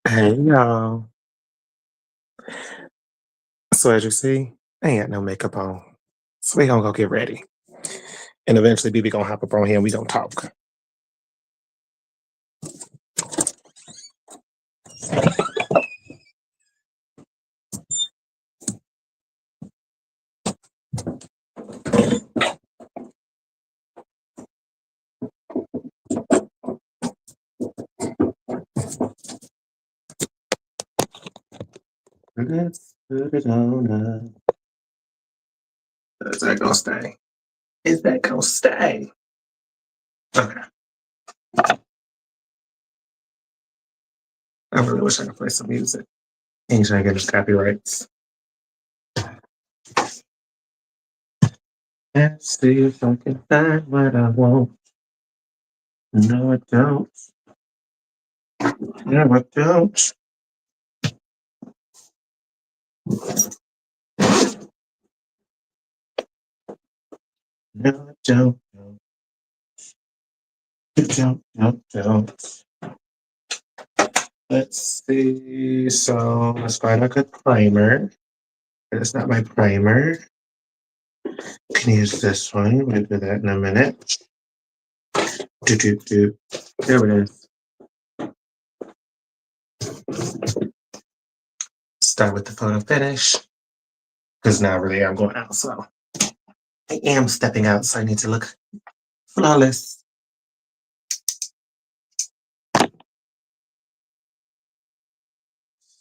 Hey y'all. So as you see, I ain't got no makeup on. So we gonna go get ready. And eventually BB gonna hop up on here and we gonna talk. Let's put it on up. Is that gonna stay? Is that gonna stay? Okay. I really wish I could play some music. Ain't trying to get us copyrights. Let's see if I can find what I want. No, I don't. No, I don't. No, I don't. Don't. Let's see. So let's find a good primer. It's not my primer. Can use this one. We'll do that in a minute. Do. There it is. Start with the photo finish. Because now really I'm going out, so I am stepping out, so I need to look flawless.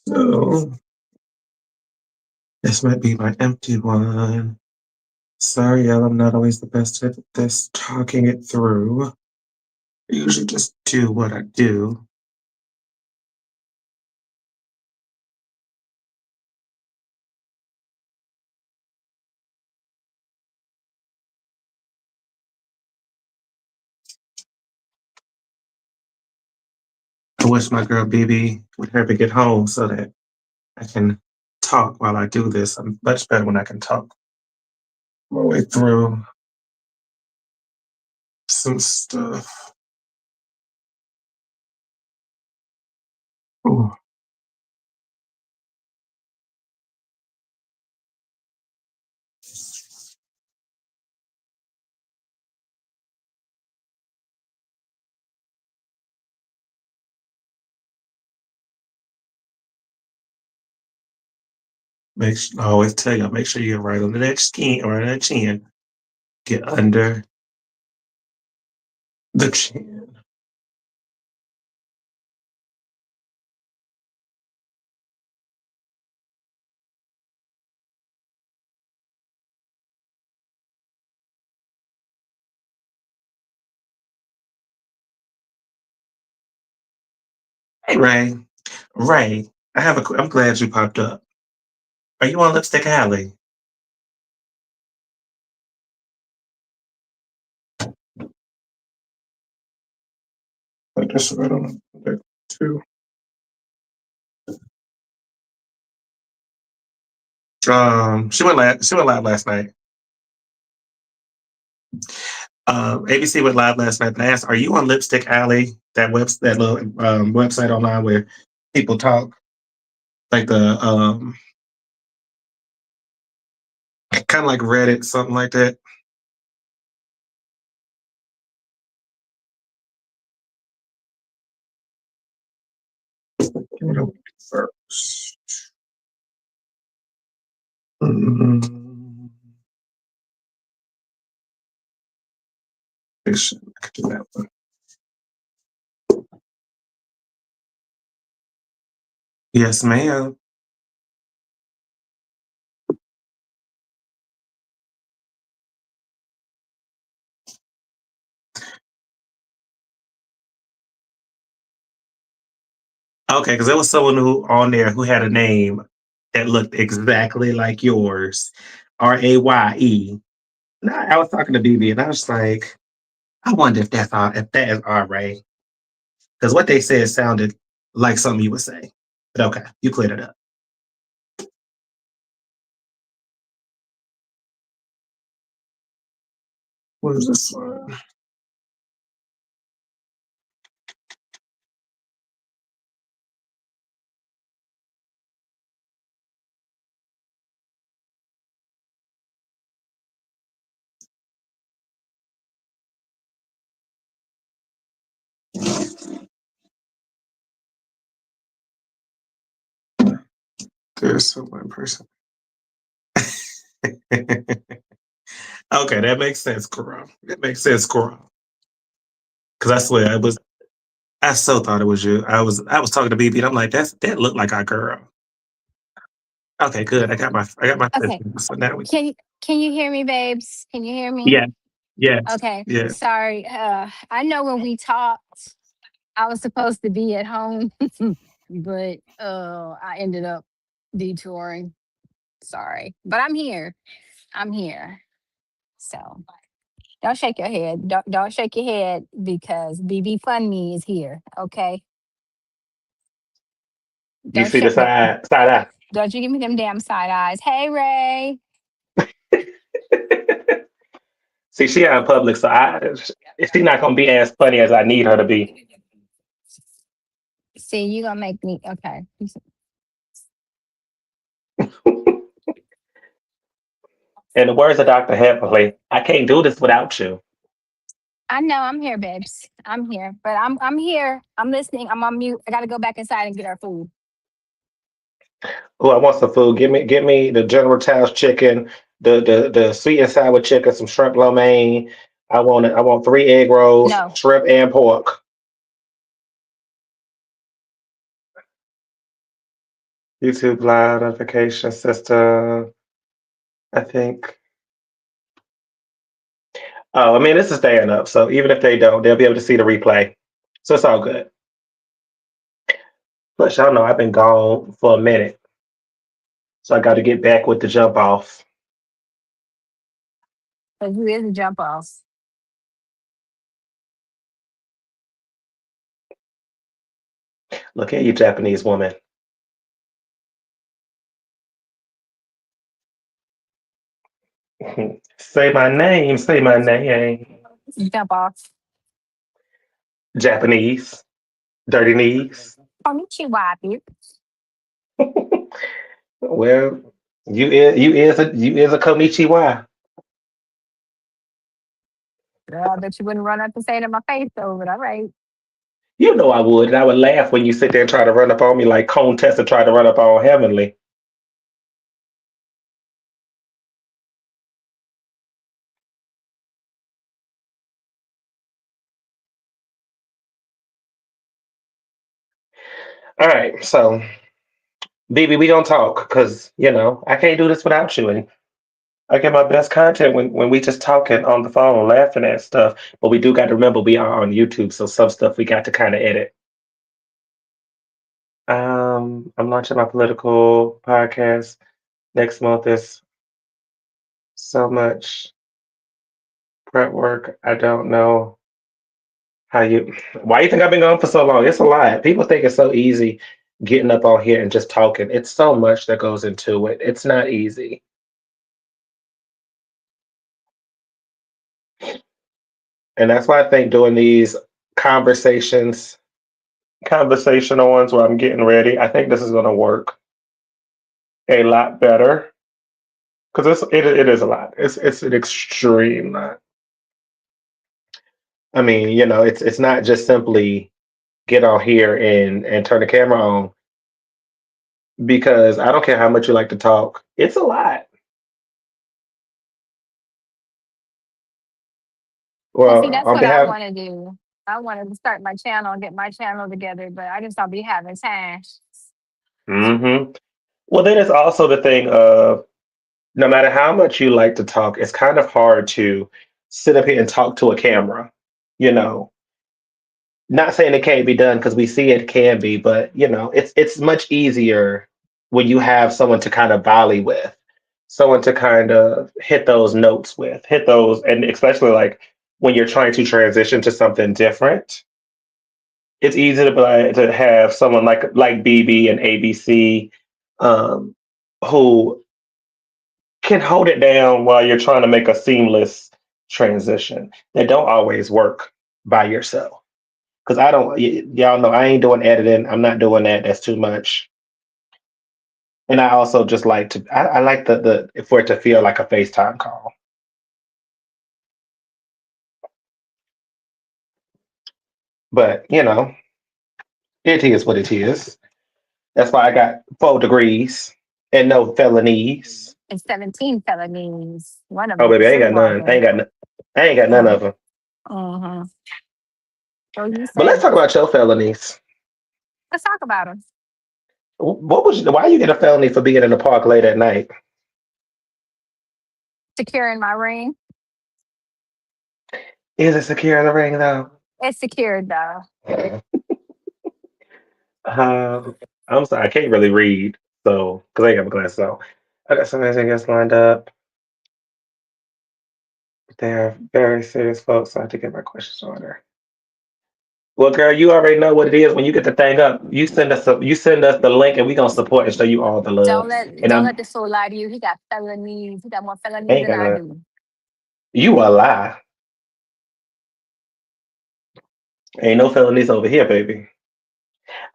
So this might be my empty one. Sorry, y'all, I'm not always the best at this talking it through. I usually just do what I do. I wish my girl BB would ever get home so that I can talk while I do this. I'm much better when I can talk my way through some stuff. Ooh. I always tell you, make sure you're right under that skin or that chin. Get under the chin. Hey Ray, Ray, I'm glad you popped up. Are you on Lipstick Alley? I just right on there too. She went live last night. ABC went live last night. But I asked, "Are you on Lipstick Alley? That little website online where people talk, like the kind of like Reddit, something like that." What do we do first? Mm, I could do that one. Yes, ma'am. Okay, because there was someone who on there who had a name that looked exactly like yours, Raye. And I was talking to BB, and I was like, I wonder if that is RA, because what they said sounded like something you would say. But okay, you cleared it up. What is this one? There's one person. Okay, that makes sense, Coral. That makes sense, Coral. Because I swear, it was. I so thought it was you. I was talking to BB, and I'm like, that looked like our girl. Okay, good. I got my Okay. system. So now we. Can you hear me, babes? Can you hear me? Yeah. Yes. Okay. Yeah. Sorry. I know when we talked, I was supposed to be at home, but I ended up detouring. Sorry. But I'm here. I'm here. So don't shake your head. Don't shake your head because BB Fun Me is here. Okay. You Don't see the shake side eye. don't you give me them damn side eyes. Hey Ray. See, she out in public, so she's not gonna be as funny as I need her to be. See, you gonna make me okay. In the words of Dr. Heavenly, I can't do this without you. I know I'm here, babes. I'm here, but I'm here. I'm listening. I'm on mute. I got to go back inside and get our food. Oh, I want some food. Give me the General Tso's chicken, the sweet and sour chicken, some shrimp lo mein. I want it. I want 3 egg rolls, No, shrimp and pork. YouTube live notification system. I think. Oh, I mean, this is staying up, so even if they don't, they'll be able to see the replay. So it's all good. Plus, y'all know I've been gone for a minute, so I got to get back with the jump off. because you is a jump off. Look at you, Japanese woman. Say my name. Say my name. Jump off. Japanese. Dirty knees. Konnichiwa, bitch. Well, you is a Komichiwa. Girl, I bet you wouldn't run up and say it in my face though, but all right. You know I would. And I would laugh when you sit there and try to run up on me like Cone Tessa tried to run up on Heavenly. All right, so BB, we don't talk because I can't do this without you, and I get my best content when we just talking on the phone, laughing at stuff. But we do got to remember we are on YouTube, so some stuff we got to kind of edit. I'm launching my political podcast next month. There's so much prep work. I don't know how you. Why you think I've been gone for so long? It's a lot. People think it's so easy getting up on here and just talking. It's so much that goes into it. It's not easy. And that's why I think doing these conversations, conversational ones where I'm getting ready, I think this is going to work a lot better because it is a lot. It's an extreme lot. I mean, it's not just simply get on here and turn the camera on because I don't care how much you like to talk. It's a lot. Well, see, Well, that's on what I behalf, want to do. I want to start my channel and get my channel together, but I just don't be having time. hmm well, then it's also the thing of no matter how much you like to talk, it's kind of hard to sit up here and talk to a camera. You know, not saying it can't be done because we see it can be, but it's much easier when you have someone to kind of volley with, someone to kind of hit those notes with, hit those, and especially like when you're trying to transition to something different, it's easy to have someone like BB and ABC, um, who can hold it down while you're trying to make a seamless transition. That don't always work by yourself. Because I don't, y'all know I ain't doing editing. I'm not doing that. That's too much. And I also just like I like the for it to feel like a FaceTime call. But it is what it is. That's why I got 4 degrees and no felonies. And 17 felonies. One of Oh them baby, I ain't got none. sleepwalking. I ain't got none Uh, of them. uh-huh. So you But let's say, talk about your felonies. let's talk about them. Why you get a felony for being in the park late at night? Securing my ring. Is it secure in the ring though? It's secured though. I'm sorry, I can't really read, so because I ain't got my glasses on. I got some amazing guests lined up. They are very serious folks, so I have to get my questions in order. Well, girl, you already know what it is. When you get the thing up, you send us the link, and we gonna support and show you all the Don't love. let And don't let this fool lie to you. He got felonies. He got more I felonies ain't than I gonna. do. You a lie. Ain't no felonies over here, baby.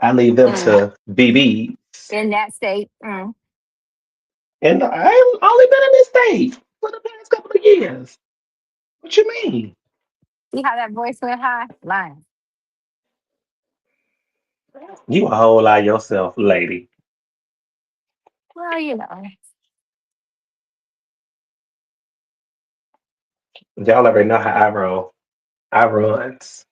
I leave them Mm. to BBs. In that state. Mm. And I've only been in this state for the past couple of years. What you mean? See how that voice went high? Lying. You a whole lie yourself, lady. Well, you know. Y'all already know how I roll. I runs.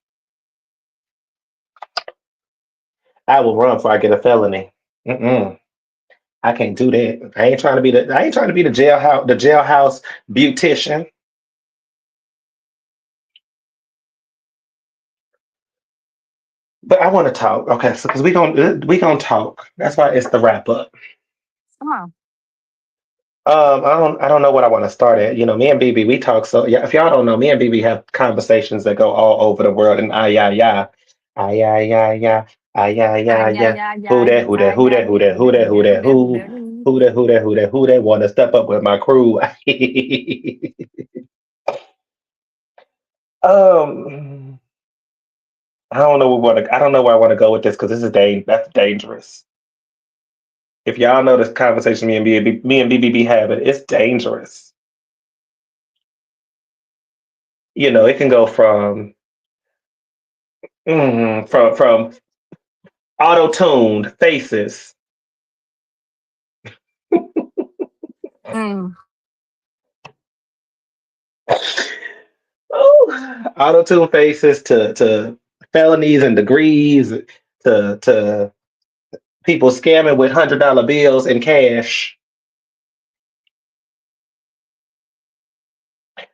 I will run before I get a felony. Mm-mm. I can't do that. I ain't trying to be the jailhouse beautician. But I want to talk. Okay, so because we gonna talk. That's why it's the wrap up. Come on. I don't know what I want to start at. Me and BB, we talk. So yeah, if y'all don't know, me and BB have conversations that go all over the world. And ah yeah yeah yeah, ah yeah Ah, yeah yeah, yeah. yeah, yeah, Who that? Who ah, that? Who yeah, that? Who yeah, that? who Who that, that? who Who that, who that? that, who that, Who? who that. Who that? Who that? Who that? Who that want to step up with my crew? um, I don't know I don't know where I want to go with this because this is that's dangerous. If y'all know this conversation me and BB be having, it's dangerous. It can go from auto-tuned faces. Mm. Auto-tuned faces to felonies and degrees to people scamming with $100 bills and cash.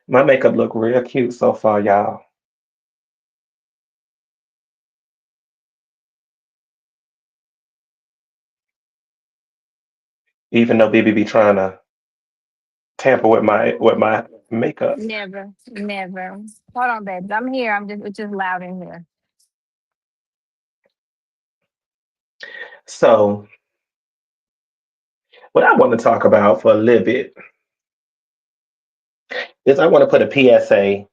My makeup look real cute so far, y'all. Even though BB be trying to tamper with my makeup. Never, never. Hold on, babe. I'm here. It's just loud in here. So what I want to talk about for a little bit is I want to put a PSA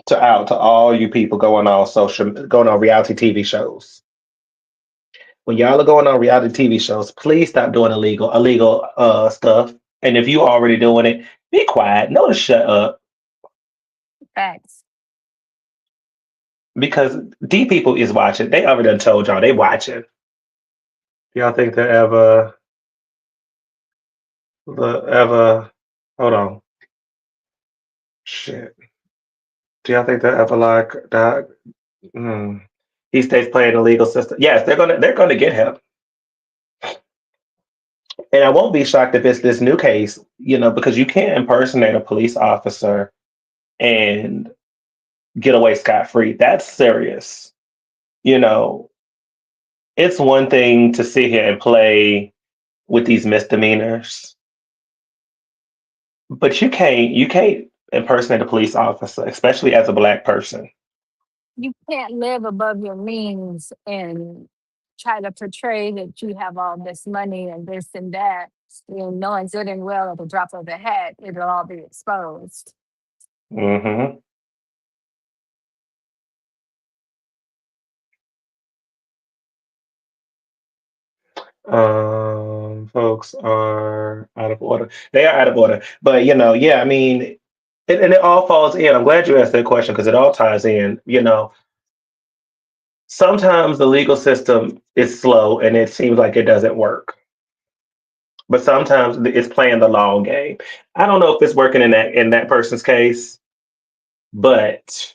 to all you people going on reality TV shows. When y'all are going on reality TV shows, please stop doing illegal stuff. And if you already doing it, be quiet. Know to shut up Facts. because these people is watching. They already done told y'all they watching. Y'all think they ever hold on. Shit. Do y'all think they ever like that? Hmm. He stays playing the legal system. Yes, they're gonna get him. And I won't be shocked if it's this new case, because you can't impersonate a police officer and get away scot free. That's serious. You know, it's one thing to sit here and play with these misdemeanors, but you can't impersonate a police officer, especially as a black person. You can't live above your means and try to portray that you have all this money and this and that. You know, knowing good and well at the drop of a hat, it'll all be exposed. Hmm. Folks are out of order. They are out of order, but yeah. I mean, and it all falls in. I'm glad you asked that question because it all ties in. Sometimes the legal system is slow and it seems like it doesn't work, but sometimes it's playing the long game. I don't know if it's working in that person's case, but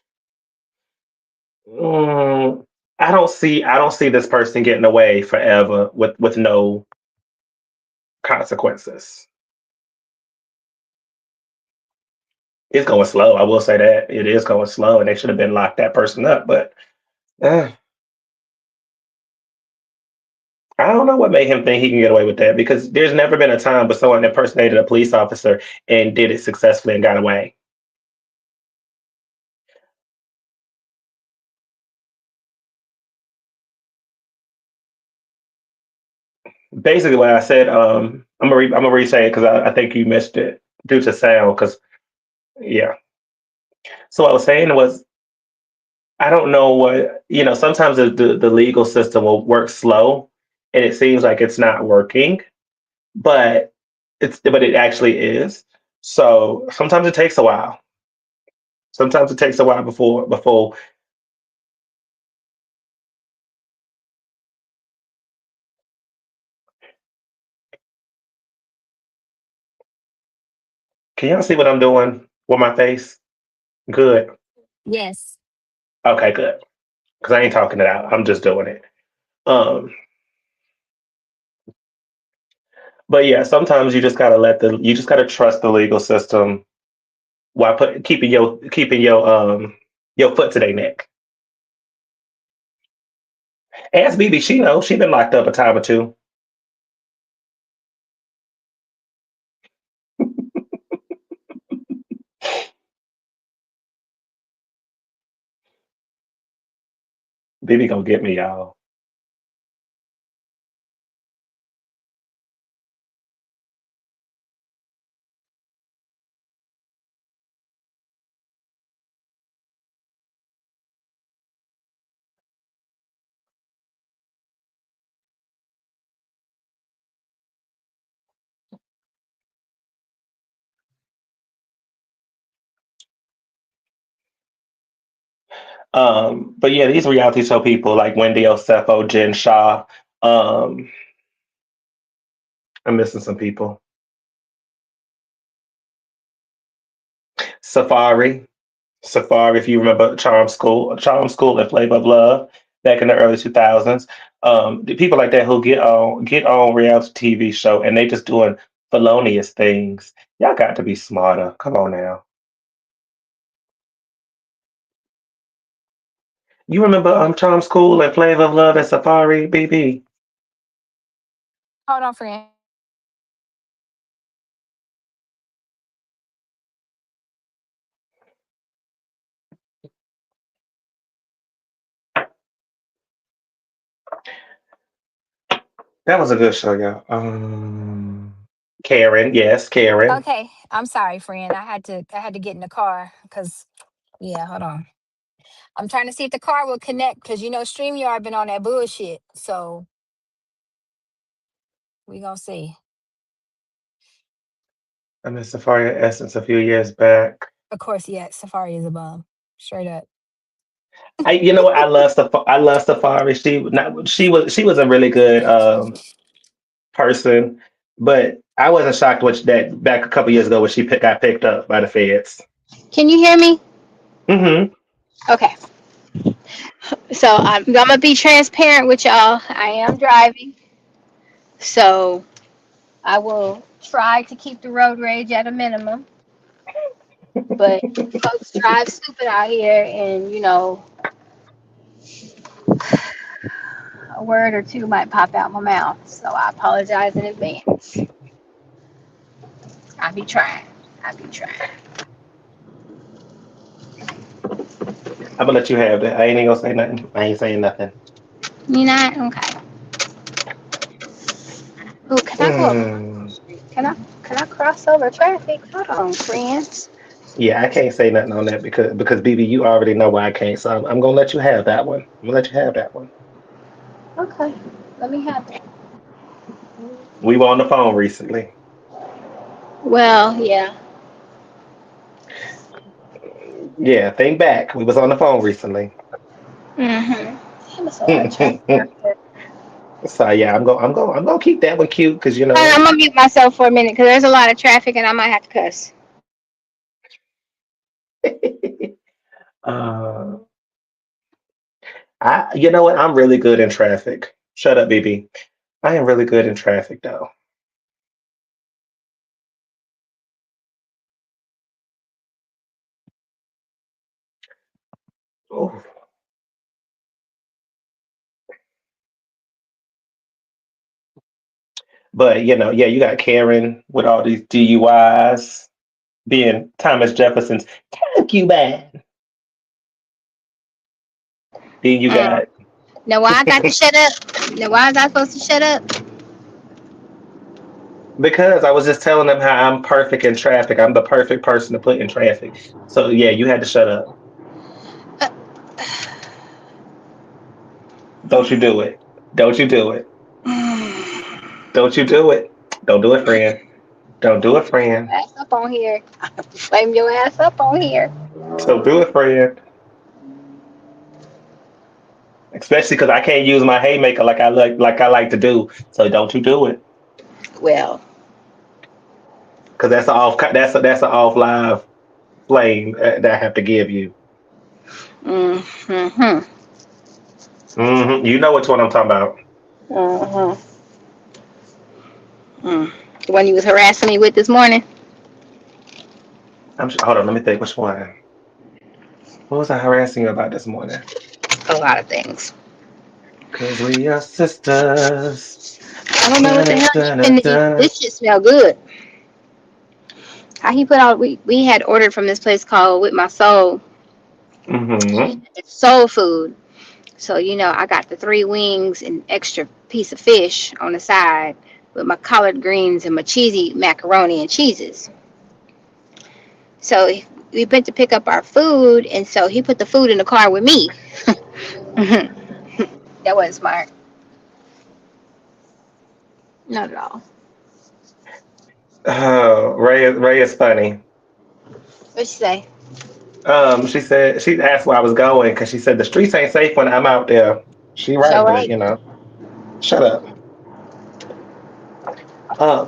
mm, I don't see this person getting away forever with no consequences. It's going slow. I will say that it is going slow, and they should have been locked that person up. But uh, I don't know what made him think he can get away with that because there's never been a time where someone impersonated a police officer and did it successfully and got away. Basically, what I said, I'm gonna re-say it because I think you missed it due to sound. Because yeah, so what I was saying was I don't know what Sometimes the legal system will work slow, and it seems like it's not working, but it actually is. So sometimes it takes a while. Sometimes it takes a while before. Can y'all see what I'm doing with my face? Good. Yes. Okay, good. Because I ain't talking it out. I'm just doing it. Um, but yeah, sometimes you just gotta trust the legal system while keeping your foot to their neck. Ask BB, she knows she been locked up a time or two. BB gonna get me, y'all. But yeah, these reality show people like Wendy Osefo, Jen Shaw. Um, I'm missing some people. Safari. Safari, if you remember Charm School and Flavor of Love back in the early 2000s. The people like that who get on reality TV show and they just doing felonious things. Y'all got to be smarter. Come on now. You remember Charm School and Flavor of Love and Safari, BB? Hold on, friend. That was a good show, y'all. Karen, yes, Karen. Okay, I'm sorry, friend. I had to get in the car because yeah, hold on. I'm trying to see if the car will connect because StreamYard been on that bullshit. So we gonna see. I mean Safari Essence a few years back. Of course, yeah, Safari is a bum. Straight up. You know what? I love Safari. She was a really good person, but I wasn't shocked when that back a couple years ago when got picked up by the feds. Can you hear me? Hmm. Okay. So I'm gonna be transparent with y'all. I am driving, so I will try to keep the road rage at a minimum. But folks drive stupid out here, and word or two might pop out my mouth. So I apologize in advance. I be trying. I be trying. I'm gonna let you have that. I ain't even gonna say nothing. I ain't saying nothing. You not? Okay. Oh, can I go across Mm. the street? Can I cross over traffic? Hold on, friends. Yeah, I can't say nothing on that because BB, you already know why I can't. So I'm gonna let you have that one. I'm gonna let you have that one. Okay. Let me have that. We were on the phone recently. Well, yeah. Yeah, think back. We was on the phone recently. Mm-hmm. Damn, it's a lot of traffic out here. So yeah, I'm gonna keep that one cute because you I'm know. gonna mute myself for a minute because there's a lot of traffic and I might have to cuss. uh, you know what? I'm really good in traffic. Shut up, BB. I am really good in traffic though. Ooh. But you know, yeah, you got Karen with all these DUIs being Thomas Jefferson's concubine. Then you Mm. got Now, why I got to shut up? Now, why is I supposed to shut up? because I was just telling them how I'm perfect in traffic. I'm the perfect person to put in traffic. So yeah, you had to shut up. Uh, Don't you do it. Don't you do it. mm. Don't you do it. Don't do it, friend. Don't do it, friend. Ass up on here. Flame your ass up on here. Don't do it, friend. Especially because I can't use my haymaker like I like to do. So don't you do it. Well, Because that's an off live flame that I have to give you. mm-hmm. You know which one I'm talking about. Mm-hmm. Mm. The one you was harassing me with this morning? Hold on, let me think. Which one? What was I harassing you about this morning? A lot of things. Cause we are sisters. I don't know what the Dun, hell he dun, dun, finna eat. dun. This shit smell good. How he put out? We had ordered from this place called With My Soul. Mm-hmm. It's soul food. So I got the 3 wings and extra piece of fish on the side with my collard greens and my cheesy macaroni and cheeses. So we went to pick up our food, and so he put the food in the car with me. That wasn't smart. Not at all. Oh, Ray is funny. What'd you say? She said she asked where I was going because she said the streets ain't safe when I'm out there. She So right, but right. you know, shut up.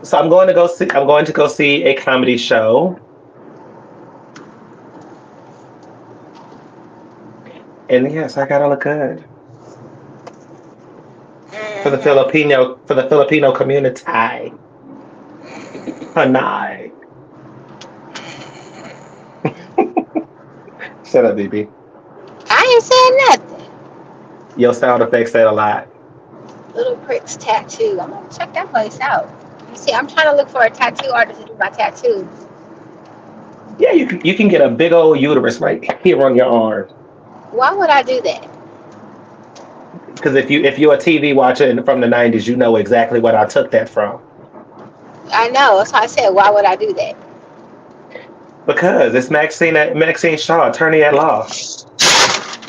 So I'm going to go see a comedy show, and yes, I gotta look good Hmm. For the Filipino community. Hanai. Shut up, BB. I ain't saying nothing. Your sound effects said a lot. Little Pricks Tattoo. I'm gonna check that place out. You see, I'm trying to look for a tattoo artist to do my tattoos. Yeah, you can get a big old uterus right here on your arm. Why would I do that? Because if you're a TV watcher from the '90s, you know exactly what I took that from. I know. That's why I said, why would I do that? Because it's Maxine Shaw, attorney at law,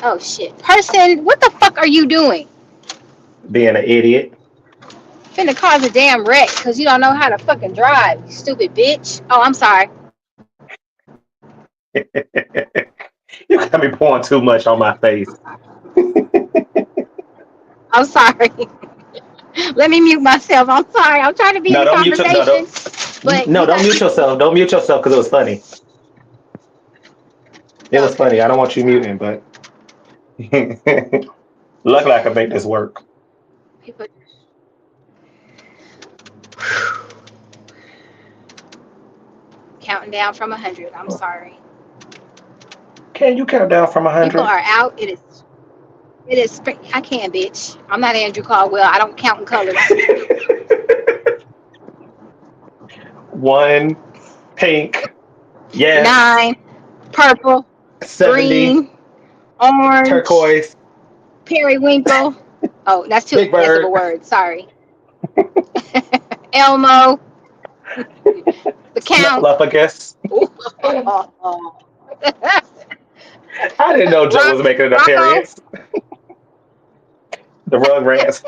Oh shit. Person, what the fuck are you doing? being an idiot. Finna cause a damn wreck because you don't know how to fucking drive, you stupid bitch. Oh, I'm sorry. You got me pouring too much on my face. I'm sorry. Let me mute myself. I'm sorry. I'm trying to be in No, the don't mute your, conversation, but no, you don't got mute yourself. Don't mute yourself because it was funny. It was okay. funny. I don't I'm want you sorry. muting, but luckily I can make this work. People counting down from 100. I'm sorry. Can you count down from People 100? are out. It is. It is. I can't, bitch. I'm not Andrew Caldwell. I don't count in colors. One, pink, yes. 9, purple, 70, green, orange, turquoise, periwinkle. Oh, that's too big excessive a bird. word. Sorry. Elmo, the count. Snuffleupagus. Ooh. I didn't know Joe Rock, was making an Rocco. appearance. The Rugrats.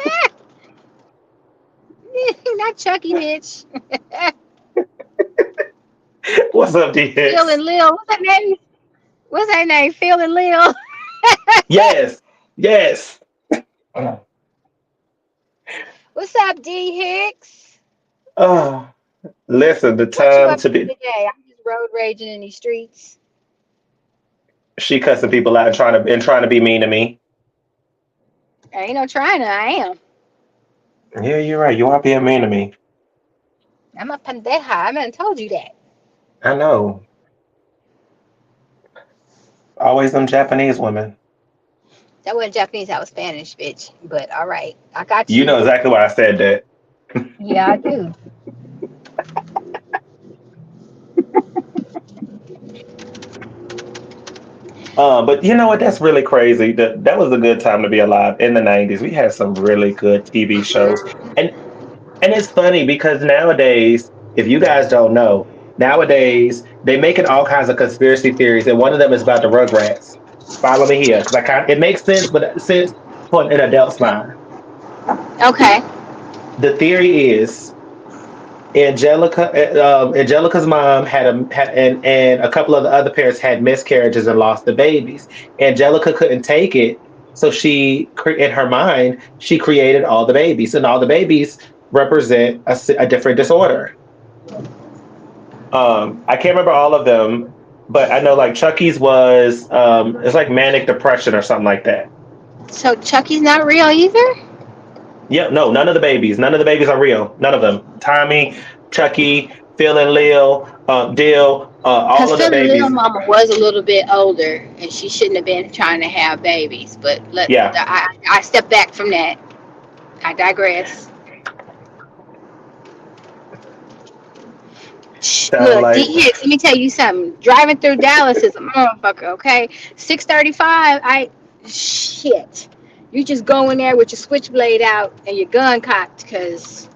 Not Chucky, bitch. What's up, D Phil Hicks? and Lil. What's her name? What's her name? Phil and Lil. Yes, yes. What's up, D Hicks? Oh, listen, the What you time up to to be today? I'm just road raging in these streets. she cussing people out and trying to be mean to me. I ain't no trying to. I am. Yeah, you're right. You are being mean to me. I'm a pendeja. I haven't told you that. I know. Always them Japanese women. That wasn't Japanese. That was Spanish, bitch. But all right, I got You you. know exactly why I said that. Yeah, I do. But you know what? That's really crazy. That was a good time to be alive in the '90s. We had some really good TV shows, and and it's funny because nowadays, if you guys don't know, nowadays they making all kinds of conspiracy theories, and one of them is about the Rugrats. Follow me here, because I can't. It makes sense, but since for an adult's mind, Okay. the theory is Angelica's mom and a couple of the other parents had miscarriages and lost the babies. Angelica couldn't take it, so in her mind, she created all the babies, and all the babies represent a different disorder. I can't remember all of them, but I know like Chucky's was it's like manic depression or something like that. So Chucky's not real either? Yep, no, none of the babies. None of the babies are real. None of them. Tommy, Chucky, Phil and Lil, Dill, all Because of the Phil and Lil babies. Mama was a little bit older, and she shouldn't have been trying to have babies. But Yeah. I step back from that. I digress. Sound Look, D like, Hicks, let me tell you something. Driving through Dallas is a motherfucker, okay? 635, shit. You just go in there with your switchblade out and your gun cocked, because,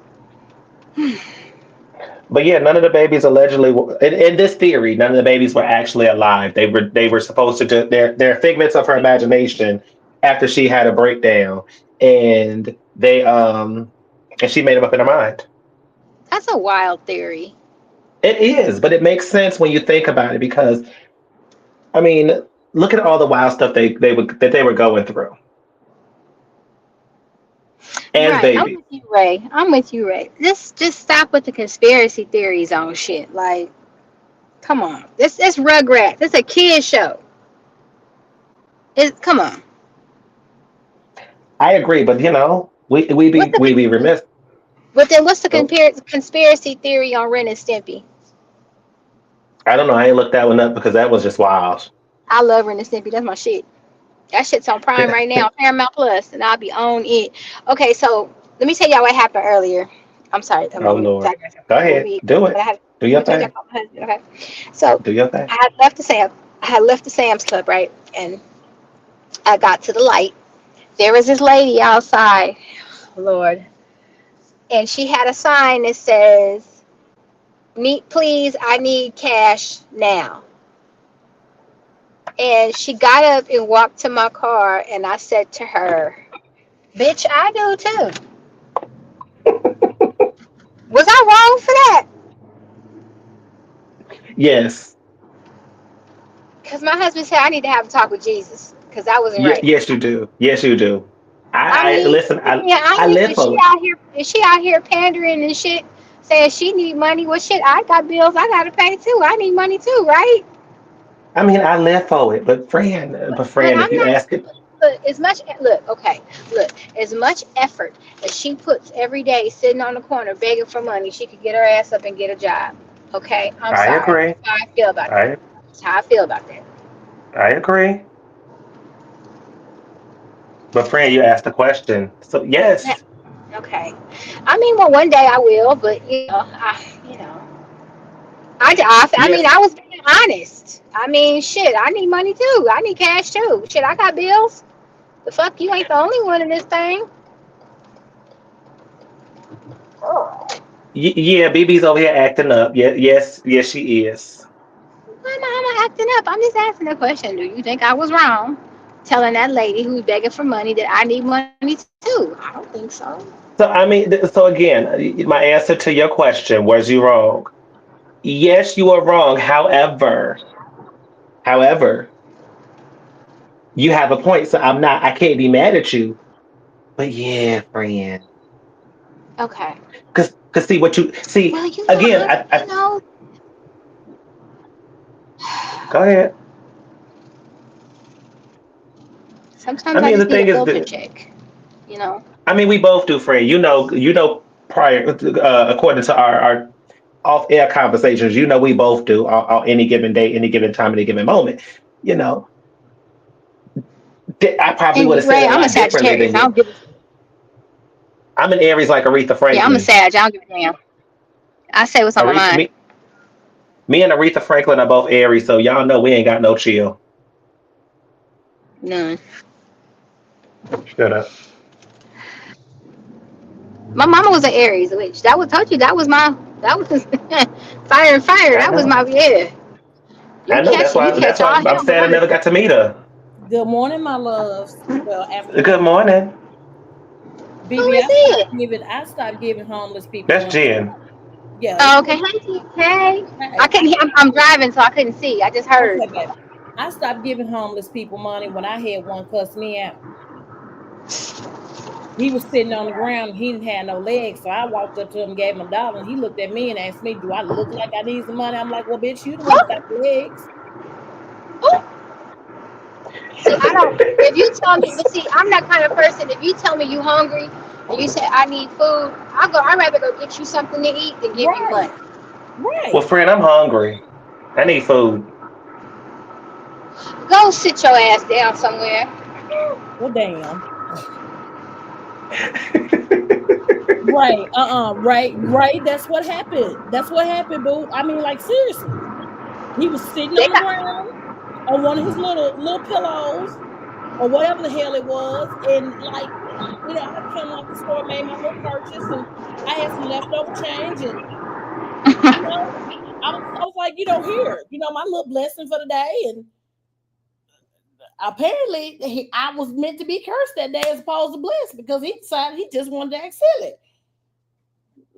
but yeah, none of the babies allegedly. In this theory, none of the babies were actually alive. They were supposed to they're figments of her imagination after she had a breakdown, and and she made them up in her mind. that's a wild theory. It is, but it makes sense when you think about it because I mean, look at all the wild stuff they were going through as Right. I'm babies. with you, Ray. I'm with you, Ray. Just stop with the conspiracy theories on shit. Like, come on. This Rugrats. This a kid show. Come on. I agree, but we What's be the we be remiss. but then what's the Oh, conspiracy theory on Ren and Stimpy? I don't know. I ain't looked that one up because that was just wild. I love Ren and Stimpy. That's my shit. That shit's on Prime right now, Paramount Plus, and I'll be on it. Okay, so let me tell y'all what happened earlier. I'm sorry, Oh Lord, go ahead, do but it. Do let your me tell y'all thing. about my husband. Okay, so Do your thing. I had left the Sam's Club, right, and I got to the light. There was this lady outside, Lord, and she had a sign that says, "Meet, please. I need cash now." And she got up and walked to my car, and I said to her, "Bitch, I do too." Was I wrong for that? Yes, Because my husband said I need to have a talk with Jesus because I wasn't right. yes, you do. Yes, you do. I I mean, listen. yeah, I live for it. is she out here pandering and shit, saying she need money? Well, shit, I got bills I gotta pay too. I need money too, right? I mean, I live for it. But But friend, if I'm you not. ask it, But as much look, as much effort as she puts every day sitting on the corner begging for money, she could get her ass up and get a job. Okay, I'm I sorry. agree. That's how I feel about that. I That's how I feel about that. I agree. But friend, you asked the question. So Yeah, yes, okay. I mean, well, one day I will, but you know, I mean, yes, I was being honest. I mean, shit, I need money too. I need cash too. Shit, I got bills. The fuck, you ain't the only one in this thing. yeah. BB's over here acting up. Yeah, yes, yes, she is. Why am I acting up? I'm just asking a question. Do you think I was wrong telling that lady who's begging for money that I need money too? I don't think so. So I mean, so again, my answer to your question, was you wrong? Yes, you are wrong. However, you have a point. So I can't be mad at you. But yeah, friend. Okay. Cause see what you see Well, you know, again. Go ahead. sometimes I I mean, just the need a thing is filter that check. You know. I mean, we both do, friend. Prior, according to our off-air conversations, we both do on any given day, any given time, any given moment. You know, I probably would And have said Ray, it a I'm a lot differently than Sagittarius. I you. don't give a I'm an Aries like Aretha Yeah, I'm a Franklin. Sag. I don't give a damn. I say what's on my Aretha, mind. me and Aretha Franklin are both Aries, so y'all know we ain't got no chill. None. Shut up. My mama was an Aries, which that was told you that was fire and fire. I That was know. my yeah. I know. You That's catch why all I'm hell with sad I her. never got to meet her. Good morning, my loves. Well, Good afternoon. morning. Who BB, is it? I stopped giving homeless people That's money. Jen. Yeah, it's Oh, me. okay. Hey, T. Hey. I Hey, couldn't hear. I'm driving, so I couldn't see. I just heard. okay, baby. I stopped giving homeless people money when I had one cuss me out. He was sitting on the ground and he didn't have no legs. So I walked up to him, gave him $1, and he looked at me and asked me, "Do I look like I need some money?" I'm like, "Well, bitch, you the one without the legs." Oh, see, I don't. If you tell me, but see, I'm that kind of person. If you tell me you hungry and you say I need food, I'd rather go get you something to eat than give you Right, money. Well, right. friend, I'm hungry. I need food. Go sit your ass down somewhere. Well, damn. Right. Right. That's what happened. That's what happened, boo. I mean, like seriously. He was sitting They on the got. ground on one of his little pillows or whatever the hell it was, and like I came out the store, made my little purchase, and I had some leftover change, and you know, I was like, here, my little blessing for the day, and apparently I was meant to be cursed that day as opposed to blessed because he decided he just wanted to act silly,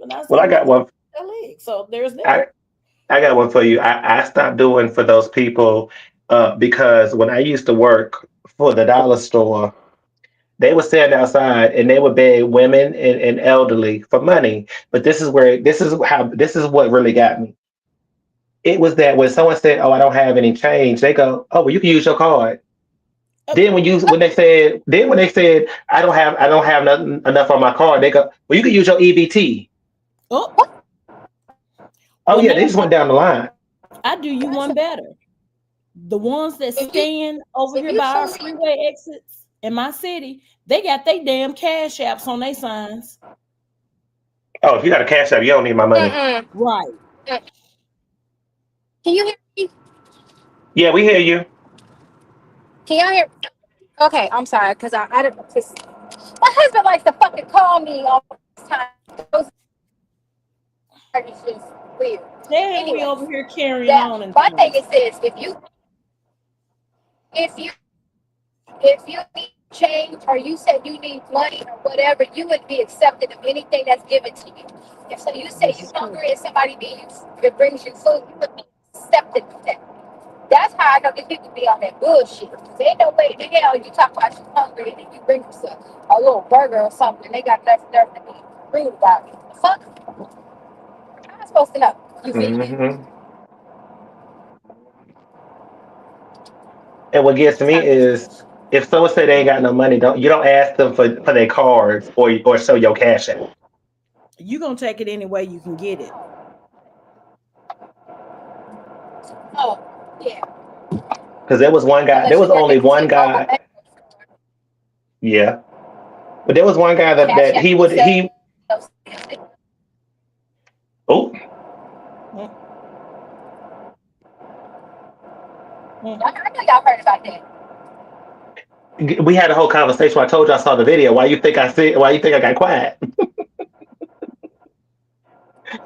and I Well, said, bitch, that leg. So there's that. I, I got one for you. I stopped doing for those people because when I used to work for the dollar store, they would stand outside and they would beg women and elderly for money. But this is what really got me. It was that when someone said, "Oh, I don't have any change," they go, "Oh, well, you can use your card." Uh, When they said, I don't have nothing, enough on my card," they go, "Well, you can use your EBT." oh, Oh well, yeah, now they just went down the line. I do you one better. The ones that If you stand over if here you by our tell me, freeway exits in my city, they got they damn cash apps on their signs. Oh, if you got a cash app, you don't need my money. mm-mm, Right. mm. Can you hear me? Yeah, we hear you. Can y'all hear? Okay, I'm sorry, cause I didn't. My husband likes to fucking call me all this time. Those are just weird. Then we Anyways, over here carrying that on and my thing things. is this: if you if you need change or you said you need money or whatever, you would be accepted of anything that's given to you. If so, you say This you is true. hungry and somebody it brings you food, you would be accepted of that. That's how I know these people be on that bullshit. There ain't no way in hell you talk about you hungry and then you bring yourself a little burger or something and they got less nerve to be rude about it. The fuck? How am I supposed to know? You vegan? Hmm. And what gets me is if someone say they ain't got no money, don't ask them for their cards or show your cash app. You gonna take it any way you can get it. Oh, yeah. Because there was one guy. There Unless was you work only at the one T-Mobile guy. bank. Yeah. But there was one guy Cash that App he would yourself. he oh Mm, mm. I know y'all heard about that. we had a whole conversation. I told you I saw the video. Why you think I see? Why you think I got quiet? How the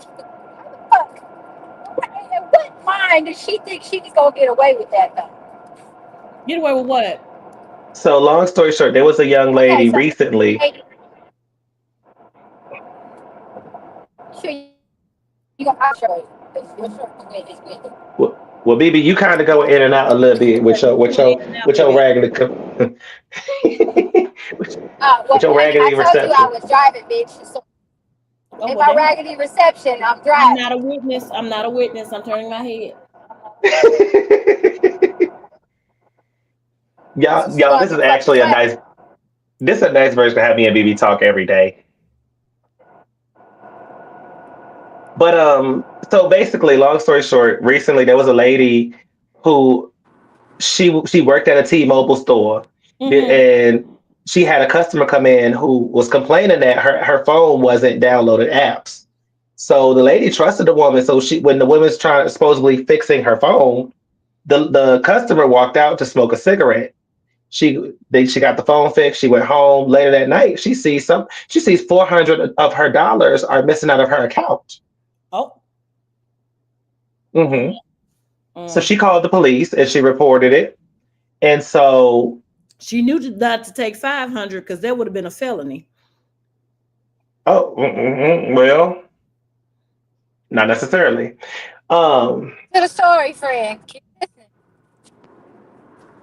fuck? In what mind does she think she's gonna get away with that though? Get away with what? So long story short, there was a young Okay, lady so recently. hey, sure you gonna I'll show you. You're sure it's with it. Well, BB, you kind of go in and out a little bit Yeah, you going in and out with a your bit. raggedy with Well, your honey, I raggedy told you I reception. was driving, bitch. So Oh in well, my damn. raggedy reception, I'm I'm not driving. a witness. I'm not a witness. I'm turning my head. y'all, She's y'all, going this is through fucking actually a traffic. nice. This is a nice version of having me and BB talk every day. But so basically, long story short, recently there was a lady who she worked at a T-Mobile store, Mm-hmm. and she had a customer come in who was complaining that her phone wasn't downloaded apps. So the lady trusted the woman. So she, when the woman's trying supposedly fixing her phone, the customer walked out to smoke a cigarette. She got the phone fixed. She went home later that night. She sees 400 of her dollars are missing out of her account. Oh. Hmm. Mm, So mm. she called the police and she reported it. And so, She knew not to take 500 because that would have been a felony. oh, well, not necessarily. Um, To the story, friend.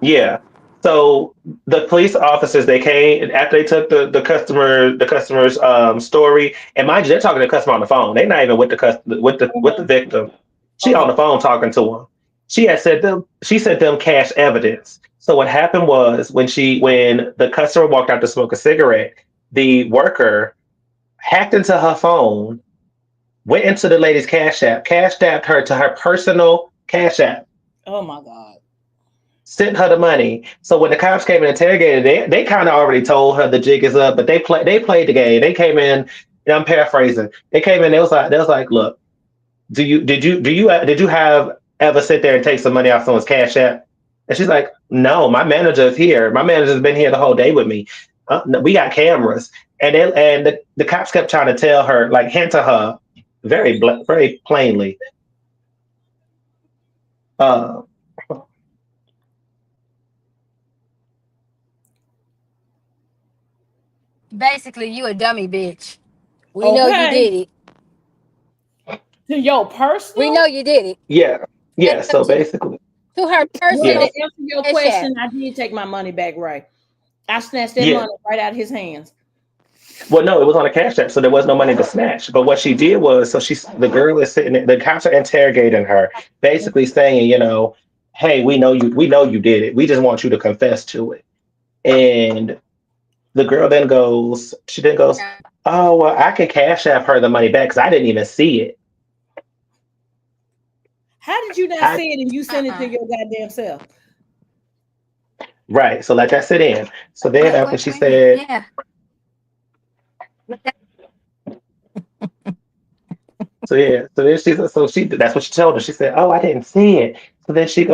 yeah. So the police officers they came after they took the customer's story, and mind you, they're talking to the customer on the phone. They're not even with the with the Mhm. victim. She on Okay. the phone talking to him. She sent them cash evidence. So what happened was when the customer walked out to smoke a cigarette, the worker hacked into her phone, went into the lady's cash apped her to her personal cash app, Oh my God. sent her the money. So when the cops came and interrogated, they kind of already told her the jig is up, but they played the game. They came in, and I'm paraphrasing. They came in. They was like, look, did you have ever sit there and take some money off someone's cash app? And she's like, no, my manager is here. My manager's been here the whole day with me. No, we got cameras, and the cops kept trying to tell her, like, hint to her, very plainly. Uh, Basically, you a dummy bitch. We know you Okay. did it. To your We personal. know you did it. yeah, yeah. Sent So them basically, to her Well, to yeah, personal answer your cash app. question, I did take my money back, Ray. I snatched that yeah. money right out of his hands. Well, no, it was on a cash app, so there was no money to snatch. But what she did was, the girl is sitting, the cops are interrogating her, basically saying, hey, we know you did it. We just want you to confess to it. And the girl she then goes, oh, well, I can cash app her the money back because I didn't even see it. How did you not I see it and you sent it to Uh-uh. your goddamn self? Right. So let that sit in. So then Wait, after wait, she wait a minute. said, Yeah. so yeah, so that's what she told her. She said, "Oh, I didn't see it." So then she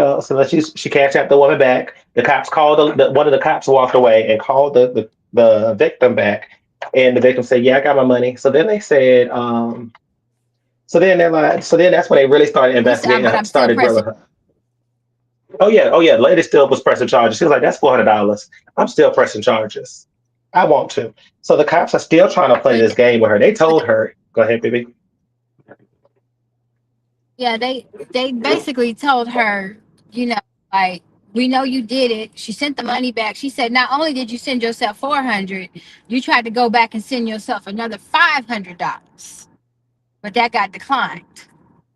cashed out the woman back. The cops called one of the cops walked away and called the victim back, and the victim said, "Yeah, I got my money." So then they said, so then that's when they really started You said, investigating but her, I'm still started pressing. grilling her. Oh yeah, the lady still was pressing charges. She was like, "That's $400. I'm still pressing charges. I want to." So the cops are still trying to play But, this game with her. They told her, "Go ahead, baby." yeah, they basically told her, you know, like, we know you did it. She sent the money back. She said not only did you send yourself 400, you tried to go back and send yourself another $500, but that got declined.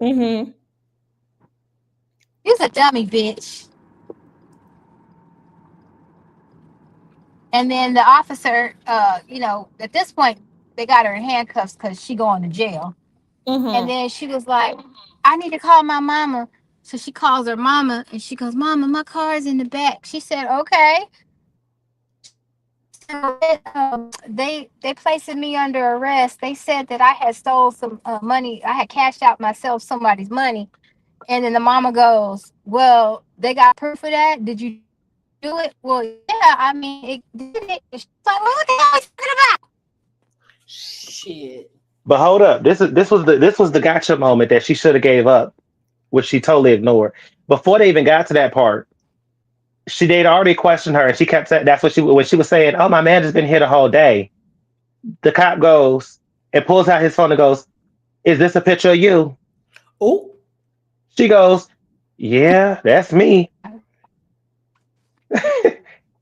Mm-hmm. You's a dummy bitch. And then the officer, at this point, they got her in handcuffs because she going to jail. And Mm-hmm. then she was like, I need to call my mama. So she calls her mama and she goes, Mama, my car is in the back. She said, okay. They placed me under arrest. They said that I had stole some money. I had cashed out myself somebody's money, and then the mama goes, "Well, they got proof of that. Did you do it?" Well, yeah. I mean, it did it. And she's like, "Well, what the hell are you talking about?" Shit. But hold up, this was the gotcha moment that she should have gave up, which she totally ignored. Before they even got to that part, they'd already questioned her, and she kept saying that's what she when she was saying, "Oh, my man has been here the whole day." The cop goes and pulls out his phone and goes, "Is this a picture of you?" Oh, She goes, "Yeah, that's me."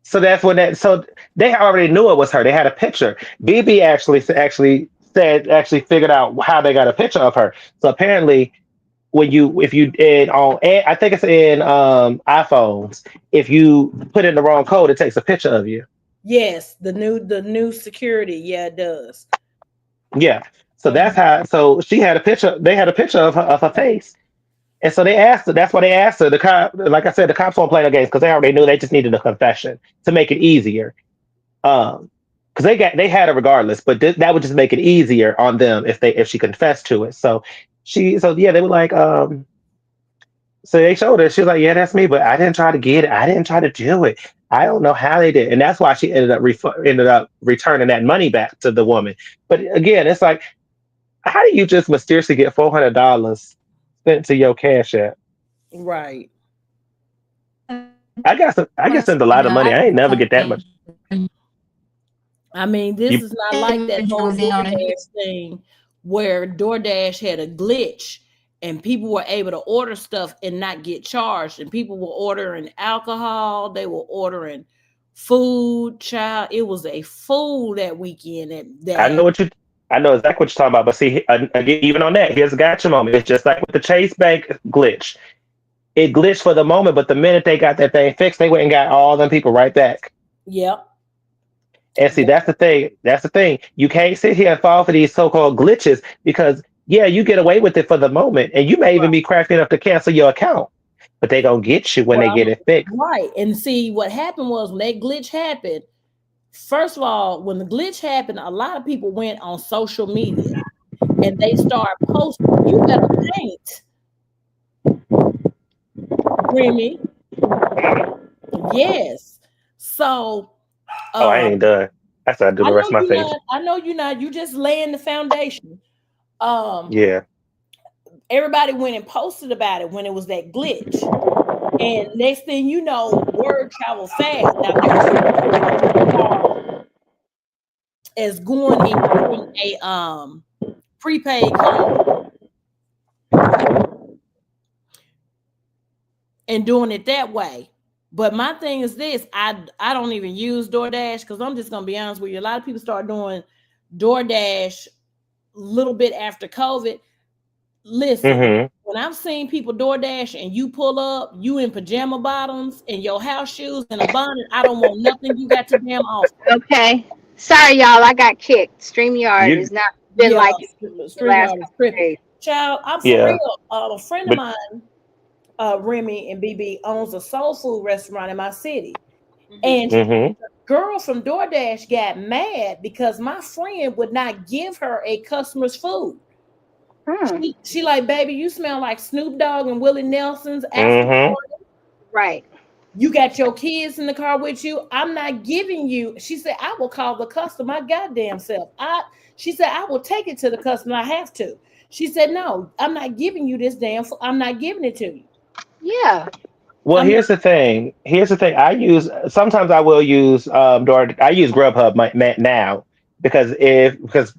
So that's when that. So they already knew it was her. They had a picture. BB actually figured out how they got a picture of her. So apparently, when you if you in on I think it's in iPhones, if you put in the wrong code, it takes a picture of you. yes, the new security. Yeah, it does. Yeah. So that's Mhm. how. So she had a picture. They had a picture of her face. And so they asked her. That's why they asked her. The cop, like I said, the cops won't play no games because they already knew they just needed a confession to make it easier. Um, because they had it regardless, but that would just make it easier on them if she confessed to it. So yeah, they were like, so they showed her. She was like, yeah, that's me, but I didn't try to get it. I didn't try to do it. I don't know how they did, and that's why she ended up returning that money back to the woman. But again, it's like, how do you just mysteriously get $400 sent to your cash app? Right. I got sent a lot of money. I ain't never get that much. I mean, this You is not like that whole DoorDash thing where DoorDash had a glitch and people were able to order stuff and not get charged. And people were ordering alcohol, they were ordering food, child. It was a fool that weekend I know what you. I know exactly what you're talking about. But see, again, even on that, here's a gotcha moment. It's just like with the Chase Bank glitch. It glitched for the moment, but the minute they got that thing fixed, they went and got all them people right back. Yep. And see, Yep. that's the thing. That's the thing. You can't sit here and fall for these so-called glitches because yeah, you get away with it for the moment, and you may even be crafty enough to cancel your account, but they gonna get you when they get Well, it fixed. right. And see, what happened was when that glitch happened, first of all, when the glitch happened, a lot of people went on social media and they start posting, you better paint, Remy. Yes. So Oh, I ain't um done. I still do the rest of my stage. I know you're not, you just laying the foundation. Um Yeah. Everybody went and posted about it when it was that glitch. And next thing you know, word traveled fast. Now there's as going and getting a prepaid card and doing it that way. But my thing is this, I don't even use DoorDash because I'm just gonna be honest with you. A lot of people start doing DoorDash a little bit after COVID. Listen, Mm-hmm. when I've seen people DoorDash and you pull up, you in pajama bottoms and your house shoes and a bonnet, I don't want nothing you got to damn offer. Okay. Sorry, y'all. I got kicked. StreamYard You has not been Yeah, like it the last StreamYard is couple of tripping. days. Child, I'm for yeah. real. A friend of But mine, Remy and BB, owns a soul food restaurant in my city. Hmm. And mm-hmm. girl from DoorDash got mad because my friend would not give her a customer's food. Hmm. She like, baby, you smell like Snoop Dogg and Willie Nelson's after Mm-hmm. party. Right. You got your kids in the car with you. I'm not giving you. She said, I will call the customer my goddamn self. She said, I will take it to the customer. I have to. She said, no, I'm not giving you this damn. I'm not giving it to you. Yeah. Well, I'm not. here's the thing. Here's the thing. Sometimes I will use I use Grubhub now because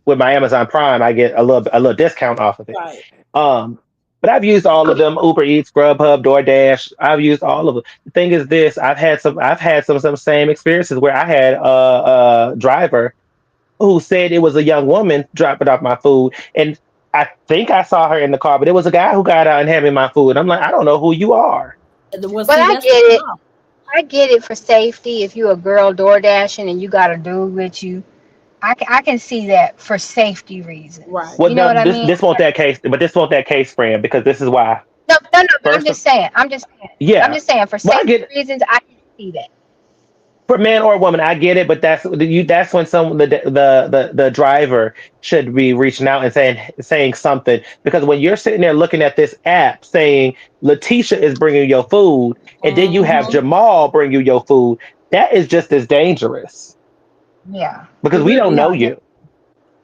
with my Amazon Prime I get a little discount off of it. Right. Um, but I've used all of them: Uber Eats, Grubhub, DoorDash. I've used all of them. The thing is this: I've had some same experiences where I had a driver who said it was a young woman dropping off my food, and I think I saw her in the car, but it was a guy who got out and handed me my food. I'm like, I don't know who you are. Well, But see, I that's the get it. problem. I get it for safety. If you're a girl door dashing and you got a dude with you, I can see that for safety reasons. Right. Well, You know no, what I this mean? this won't that case, but this won't that case, friend, because this is why. No, no, no. But I'm First of just saying. I'm just saying. I'm yeah, just saying for well, I safety get reasons, I can see that. for man or woman, I get it, but that's when the driver should be reaching out and saying something, because when you're sitting there looking at this app saying Letitia is bringing your food, and then you have Mm-hmm. Jamal bring you your food, that is just as dangerous Yeah. because It we really don't No, know I get you. it.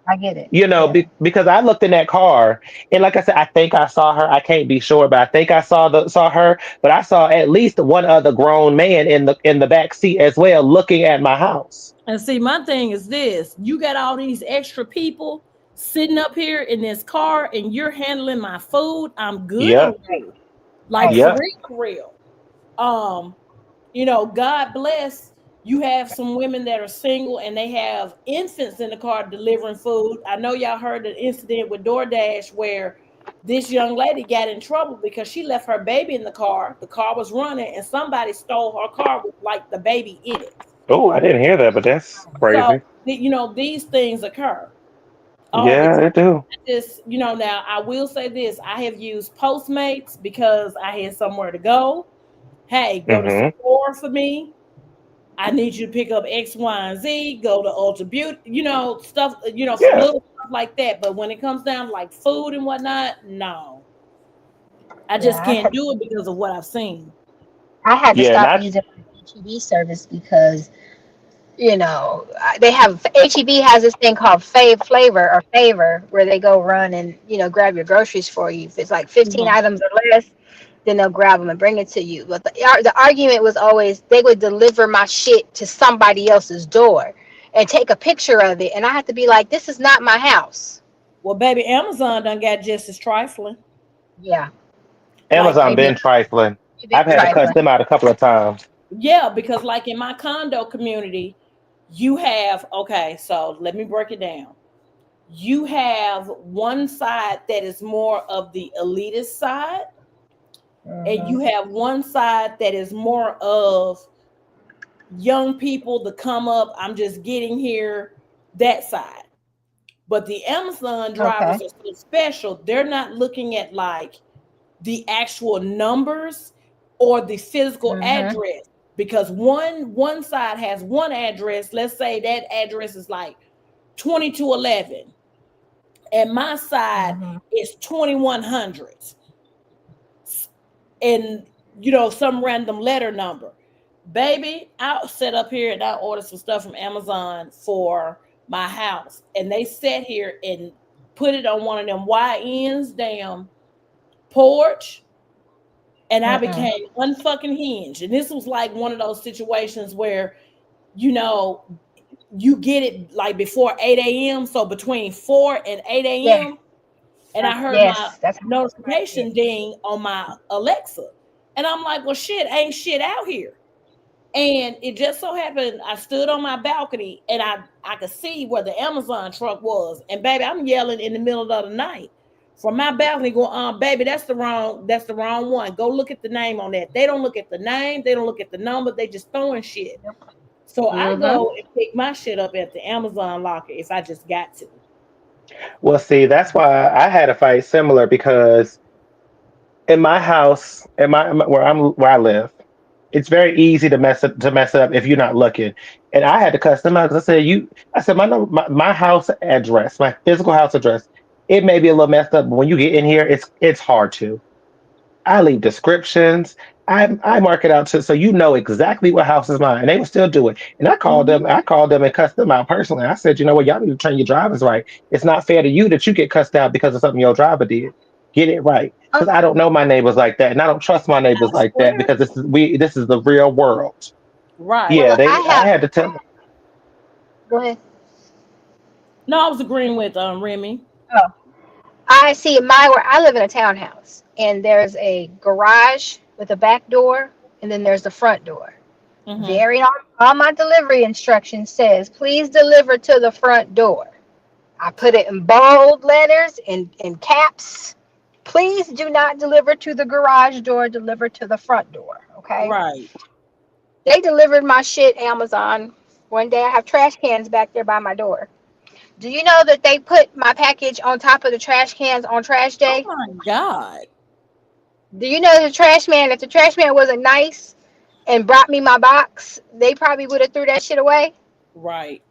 I get it. You know, Yeah. because I looked in that car, and like I said, I think I saw her. I can't be sure, but I think I saw her. But I saw at least one other grown man in the back seat as well, looking at my house. And see, my thing is this: you got all these extra people sitting up here in this car, and you're handling my food. I'm good on Yep, you, like Right. for yep. real, for real. Um, God bless. You have some women that are single and they have infants in the car delivering food. I know y'all heard the incident with DoorDash where this young lady got in trouble because she left her baby in the car. The car was running and somebody stole her car with like the baby in it. Oh, I didn't hear that, but that's So, crazy. these things occur. It's Yeah, they do. just, now I will say this: I have used Postmates because I had somewhere to go. Hey, go to Hmm. Sephora for me. I need you to pick up X, Y, and Z. Go to Ultra Beauty, stuff, some Yeah, little stuff like that. But when it comes down to like food and whatnot, no, I Yeah. just can't do it because of what I've seen. I had to yeah, stop not using my HEB service because they have HEB has this thing called flavor or favor where they go run and grab your groceries for you. If it's like 15 Mhm. items or less, then they'll grab them and bring it to you. But the argument was always they would deliver my shit to somebody else's door and take a picture of it, and I had to be like, this is not my house. Well, baby, Amazon done got just as trifling. Yeah, Like, Amazon they been been trifling. they I've been had to cuss trifling. them out a couple of times. yeah, because like in my condo community, you have, okay, so let me break it down. You have one side that is more of the elitist side, and you Hmm. have one side that is more of young people to come up. I'm just getting here, that side. But the Amazon drivers Okay. are so special. They're not looking at like the actual numbers or the physical Hmm. address because one side has one address. Let's say that address is like 2211 and my side Hmm. is 2100 and some random letter number. Baby, I'll set up here and I order some stuff from Amazon for my house. And they sat here and put it on one of them YN's damn porch. And I Mm-mm. became unfucking hinged. And this was like one of those situations where, you know, you get it like before 8 a.m. So between 4 and 8 Yeah. a.m. And I heard my Yes. That's how I get. notification ding on my Alexa. And I'm like, well, shit, ain't shit out here. And it just so happened I stood on my balcony and I could see where the Amazon truck was. And baby, I'm yelling in the middle of the night from my balcony, going, baby, that's the wrong one. Go look at the name on that. They don't look at the name, they don't look at the number, they just throwing shit. So I Hmm. go and pick my shit up at the Amazon locker if I just got to. Well, see, that's why I had a fight similar, because in my house, where I live, it's very easy to mess it up if you're not looking. And I had to cuss them out because I said my house address, my physical house address, it may be a little messed up, but when you get in here, it's hard to. I leave descriptions. I mark it out so you know exactly what house is mine, and they will still do it. And Mm-hmm. I called them and cussed them out personally. I said, you know what, y'all need to train your drivers right. It's not fair to you that you get cussed out because of something your driver did. Get it right, Oh, because I don't know my neighbors like that, and I don't trust my neighbors I like that, swear. because this is the real world. Yeah, Right. well, they I had to tell them. go ahead. No, I was agreeing with Remy. Oh, I see where I live in a townhouse, and there's a garage with a back door, and then there's the front door. Mm-hmm. Very on my delivery instruction says, please deliver to the front door. I put it in bold letters in caps. Please do not deliver to the garage door, deliver to the front door. Okay. Right. They delivered my shit Amazon. One day I have trash cans back there by my door. Do you know that they put my package on top of the trash cans on trash Oh day? my God. Do you know the trash man, if the trash man wasn't nice, and brought me my box, they probably would have threw that shit away. Right.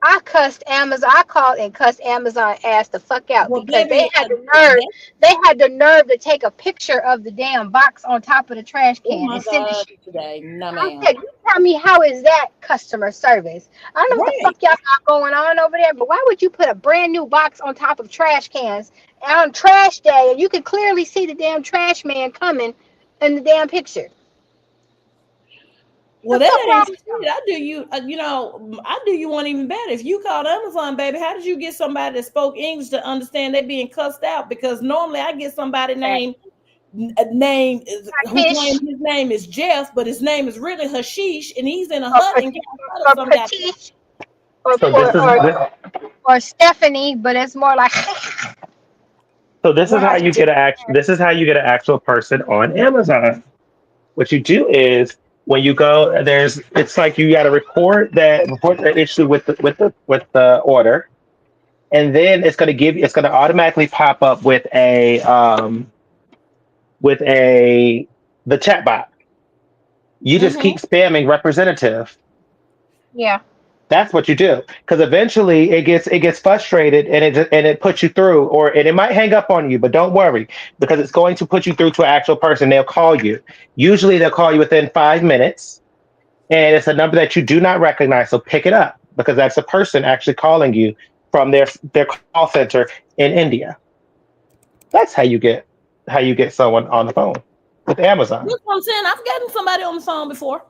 I cussed Amazon. I called and cussed Amazon ass the fuck out Well, because they baby, had the nerve. that, They had the nerve to take a picture of the damn box on top of the trash oh can my and send the God, shit to me. today, no, I ma'am. said, "You tell me how is that customer service? I don't know what the Right. fuck y'all got going on over there, but why would you put a brand new box on top of trash cans on trash day and you could clearly see the damn trash man coming in the damn picture? The Well, fuck that wrong ain't with y'all?" shit. I do you, I do you one even better. If you called Amazon, baby, how did you get somebody that spoke English to understand they being cussed out? Because normally I get somebody named name who claims Fish his name is Jeff, but his name is really Hashish, and he's in a or, hut in Calcutta or or some goddamn. petite or, So or, this is or this, or Stephanie, but it's more like so this is how Right. you get this is how you get an actual person on Amazon. What you do is when you go there's it's like you got to report that issue with the order, and then it's going to automatically pop up with a the chat bot. You just Mm-hmm. keep spamming representative. yeah. That's what you do, because eventually it gets frustrated, and it puts you through, and it might hang up on you, but don't worry, because it's going to put you through to an actual person. They'll call you. Usually they'll call you within 5 minutes, and it's a number that you do not recognize. So pick it up, because that's a person actually calling you from their call center in India. That's how you get someone on the phone with Amazon. That's what I'm saying. I've gotten somebody on the phone before.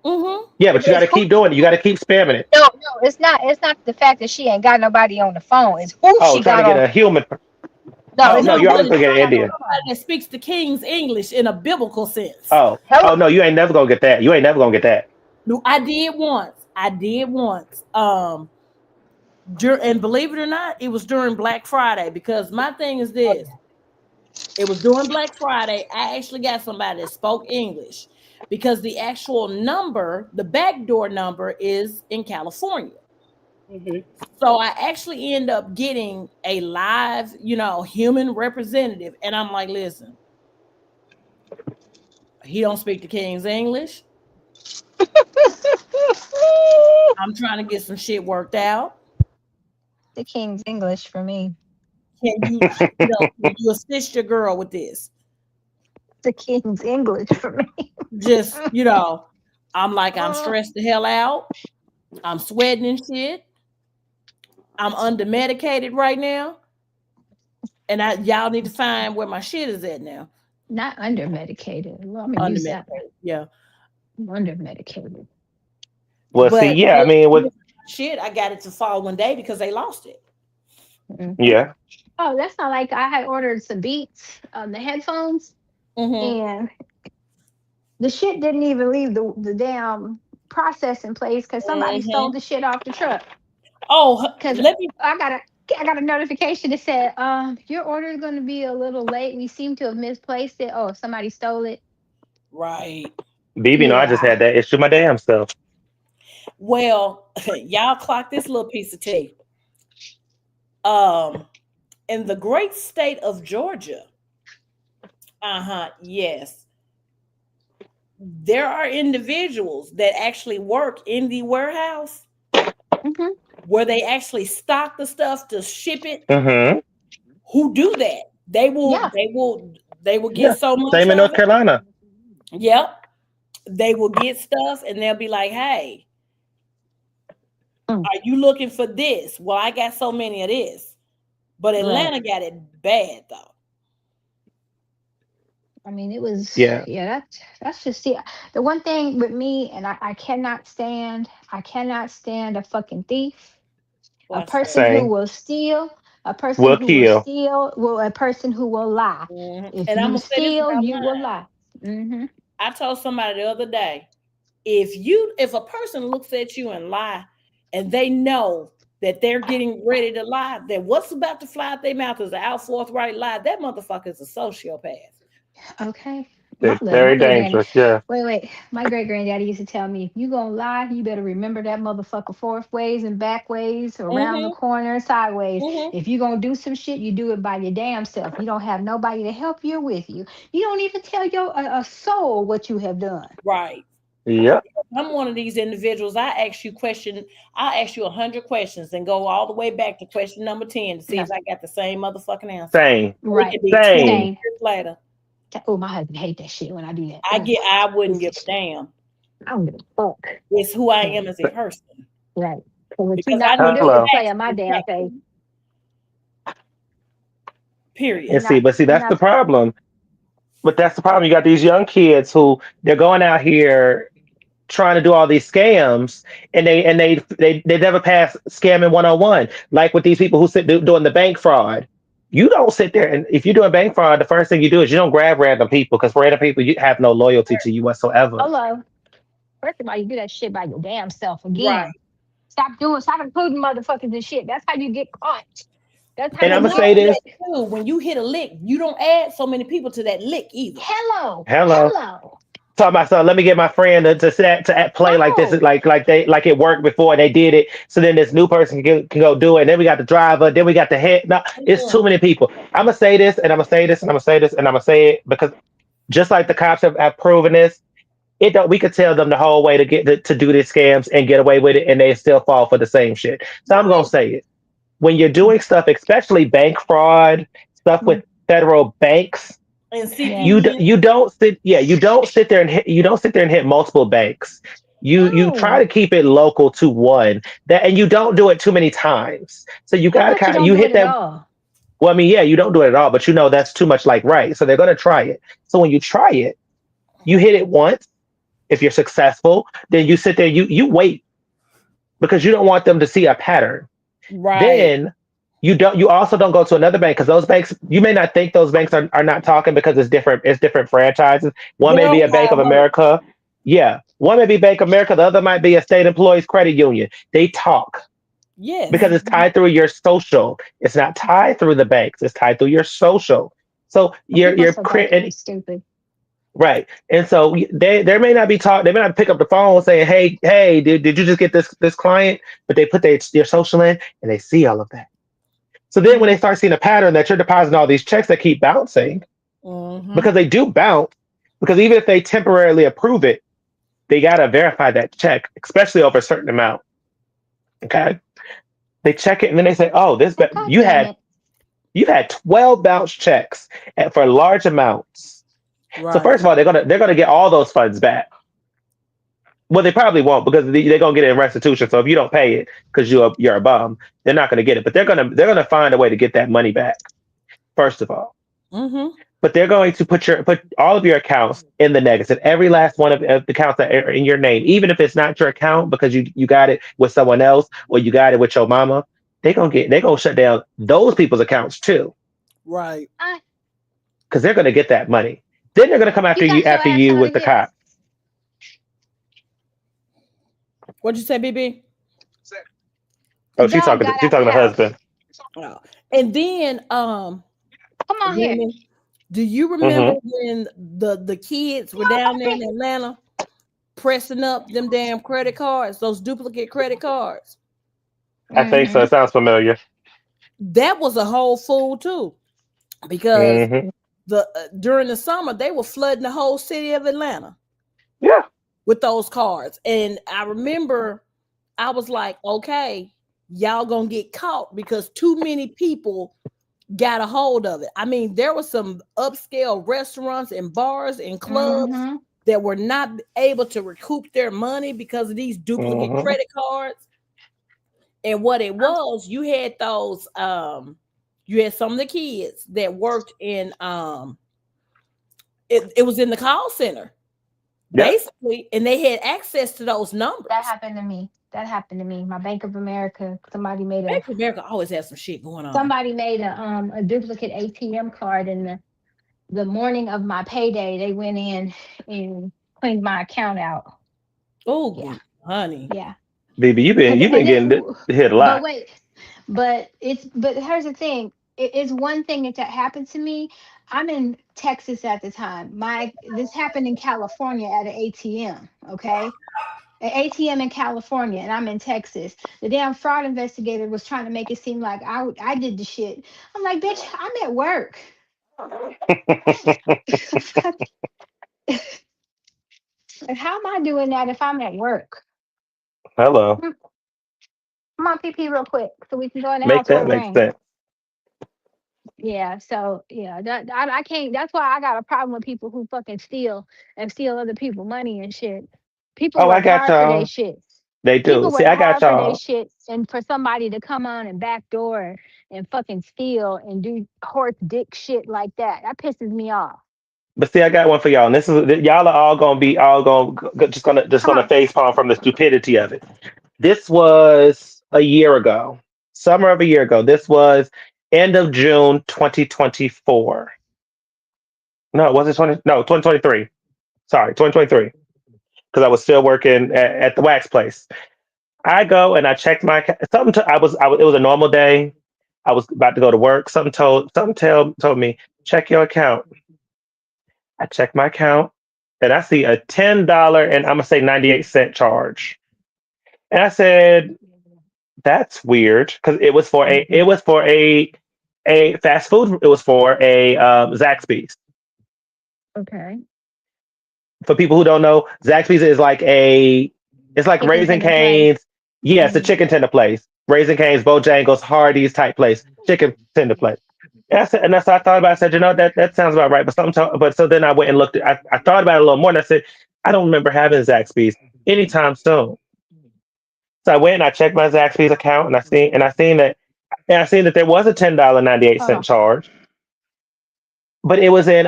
Mm-hmm. Yeah, but you got It's to who keep doing it. You got to keep spamming it. no, no, it's not. It's not the fact that she ain't got nobody on the phone. It's who Oh, she trying to got get on. a human. No, Oh it's no, No, who you're but always who gonna it's get she an got on Indian. the phone. somebody that speaks the King's English in a biblical sense. Oh, oh Hello. no, you ain't never gonna get that. You ain't never gonna get that. No, I did once. I did once. And believe it or not, it was during Black Friday because my thing is this. It was during Black Friday. I actually got somebody that spoke English because the actual number, the backdoor number, is in California. Hmm. So I actually end up getting a live, human representative. And I'm like, listen, he don't speak the King's English. I'm trying to get some shit worked out. The King's English for me. Can you assist your girl with this? The King's English for me. Just, I'm like, I'm stressed the hell out. I'm sweating and shit. I'm under medicated right now. And y'all need to find where my shit is at now. Not under medicated. Well, I'm gonna Under use that medicated. Yeah. one. Under medicated. Well, see, But yeah, I mean, with shit, I got it to fall one day because they lost it. Hmm. yeah, Oh, that's not like I had ordered some Beats, the headphones, Mm-hmm. and the shit didn't even leave the damn processing place because somebody stole Mm-hmm. the shit off the truck. Oh, Because let me. I got a I got a notification that said, your order is going to be a little late. We seem to have misplaced it. Oh, somebody stole it. Right. BB, no, I just Yeah. had that issue my damn self. Well, y'all clock this little piece of tape. Um, in the great state of Georgia, yes, there are individuals that actually work in the warehouse Hmm. where they actually stock the stuff to ship it. Mm-hmm. Who do that? They will, Yeah. they will, they will get Yeah, so much same in of North it. Carolina. Yep, they will get stuff and they'll be like, "Hey, Mm. are you looking for this?" Well, I got so many of this, but Right. Atlanta got it bad though. I mean, it was, Yeah, yeah, that's just the one thing with me, and I cannot stand a fucking thief, a Watch that. person who same. will steal, Will kill. a person who will lie. If And I'm you gonna say this steal, about you will mine. lie. Hmm. I told somebody the other day, if a person looks at you and lie, and they know that they're getting ready to lie, that what's about to fly out their mouth is an out forthright lie, that motherfucker is a sociopath. Okay. My It's look, my very great granny. dangerous. Yeah. Wait. My great granddaddy used to tell me, if you gonna lie, you better remember that motherfucker forth ways and back ways, around the Mm-hmm. corner and sideways. Mm-hmm. If you gonna do some shit, you do it by your damn self. You don't have nobody to help you or with you. You don't even tell your a soul what you have done. Right. Yep. I'm one of these individuals. I ask you 100 questions and go all the way back to question number 10 to see No, if I got the same motherfucking answer. Same. It right. could be 20 Same. Same. years later. Oh, my husband hate that shit when I do that. I wouldn't Piece give of a shit. damn. I don't give a fuck. It's who I Right. am as a person. Right. So what you're Because not I gonna know do the is Hello. play facts in my of the damn face. case. Period. You're And see, not. but see, You're that's the not. problem. But that's the problem. You got these young kids who they're going out here trying to do all these scams, and they never pass scamming 101. Like with these people who doing the bank fraud. You don't sit there and if you're doing bank fraud, the first thing you do is you don't grab random people because random people you have no loyalty to you whatsoever. Hello. First of all, you do that shit by your damn self Right. again. Stop including motherfuckers and shit. That's how you get caught. That's how And I'm you And gonna not get. say only this. that too, when you hit a lick, you don't add so many people to that lick either. Hello. Hello. Hello. Talk about so let me get my friend play like this No. like it worked before and they did it so then this new person can go do it and then we got the driver then we got the head no it's too Mm-mm. many people. I'm gonna say this and I'm gonna say this and I'm gonna say this and I'm gonna say it because just like the cops have proven this it don't we could tell them the whole way to to do these scams and get away with it and they still fall for the same shit. So I'm gonna Right. say it when you're doing stuff especially bank fraud stuff with Mm, federal banks And yeah. CPE. you don't sit you don't sit there and hit you don't sit there and hit multiple banks. You try No. to keep it local to one that and you don't do it too many times. So you How gotta about you kind of don't you do it hit at that all? well, I mean, yeah, you don't do it at all, but you know that's too much like right. So they're gonna try it. So when you try it, you hit it once. If you're successful, then you sit there, you wait because you don't want them to see a pattern. Right. Then you also don't go to another bank because those banks you may not think those banks are not talking because it's different franchises. One They may don't be a know Bank how of it works. America. Yeah. One may be Bank of America, the other might be a state employees credit union. They talk because Yes. it's Mhm. tied through your social. It's not tied through the banks, it's tied through your social. So People are you're so goddamn creating stupid. right. And so they may not be talk they may not pick up the phone saying, hey, did you just get this client? But they put their social in and they see all of that. So then when they Mm, start seeing a pattern that you're depositing all these checks that keep bouncing, Mm-hmm. because they do bounce, because even if they temporarily approve it, they gotta verify that check, especially over a certain amount. Okay. They check it and then they say, oh, well, god damn it. you've had 12 bounce checks for large amounts. So Right. first of all, they're gonna get all those funds back. Well, they probably won't because they're gonna get it in restitution. So if you don't pay it because you're a bum, they're not gonna get it. But they're gonna find a way to get that money back. First of all, Mm-hmm. but they're going to put all of your accounts in the negative. Every last one of the accounts that are in your name, even if it's not your account because you got it with someone else or you got it with your mama, they're gonna shut down those people's accounts too Right. I, because they're gonna get that money. Then they're gonna come you got your after ass you out with of the here. cops. What'd you say, BB? The Oh, dog got she's out the talking to house. husband. Oh. And then Come on here. women, do you remember Hmm. when the kids were down there in Atlanta pressing up them damn credit cards, those duplicate credit cards? I think so. Mm-hmm. It sounds familiar. That was a whole fool too, because Hmm. during the summer they were flooding the whole city of Atlanta Yeah. with those cards. And I remember I was like, okay, y'all gonna get caught because too many people got a hold of it. I mean, there were some upscale restaurants and bars and clubs Mm-hmm. that were not able to recoup their money because of these duplicate Hmm. credit cards. And what it was, you had some of the kids that worked in it was in the call center Yep. basically, and they had access to those That numbers. happened to me. That happened to me. My Bank of America. Bank of America always has some shit going on. Somebody made a duplicate ATM card in the morning of my payday. They went in and cleaned my account out. Yeah, Oh, honey. yeah. Baby, you've been And getting then, hit a but lot. wait, but here's the thing. It's one thing that happened to me. I'm in Texas at the time. My This happened in California at an ATM. Okay, an ATM in California, and I'm in Texas. The damn fraud investigator was trying to make it seem like I did the shit. I'm like, bitch, I'm at work. Like, how am I doing that if I'm at work? Hello. Hmm, Come on, PP, real quick, so we can go in the Make house that where it make rains. sense. Yeah, so yeah, I can't. That's why I got a problem with people who fucking steal and steal other people money and shit. People Oh, I work got hard for their y'all. shit. They do. People See, work I got hard for their y'all. shit, and for somebody to come on and backdoor and fucking steal and do horse dick shit like that pisses me off. But see, I got one for y'all. And this is y'all are all gonna be all gonna just Come gonna on. face palm from the stupidity of it. This was a year ago, summer of a year ago. This was end of June 2024. No, was it 20? No, 2023. Sorry, 2023. Because I was still working at the wax place. I go and I checked my something. It was a normal day. I was about to go to work. Something told me check your account. I checked my account and I see a $10 and I'm gonna say 98 cent charge. And I said, that's weird because it was for a fast food. It was for a Zaxby's. Okay. For people who don't know, Zaxby's is like it's like Chicken Raising tender place. Cane's. Yes, a Mm. chicken tender place. Raising Cane's, Bojangles, Hardee's type place. Chicken tender place. And that's what I thought about. I said, that sounds about right. But so then I went and looked. I thought about it a little more, and I said, I don't remember having Zaxby's anytime soon. So I went and I checked my Zaxby's account, and I seen that there was a Hold $10.98 on. charge, but it was in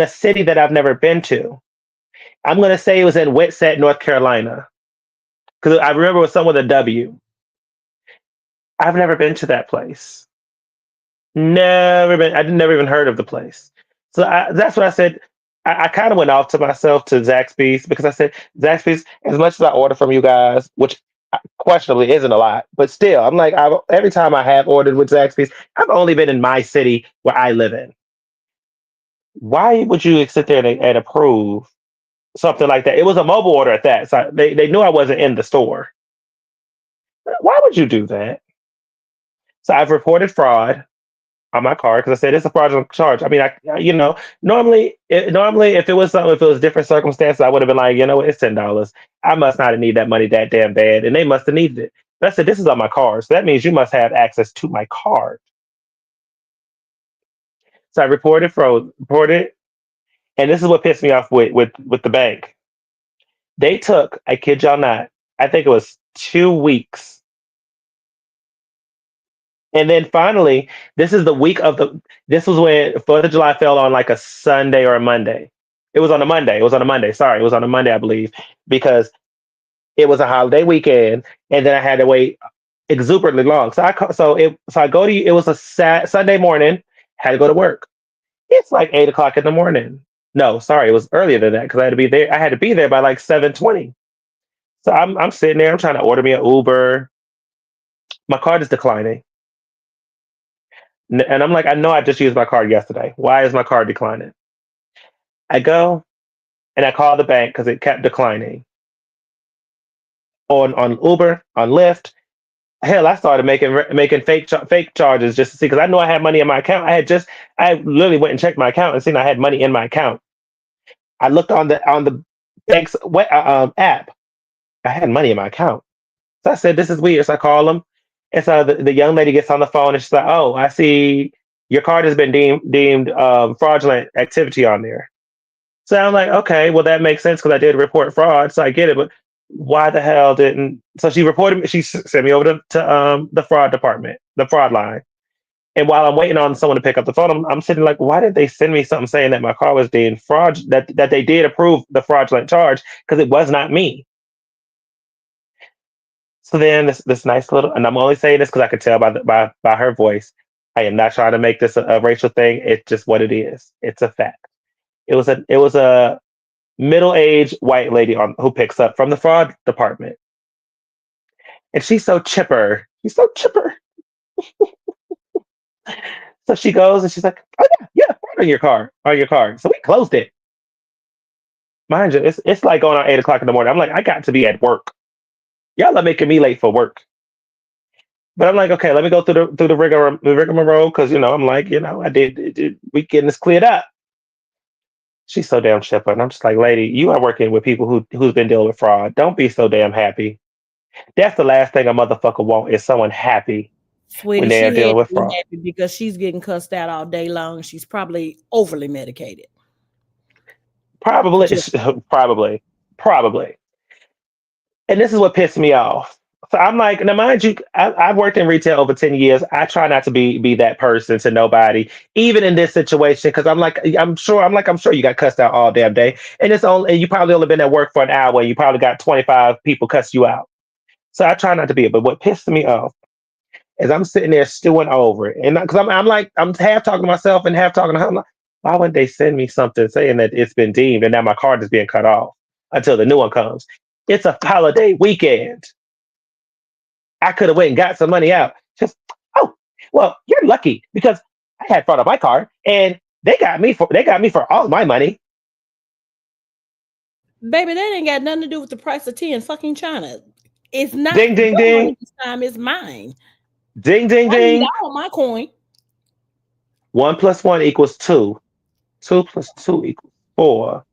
a city that I've never been to. I'm gonna say it was in Witsett, North Carolina, because I remember it was somewhere with a W. I've never been to that place. Never been. I never even heard of the place. So that's what I said. I kind of went off to myself to Zaxby's because I said Zaxby's. As much as I order from you guys, which questionably isn't a lot, but still, I'm like every time I have ordered with Zaxby's, I've only been in my city where I live in. Why would you sit there and approve something like that? It was a mobile order at that, so they knew I wasn't in the store. Why would you do that? So I've reported fraud on my card because I said it's a fraudulent charge. I mean, normally if it was different circumstances, I would have been like, it's $10. I must not have need that money that damn bad, and they must have needed it. But I said this is on my card, so that means you must have access to my card. So I reported, and this is what pissed me off with the bank. They took, I kid y'all not, I think it was 2 weeks. And then finally, this was when 4th of July fell on like a Sunday or a Monday. It was on a Monday. It was on a Monday. Sorry, it was on a Monday, I believe, because it was a holiday weekend, and then I had to wait exuberantly long. So I go to it was a Sunday morning. Had to go to work. It's like 8 o'clock in the morning. No, sorry, it was earlier than that because I had to be there. I had to be there by like 7:20. So I'm sitting there. I'm trying to order me an Uber. My card is declining. And I'm like, I know I just used my card yesterday. Why is my card declining? I go and I call the bank because it kept declining on Uber, on Lyft. Hell, I started making fake charges just to see because I know I had money in my account. I literally went and checked my account and seen I had money in my account. I looked on the bank's app. I had money in my account. So I said, this is weird. So I call them. And so the young lady gets on the phone and she's like, oh, I see your card has been deemed fraudulent activity on there. So I'm like, okay, well, that makes sense because I did report fraud. So I get it. But why the hell didn't. So she reported me, sent me over to the fraud department, the fraud line. And while I'm waiting on someone to pick up the phone, I'm sitting like, why did they send me something saying that my car was deemed fraud, that they did approve the fraudulent charge because it was not me. So then this nice little, and I'm only saying this because I could tell by her voice. I am not trying to make this a racial thing. It's just what it is. It's a fact. It was a middle-aged white lady who picks up from the fraud department, and she's so chipper. She's so chipper. So she goes and she's like, "Oh yeah, yeah." on your car, on your card. So we closed it. Mind you, it's like going on 8 o'clock in the morning. I'm like, I got to be at work. Y'all are making me late for work. But I'm like, okay, let me go through the rigmarole because I'm like, I did we getting this cleared up. She's so damn chipper, and I'm just like, lady, you are working with people who's been dealing with fraud. Don't be so damn happy. That's the last thing a motherfucker want is someone happy when Sweetie, they are she dealing had to with be fraud. happy because she's getting cussed out all day long. She's probably overly medicated. Probably, Just probably, probably. And this is what pissed me off. So I'm like, now mind you, I've worked in retail over 10 years. I try not to be that person to nobody, even in this situation, because I'm sure you got cussed out all damn day. And you probably only been at work for an hour and you probably got 25 people cuss you out. So I try not to be it. But what pissed me off is I'm sitting there stewing over it. And because I'm like, I'm half talking to myself and half talking to her. I'm like, why wouldn't they send me something saying that it's been deemed and now my card is being cut off until the new one comes? It's a holiday weekend. I could have went and got some money out. Just, oh, well, you're lucky because I had fraud on my card and they got me for all my money. baby, that ain't got nothing to do with the price of tea in fucking China. It's not Ding ding your ding. money this time, it's mine. Ding ding I need ding. all my coin. 1 plus 1 equals 2. 2 plus 2 equals 4.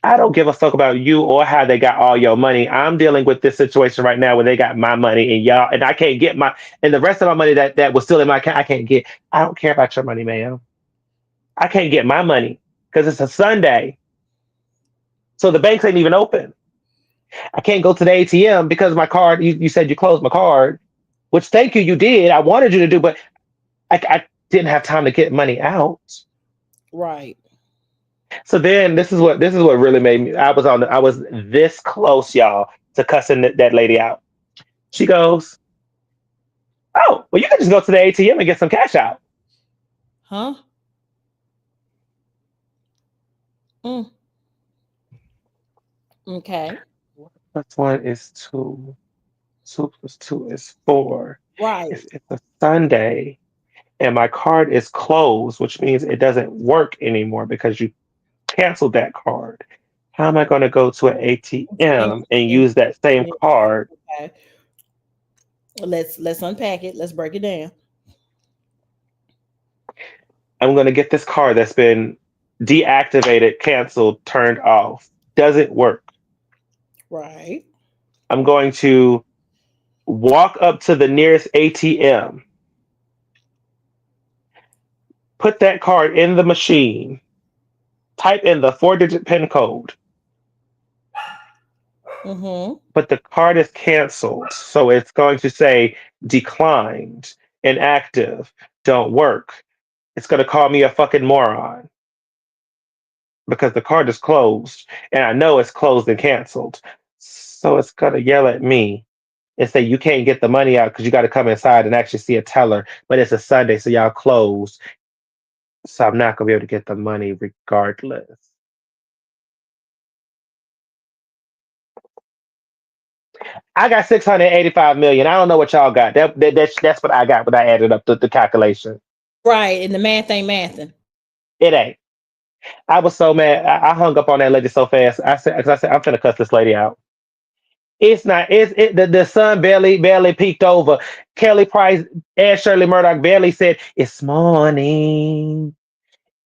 I don't give a fuck about you or how they got all your money. I'm dealing with this situation right now where they got my money and y'all, and I can't get and the rest of my money that was still in my account, I can't get. I don't care about your money, ma'am. I can't get my money because it's a Sunday. So the banks ain't even open. I can't go to the ATM because my card, you said you closed my card, which thank you, you did. I wanted you to do, but I didn't have time to get money out. Right. So then this is what really made me. I was this close, y'all, to cussing that lady out. She goes, "Oh, well, you can just go to the ATM and get some cash out." Huh? Mm, okay. 1 plus 1 is 2. 2 plus 2 is 4. Right. It's a Sunday, and my card is closed, which means it doesn't work anymore because you canceled that card. How am I going to go to an And, ATM and and, use that same and card? okay. Let's unpack it. Let's break it down. I'm going to get this card that's been deactivated, canceled, turned off. Doesn't work. Right. I'm going to walk up to the nearest ATM, put that card in the machine, type in the 4-digit PIN code, Mm-hmm. but the card is canceled. So it's going to say declined, inactive, don't work. It's going to call me a fucking moron because the card is closed and I know it's closed and canceled. So it's going to yell at me and say, you can't get the money out because you got to come inside and actually see a teller. But it's a Sunday, so y'all closed. So I'm not going to be able to get the money regardless. I got 685 million. I don't know what y'all got. That's what I got when I added up the calculation. Right. And the math ain't mathing. It ain't. I was so mad. I hung up on that lady so fast. I said, I'm finna cuss this lady out. It's not. The sun barely peeked over. Kelly Price and Shirley Murdoch barely said it's morning,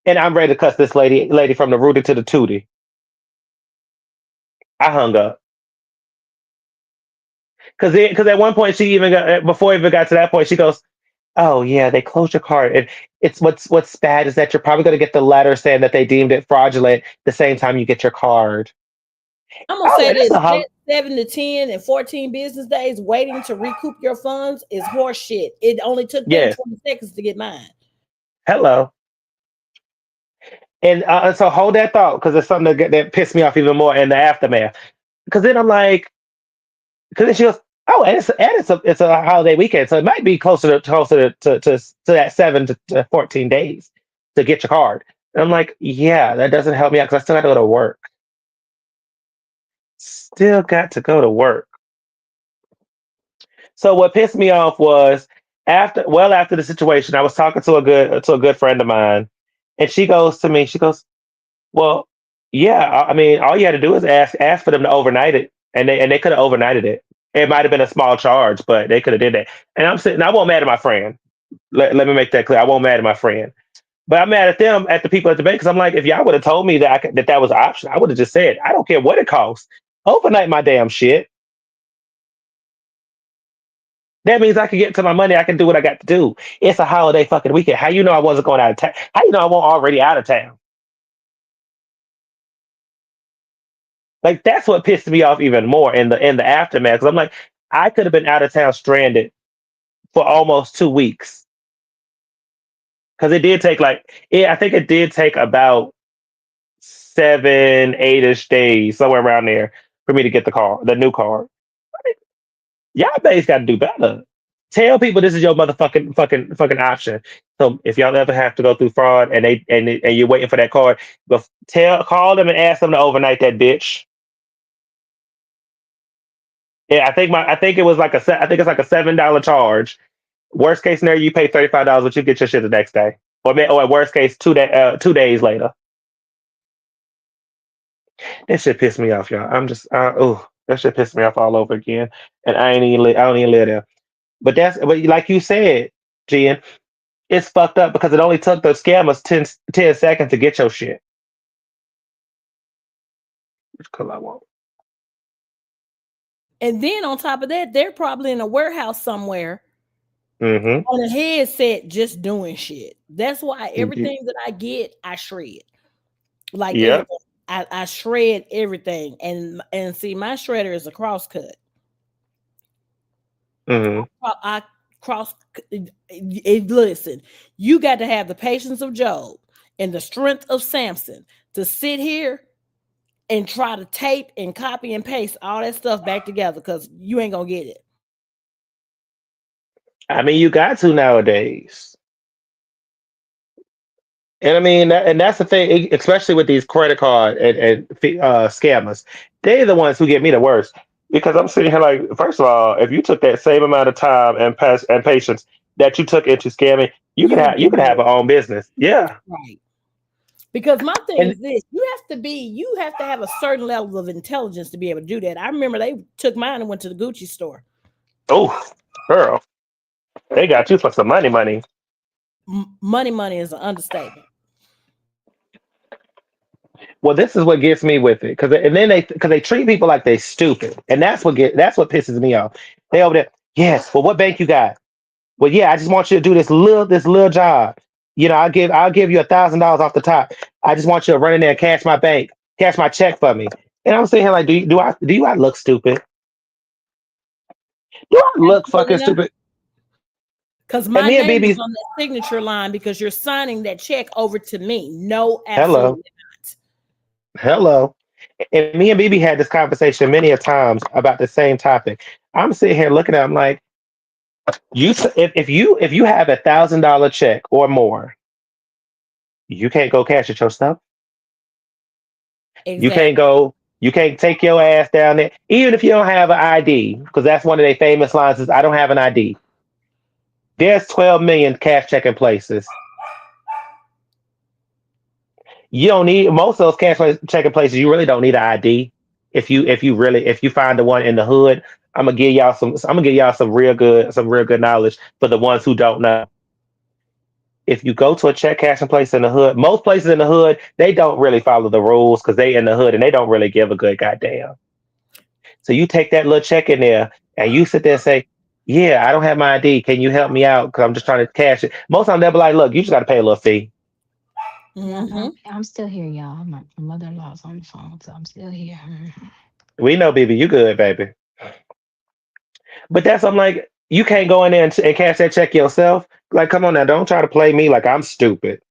and I'm ready to cuss this lady from the rooty to the tootie. I hung up because at one point she even got before it even got to that point she goes, "Oh yeah, they closed your card, and it's what's bad is that you're probably going to get the letter saying that they deemed it fraudulent the same time you get your card." I'm gonna Oh, say and it's this: a that 7 to 10 and 14 business days waiting to recoup your funds is horse shit. It only took them yes. 20 seconds to get mine. Hello. And so hold that thought because it's something that pissed me off even more in the aftermath. Because then I'm like, because then she goes, oh, and it's a holiday weekend, so it might be closer to that 7 to 14 days to get your card. And I'm like, yeah, that doesn't help me out because I still got to go to work. Still got to go to work. So what pissed me off was after the situation, I was talking to a good friend of mine, And she goes to me, she goes, well, yeah, I mean, all you had to do is ask for them to overnight it, and they could have overnighted it. It might have been a small charge, but they could have did that. And I'm sitting, I won't mad at my friend. Let me make that clear. I won't mad at my friend, but I'm mad at them, at the people at the bank, because I'm like, if y'all would have told me that that was an option, I would have just said, I don't care what it costs, overnight my damn shit. That means I can get to my money. I can do what I got to do. It's a holiday fucking weekend. How you know I wasn't going out of town? How you know I wasn't already out of town? Like that's what pissed me off even more in the aftermath. Because I'm like, I could have been out of town stranded for almost 2 weeks. Because it did take I think it did take about 7, 8-ish days, somewhere around there, for me to get the new car. Y'all base got to do better. Tell people this is your motherfucking fucking option. So if y'all ever have to go through fraud and you're waiting for that card, but call them and ask them to overnight that bitch. Yeah, I think it was I think it's like a $7 charge. Worst case scenario, you pay $35, but you get your shit the next day, or at worst case 2 days later. That shit pissed me off, y'all. I'm just oh, that shit pissed me off all over again, and I don't even live there. But like you said, Jen, it's fucked up because it only took those scammers 10 seconds to get your shit. Which color I want? And then on top of that, they're probably in a warehouse somewhere Mm-hmm. on a headset just doing shit. That's why everything that I get, I shred. Like Yep. everything. I shred everything. And see, my shredder is a cross cut. Mm-hmm. I cross listen, you got to have the patience of Job and the strength of Samson to sit here and try to tape and copy and paste all that stuff back together because you ain't gonna get it. I mean, you got to nowadays. And I mean, and that's the thing, especially with these credit card and scammers. They're the ones who get me the worst because I'm sitting here like, first of all, if you took that same amount of time and patience that you took into scamming, You would you do could have more. a own business. Yeah, Right. Because my thing and is this, you have to have a certain level of intelligence to be able to do that. I remember they took mine and went to the Gucci store. oh, girl, they got you for some money. Money is an understatement. Well, this is what gets me with it because they treat people like they stupid, and that's what pisses me off. They over there, yes. Well, what bank you got? Well, yeah, I just want you to do this little job. You know, I'll give you $1,000 off the top. I just want you to run in there and cash my check for me. And I'm sitting here like, do I look stupid? Do I look Absolutely fucking not. stupid? Because And my me and name is BB, on that signature line because you're signing that check over to me. No, hello, absolutely not. hello. And me and BB had this conversation many a times about the same topic. I'm sitting here looking at him like, if you have $1,000 check or more, you can't go cash it yourself. You can't Exactly. go. You can't take your ass down there, even if you don't have an ID, because that's one of their famous lines is, "I don't have an ID." There's 12 million cash checking places. You don't need most of those checking places. You really don't need an ID. If you find the one in the hood, I'm gonna give y'all some real good knowledge for the ones who don't know. If you go to a check cashing place in the hood, most places in the hood, they don't really follow the rules because they in the hood and they don't really give a good goddamn. So you take that little check in there and you sit there and say, "Yeah, I don't have my ID. Can you help me out? Because I'm just trying to cash it." Most of them they'll be like, "Look, you just got to pay a little fee." Yeah, Hmm. I'm still here, y'all. My mother-in-law's on the phone, so I'm still here. Mhm. We know, baby, you good, baby. But I'm like, you can't go in there and cash that check yourself. Like, come on now, don't try to play me like I'm stupid.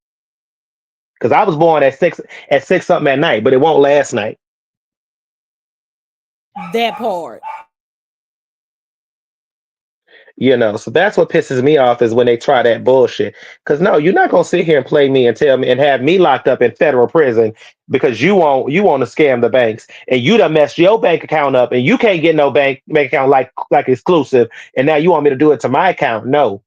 Because I was born at 6 something at night, but it won't last night. That part. You know, so that's what pisses me off is when they try that bullshit. Because no, you're not gonna sit here and play me and tell me and have me locked up in federal prison because you want to scam the banks and you done messed your bank account up and you can't get no bank account like exclusive and now you want me to do it to my account. No,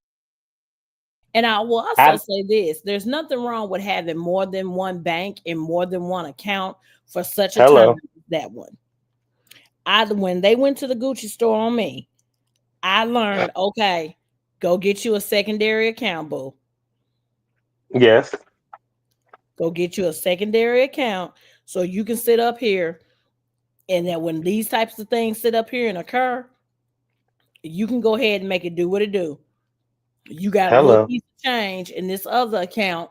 And I will also I say this: there's nothing wrong with having more than one bank and more than one account for such a time hello, as that one. I when they went to the Gucci store on me, I learned, okay, go get you a secondary account, boo. yes, Go get you a secondary account so you can sit up here, and that when these types of things sit up here and occur, you can go ahead and make it do what it do. You got a little hello, piece of change in this other account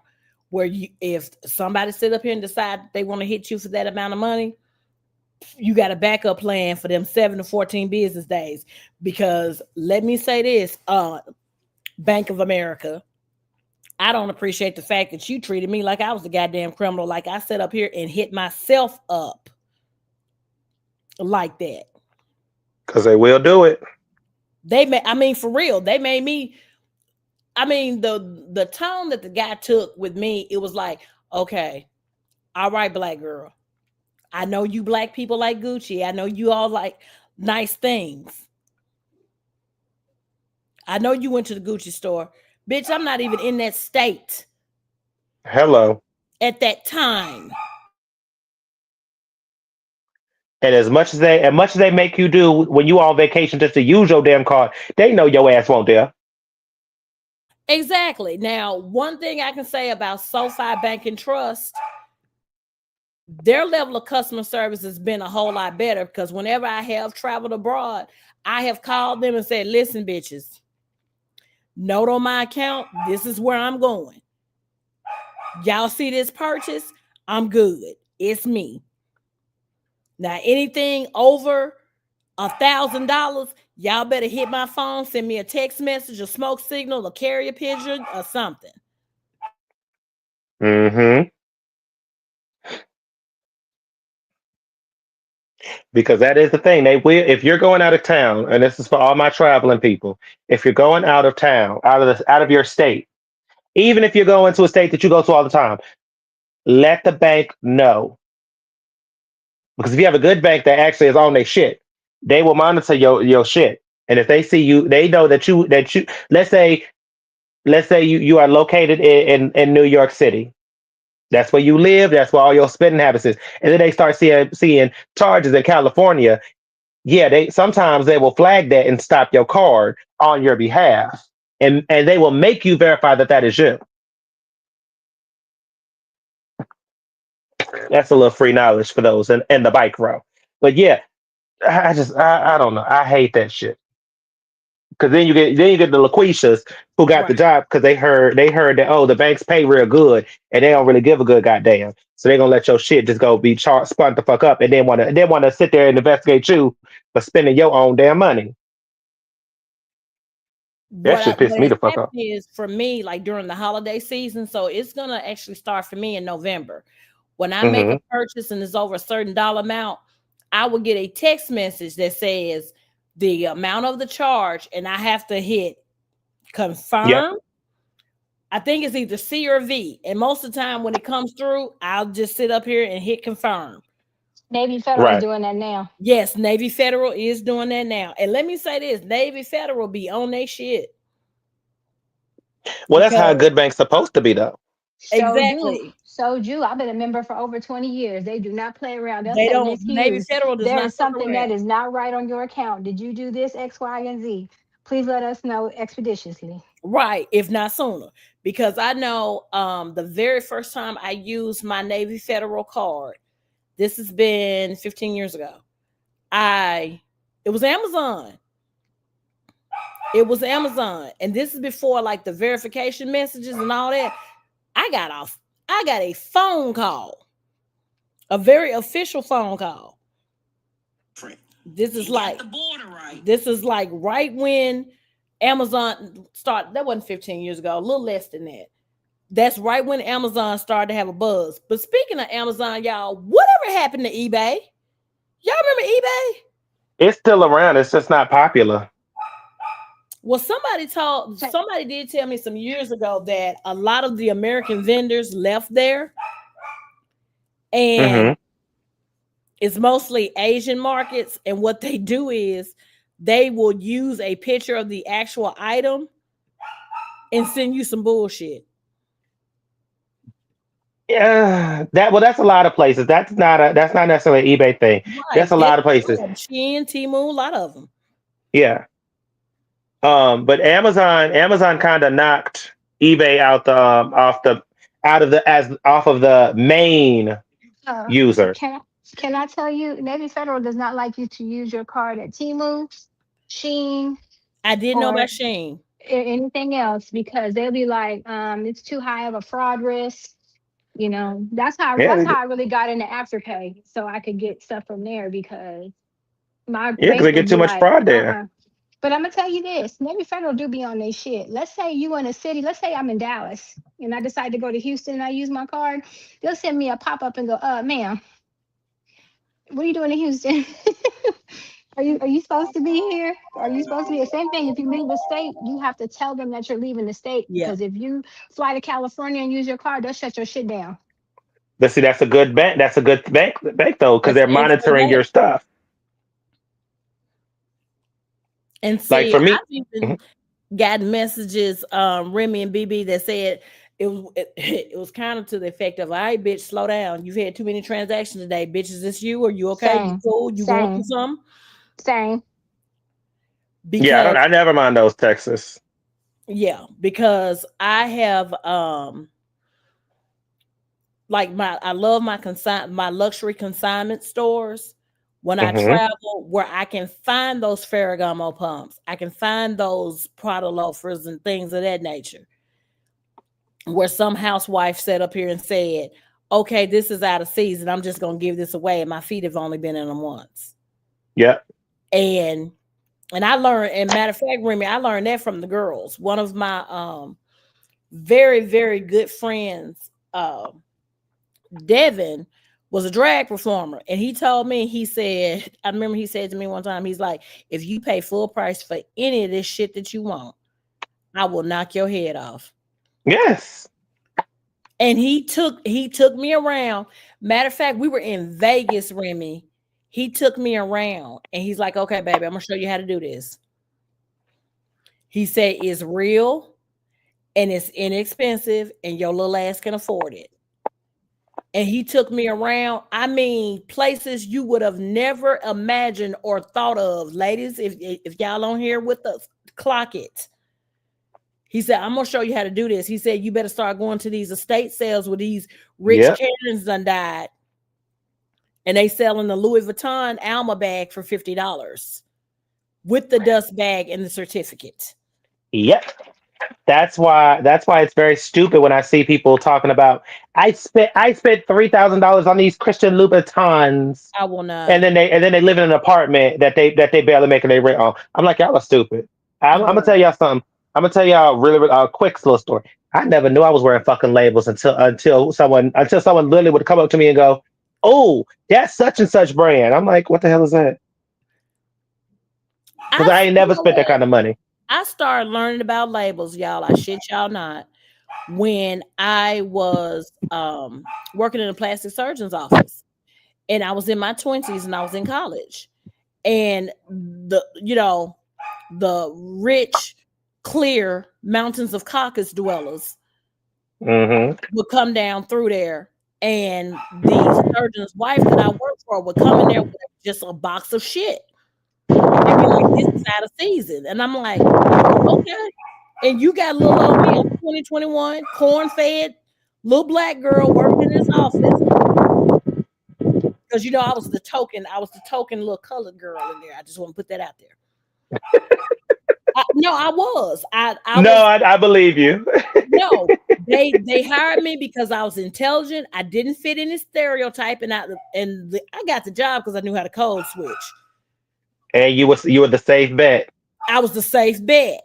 where you, if somebody sit up here and decide they want to hit you for that amount of money, you got a backup plan for them 7 to 14 business days. Because let me say this, Bank of America, I don't appreciate the fact that you treated me like I was a goddamn criminal. Like I sat up here and hit myself up like that. because they will do it. They made, I mean, for real, they made me. I mean, the tone that the guy took with me, it was like, okay, all right, black girl. I know you black people like Gucci. I know you all like nice things. I know you went to the Gucci store. Bitch, I'm not even in that state Hello. at that time. And as much as they make you do when you on vacation just to use your damn card, they know your ass won't there. Exactly. Now, one thing I can say about SoFi Bank and Trust, their level of customer service has been a whole lot better because whenever I have traveled abroad, I have called them and said, listen, bitches, note on my account, this is where I'm going. Y'all see this purchase? I'm good. It's me. Now, anything over $1,000, y'all better hit my phone, send me a text message, a smoke signal, a carrier pigeon, or something. Hmm. Because that is the thing. They will if you're going out of town, and this is for all my traveling people. If you're going out of town, out of your state, even if you're going to a state that you go to all the time, let the bank know. Because if you have a good bank that actually is on their shit, they will monitor your shit. And if they see you, they know that you let's say you are located in New York City. That's where you live. That's where all your spending habits is. And then they start seeing charges in California. Yeah, they sometimes they will flag that and stop your card on your behalf, and they will make you verify that that is you. That's a little free knowledge for those in the bike row. But yeah, I don't know. I hate that shit. Because then you get the Laquishas who got the Right. job because they heard that, oh, the banks pay real good and they don't really give a good goddamn, so they're gonna let your shit just go be spun the fuck up, and then want to sit there and investigate you for spending your own damn money. That shit pissed What me has the fuck happened off. is for me, like during the holiday season, so it's gonna actually start for me in November. When I make a Hmm. purchase and it's over a certain dollar amount, I will get a text message that says the amount of the charge, and I have to hit Yep. confirm. I think it's either C or V. And most of the time when it comes through, I'll just sit up here and hit confirm. Navy Federal is Right. doing that now. Yes, Navy Federal is doing that now. And let me say this, Navy Federal be on their shit Well, that's how a because good bank's supposed to be, though. exactly. So do. I've been a member for over 20 years. They do not play around. They'll They say don't next Navy year's Federal does there not is fuck something that around. is not right on your account. Did you do this X, Y, and Z? Please let us know expeditiously. Right, if not sooner. Because I know the very first time I used my Navy Federal card, this has been 15 years ago. I it was Amazon. It was Amazon. And this is before like the verification messages and all that. I got off. I got a phone call, a very official phone call. This is like this is like right when Amazon started. That wasn't 15 years ago, a little less than that. That's right when Amazon started to have a buzz. But speaking of Amazon, y'all, whatever happened to eBay? Y'all remember eBay? It's still around. It's just not popular. Well, So, somebody did tell me some years ago that a lot of the American vendors left there, and Hmm. it's mostly Asian markets. And what they do is they will use a picture of the actual item and send you some bullshit. Yeah, that's a lot of places. That's not necessarily an eBay thing. That's Right. a There's lot of a places. lot of them. Shein, Temu, a lot of them. Yeah. But Amazon kind of knocked eBay out the out of the as off of the main Uh, users. can I tell you, Navy Federal does not like you to use your card at Temu, Sheen, I did know or about Shein. anything else because they'll be like, it's too high of a fraud risk. That's how Yeah, that's how I really got into Afterpay, so I could get stuff from there because my yeah, because bank they get would too be much like, fraud there. But I'm gonna tell you this: Navy Federal do be on their shit. Let's say you in a city. Let's say I'm in Dallas and I decide to go to Houston and I use my card. They'll send me a pop up and go, ma'am, what are you doing in Houston? Are you supposed to be here? Are you supposed to be the same thing? If you leave the state, you have to tell them that you're leaving the state Yeah. because if you fly to California and use your card, they'll shut your shit down. But see, that's a good bank. That's a good bank though, because That's they're an excellent monitoring your bank. stuff. And Like see, for me, I've even gotten messages, Remy and BB, that said it was kind of to the effect of, all right, bitch, slow down. You've had too many transactions today. Bitch, is this you? Are you okay? You Same, cool? You going through same, something? same. yeah, Because I never mind those Texas. because I have like I love my luxury consignment stores when I Hmm. travel where I can find those Ferragamo pumps. I can find those Prada loafers and things of that nature. Where some housewife sat up here and said, okay, this is out of season. I'm just going to give this away. And my feet have only been in them once. Yep. And I learned, and matter of fact, Remy, I learned that from the girls. One of my very, very good friends, Devin, was a drag performer. And he told me, he said, I remember he said to me one time, he's like, if you pay full price for any of this shit that you want, I will knock your head off. Yes. And he took me around. Matter of fact, we were in Vegas, Remy. He took me around and he's like, okay, baby, I'm gonna show you how to do this. He said it's real and it's inexpensive and your little ass can afford it. And he took me around. I mean, places you would have never imagined or thought of. Ladies, if y'all on here with us, clock it. He said, I'm going to show you how to do this. He said, you better start going to these estate sales where these rich Yep. Karens done died. And they selling the Louis Vuitton Alma bag for $50 with the dust bag and the certificate. Yep. That's why it's very stupid when I see people talking about I spent $3,000 on these Christian Louboutins, I will not. and then they live in an apartment that they barely making their rent on. I'm like, y'all are stupid. I'm gonna tell Girl, y'all something. I'm gonna tell y'all a really quick little story. I never knew I was wearing fucking labels until someone literally would come up to me and go, "Oh, that's such and such brand." I'm like, "What the hell is that?" Because I ain't you never know spent that what? kind of money. I started learning about labels, y'all. I shit y'all not. When I was working in a plastic surgeon's office, and I was in my 20s and I was in college. And the rich, clear mountains of Caucasus dwellers Hmm. would come down through there, and the surgeon's wife that I worked for would come in there with just a box of shit and be like, "This is out of season," and I'm like, "Okay." And you got little old me, I'm 2021, corn fed, little black girl working in this office because I was the token little colored girl in there. I just want to put that out there. No, I was. I No, was. I believe you. No, they hired me because I was intelligent. I didn't fit any stereotype, and I got the job because I knew how to code switch. And you were the safe bet. I was the safe bet.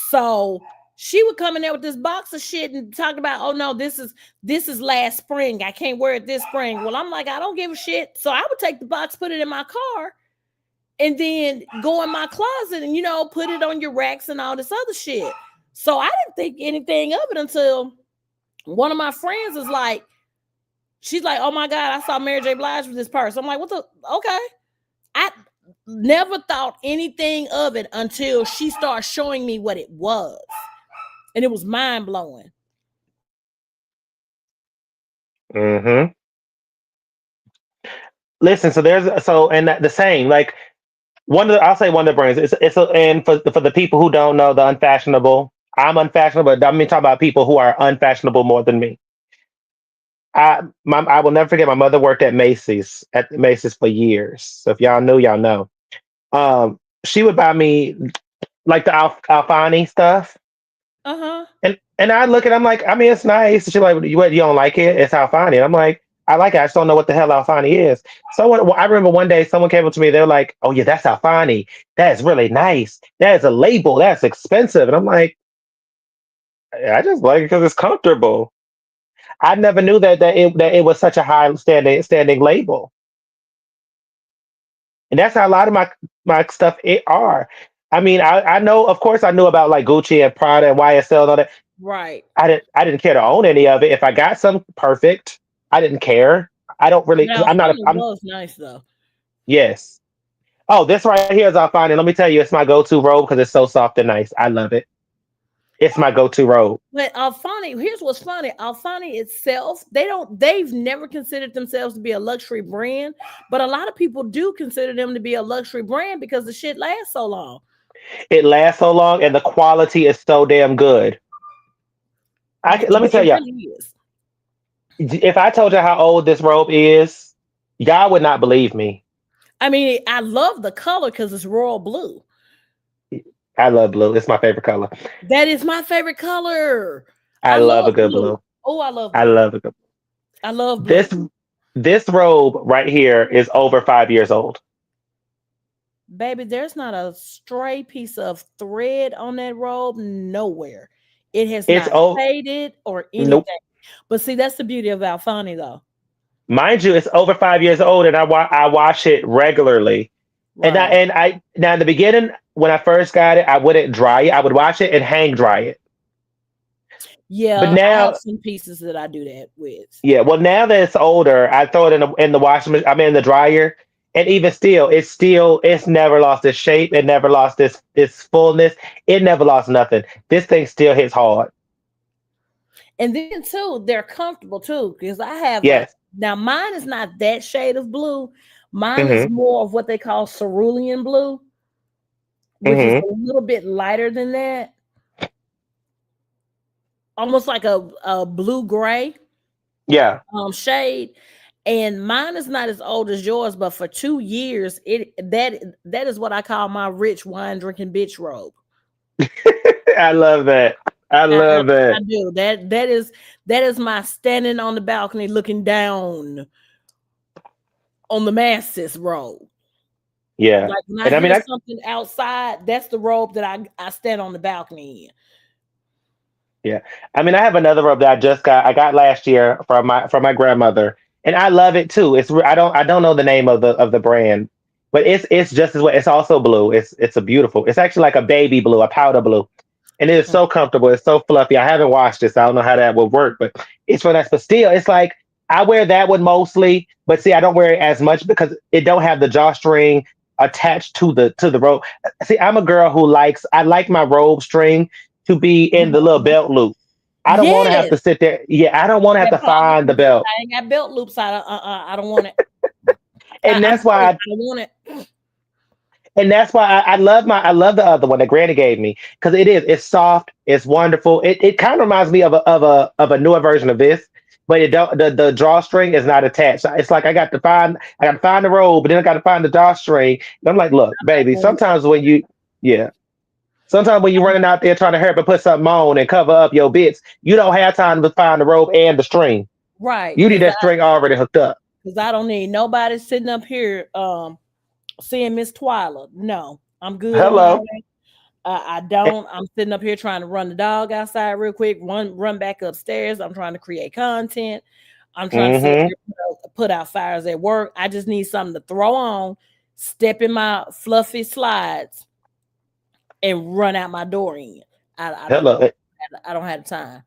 So she would come in there with this box of shit and talk about, oh no, this is last spring. I can't wear it this spring. Well, I'm like, I don't give a shit. So I would take the box, put it in my car, and then go in my closet and put it on your racks and all this other shit. So I didn't think anything of it until one of my friends is like, she's like, oh my God, I saw Mary J. Blige with this purse. I'm like, what the okay. Never thought anything of it until she started showing me what it was. And it was mind blowing. Hmm. Listen, so and the same like I'll say one of the brands. And for the people who don't know the unfashionable, I'm unfashionable. But I mean, talk about people who are unfashionable more than me. I will never forget. My mother worked at Macy's for years. So if y'all knew, y'all know. She would buy me like the Alfani stuff, Uh-huh. and I look at, I'm like, I mean, it's nice. She's like, you don't like it? It's Alfani. And I'm like, I like it. I just don't know what the hell Alfani is. I remember one day someone came up to me. They're like, oh yeah, that's Alfani. That is really nice. That is a label. That's expensive. And I'm like, I just like it because it's comfortable. I never knew that it was such a high standing label, and that's how a lot of my stuff are. I mean, I know, of course, I knew about like Gucci and Prada and YSL and all that. Right. I didn't care to own any of it. If I got some, perfect. I didn't care. I don't really because Now, I'm not. funny I'm was nice though. yes. Oh, this right here is Alfani. Let me tell you, it's my go-to robe because it's so soft and nice. I love it. It's my go-to robe. But Alfani, here's what's funny. Alfani itself, they've never considered themselves to be a luxury brand, but a lot of people do consider them to be a luxury brand because the shit lasts so long. It lasts so long, and the quality is so damn good. Let me tell It you, really is. if I told you how old this robe is, y'all would not believe me. I mean, I love the color because it's royal blue. I love blue. It's my favorite color. That is my favorite color. I I love a love good blue. blue. Oh, I love I blue. love a good. I love blue. This this robe right here is over 5 years old. Baby, there's not a stray piece of thread on that robe nowhere. It has It's not oh faded or nope. anything. But see, that's the beauty of Alfani, though. Mind you, it's over 5 years old, and I wash it regularly. Right. And I now in the beginning when I first got it, I wouldn't dry it. I would wash it and hang dry it. But Yeah, I have now, some pieces that I do that with. yeah, well now that it's older, I throw it in the washing machine. I mean in the dryer, and even it's never lost its shape. It never lost its fullness. It never lost nothing. This thing still hits hard. And then too, they're comfortable too. Because I have Yes. now mine is not that shade of blue. Mine is Hmm. more of what they call cerulean blue, which is Hmm. a little bit lighter than that. Almost like a blue gray Yeah. shade. And mine is not as old as yours, but for 2 years, that is what I call my rich wine drinking bitch robe. I love that. I I, I, love I that. do. That is my standing on the balcony looking down on the masses robe. Yeah. Like when I And I mean, hear something outside, that's the robe that I stand on the balcony in. yeah. I mean, I have another robe that I got last year from my grandmother, and I love it too. I don't know the name of the brand, but it's just as well. It's also blue. It's a beautiful. It's actually like a baby blue, a powder blue, and it is so comfortable. It's so fluffy. I haven't washed it, so I don't know how that would work, but it's for that. But still, it's like I wear that one mostly, but see, I don't wear it as much because it don't have the drawstring attached to the robe. See, I'm a girl who I like my robe string to be in the little Mhm. belt loop. I don't want to have Yes, to sit there. Yeah, I don't want to have that to part. find the belt, I ain't got belt loops. I don't want it. and I'm that's telling you, why I don't want it. I love the other one that Granny gave me because it's soft, it's wonderful. It kind of reminds me of a newer version of this, but it don't the drawstring is not attached. It's like I got to find the robe, but then I got to find the drawstring. And I'm like, look, I'm not baby, doing that. yeah, sometimes when you're running out there trying to hurry up and put something on and cover up your bits, you don't have time to find the rope and the string. Right, You need that string already hooked up. because I don't need nobody sitting up here seeing Miss Twyla. No, I'm good in my Hello. way. I don't. I'm sitting up here trying to run the dog outside real quick. Run back upstairs. I'm trying to create content. I'm trying to sit up Mm-hmm. here put out fires at work. I just need something to throw on, step in my fluffy slides, and run out my door in. I don't. Hello. I don't have the time.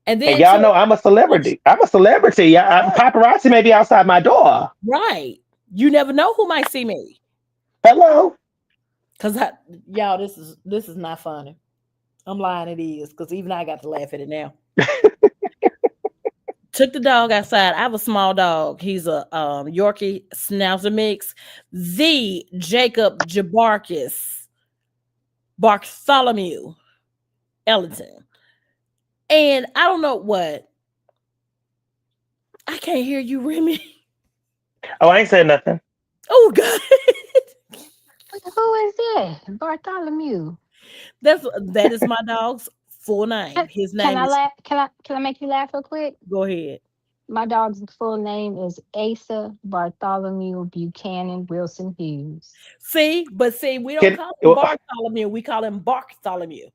And And then y'all too, know I'm a celebrity. I'm a celebrity. Paparazzi may be outside my door. right. You never know who might see me. Hello. Cause y'all, this is not funny. I'm lying. It is because even I got to laugh at it now. Took the dog outside. I have a small dog. He's a Yorkie Schnauzer mix. The Jacob Jabarkis Bartholomew Ellington. And I don't know what. I can't hear you, Remy. Oh, I ain't said nothing. Oh God. Who is that? Bartholomew. That is my dog's full name. Can, His can name I is laugh? Can I make you laugh real quick? go ahead. My dog's full name is Asa Bartholomew Buchanan Wilson Hughes. See, we don't Can call him Bartholomew, we call him Bartholomew.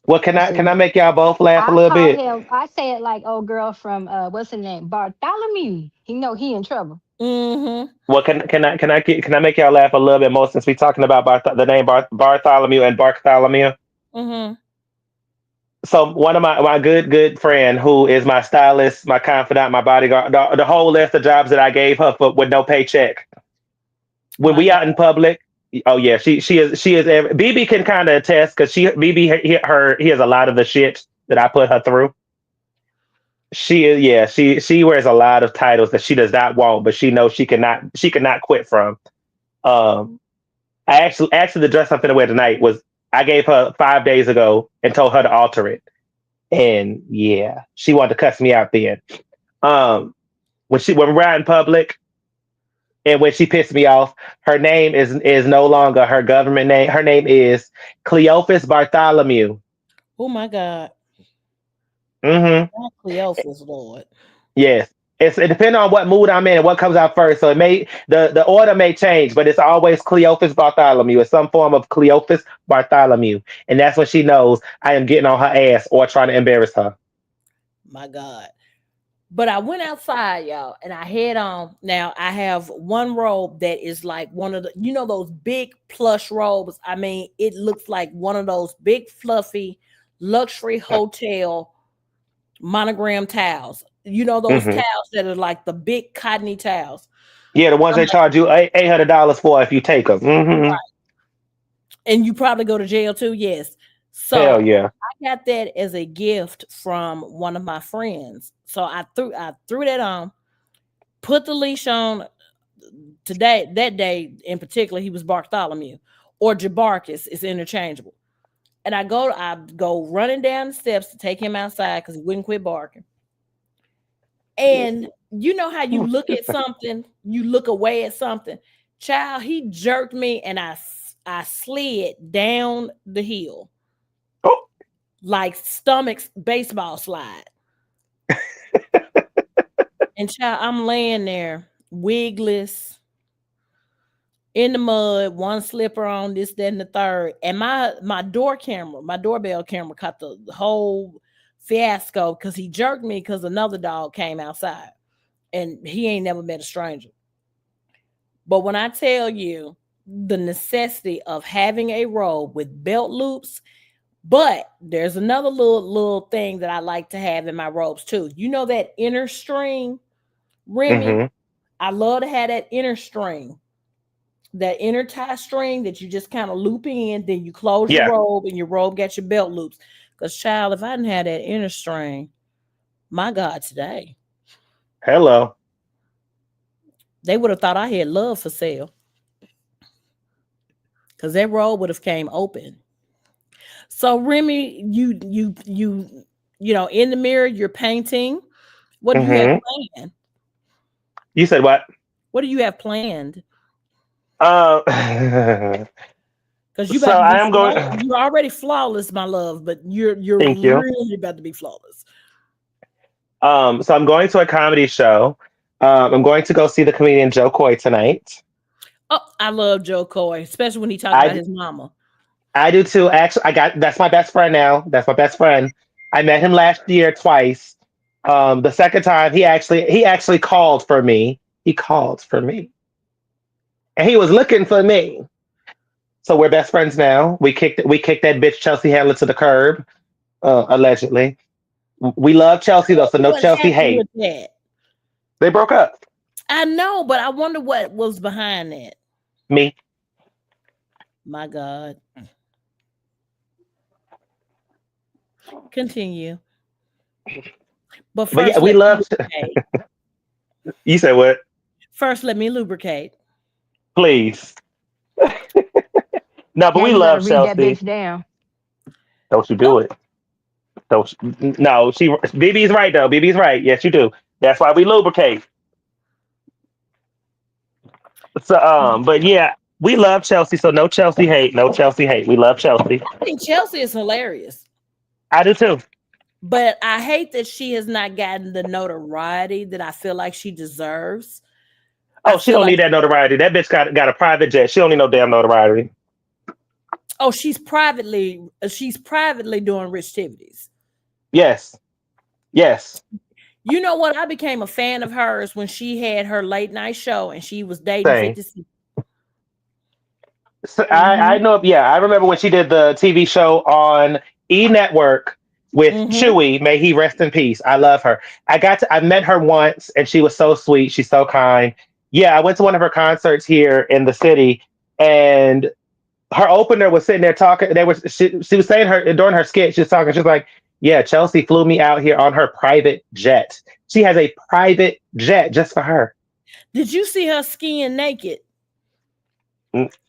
well, can I make y'all both laugh a I little call bit? him. I say it like old girl from what's her name, Bartholomew. He know he in trouble. Mm-hmm. Well, can I make y'all laugh a little bit more since we talking about the name Bartholomew and Bartholomew? Mm-hmm. So one of my good friend who is my stylist, my confidant, my bodyguard, the whole list of jobs that I gave her for with no paycheck. When My we God. out in public, oh yeah, she is. BB can kind of attest because BB he has a lot of the shit that I put her through. She is, yeah, she wears a lot of titles that she does not want, but she knows she cannot quit from. Um, actually the dress I'm finna wear tonight was I gave her 5 days ago and told her to alter it. And yeah, she wanted to cuss me out then. Um, when we're out in public and when she pissed me off, her name is no longer her government name. Her name is Cleophas Bartholomew. Oh my God. Mm-hmm. Not Cleophas, Lord. Yes. It depends on what mood I'm in and what comes out first. So it may the order may change, but it's always Cleophas Bartholomew. It's some form of Cleophas Bartholomew. And that's when she knows I am getting on her ass or trying to embarrass her. My God. But I went outside, y'all, and I had on. Now I have one robe that is like one of the, those big plush robes. I mean, it looks like one of those big fluffy luxury hotel monogram towels. You know those Hmm. towels that are like the big cottony towels. Yeah, the ones I'm they like, charge you $800 for if you take them. Hmm. right. And you probably go to jail too. Yes. Hell So yeah. I got that as a gift from one of my friends. So I threw that on, put the leash on. Today, that day in particular, he was Bartholomew or Jabarkis. It's interchangeable. And I go running down the steps to take him outside because he wouldn't quit barking. And you know how you look at something, you look away at something. Child, he jerked me and I slid down the hill Oh, like stomach's baseball slide. And child, I'm laying there wigless in the mud, one slipper on, this, that, and the third. And my doorbell camera caught the whole fiasco because he jerked me because another dog came outside. And he ain't never met a stranger. But when I tell you the necessity of having a robe with belt loops, but there's another little thing that I like to have in my robes too. You know that inner string, Remy? hmm. I love to have that inner string, that inner tie string that you just kind of loop in, then you close your Yeah. robe and your robe got your belt loops. Because child, if I didn't have that inner string, my God, today, Hello. they would have thought I had love for sale. Because that robe would have came open. So Remy, in the mirror, you're painting. What do you have Hmm. planned? You said what? What do you have planned? Uh, Because you so about to be I am going. flawless. You're already flawless, my love, but you're Thank you. really about to be flawless. So I'm going to a comedy show. I'm going to go see the comedian Joe Coy tonight. Oh, I love Joe Coy, especially when he talk about I his mama. I do too. Actually, that's my best friend now. That's my best friend. I met him last year twice. The second time he actually called for me. He called for me, and he was looking for me. So we're best friends now. We kicked that bitch Chelsea Handler to the curb, allegedly. We love Chelsea though, so no What Chelsea happened hate. with that? They broke up. I know, but I wonder what was behind that. Me. My God. Continue. But But yeah, first, we let me love. lubricate. You said what? First, let me lubricate. Please. No, but Now we you gotta love read that Chelsea. bitch down. Don't you do Oh, it? Don't. No, BB's right though. BB's right. Yes, you do. That's why we lubricate. So, but yeah, we love Chelsea. So no Chelsea hate. No Chelsea hate. We love Chelsea. I think Chelsea is hilarious. I do too. But I hate that she has not gotten the notoriety that I feel like she deserves. I Oh, she feel don't need like, that notoriety. That bitch got a private jet. She don't need no damn notoriety. oh, she's privately doing rich activities. Yes. Yes. You know what? I became a fan of hers when she had her late night show and she was dating Same. 50 Cent. So I Mm-hmm. know. Yeah, I remember when she did the TV show on E Network with Mm-hmm. Chewy. May he rest in peace. I love her. I met her once, and she was so sweet. She's so kind. Yeah, I went to one of her concerts here in the city, and her opener was sitting there talking. She was saying her during her skit. She was talking. She was like, "Yeah, Chelsea flew me out here on her private jet. She has a private jet just for her." Did you see her skiing naked?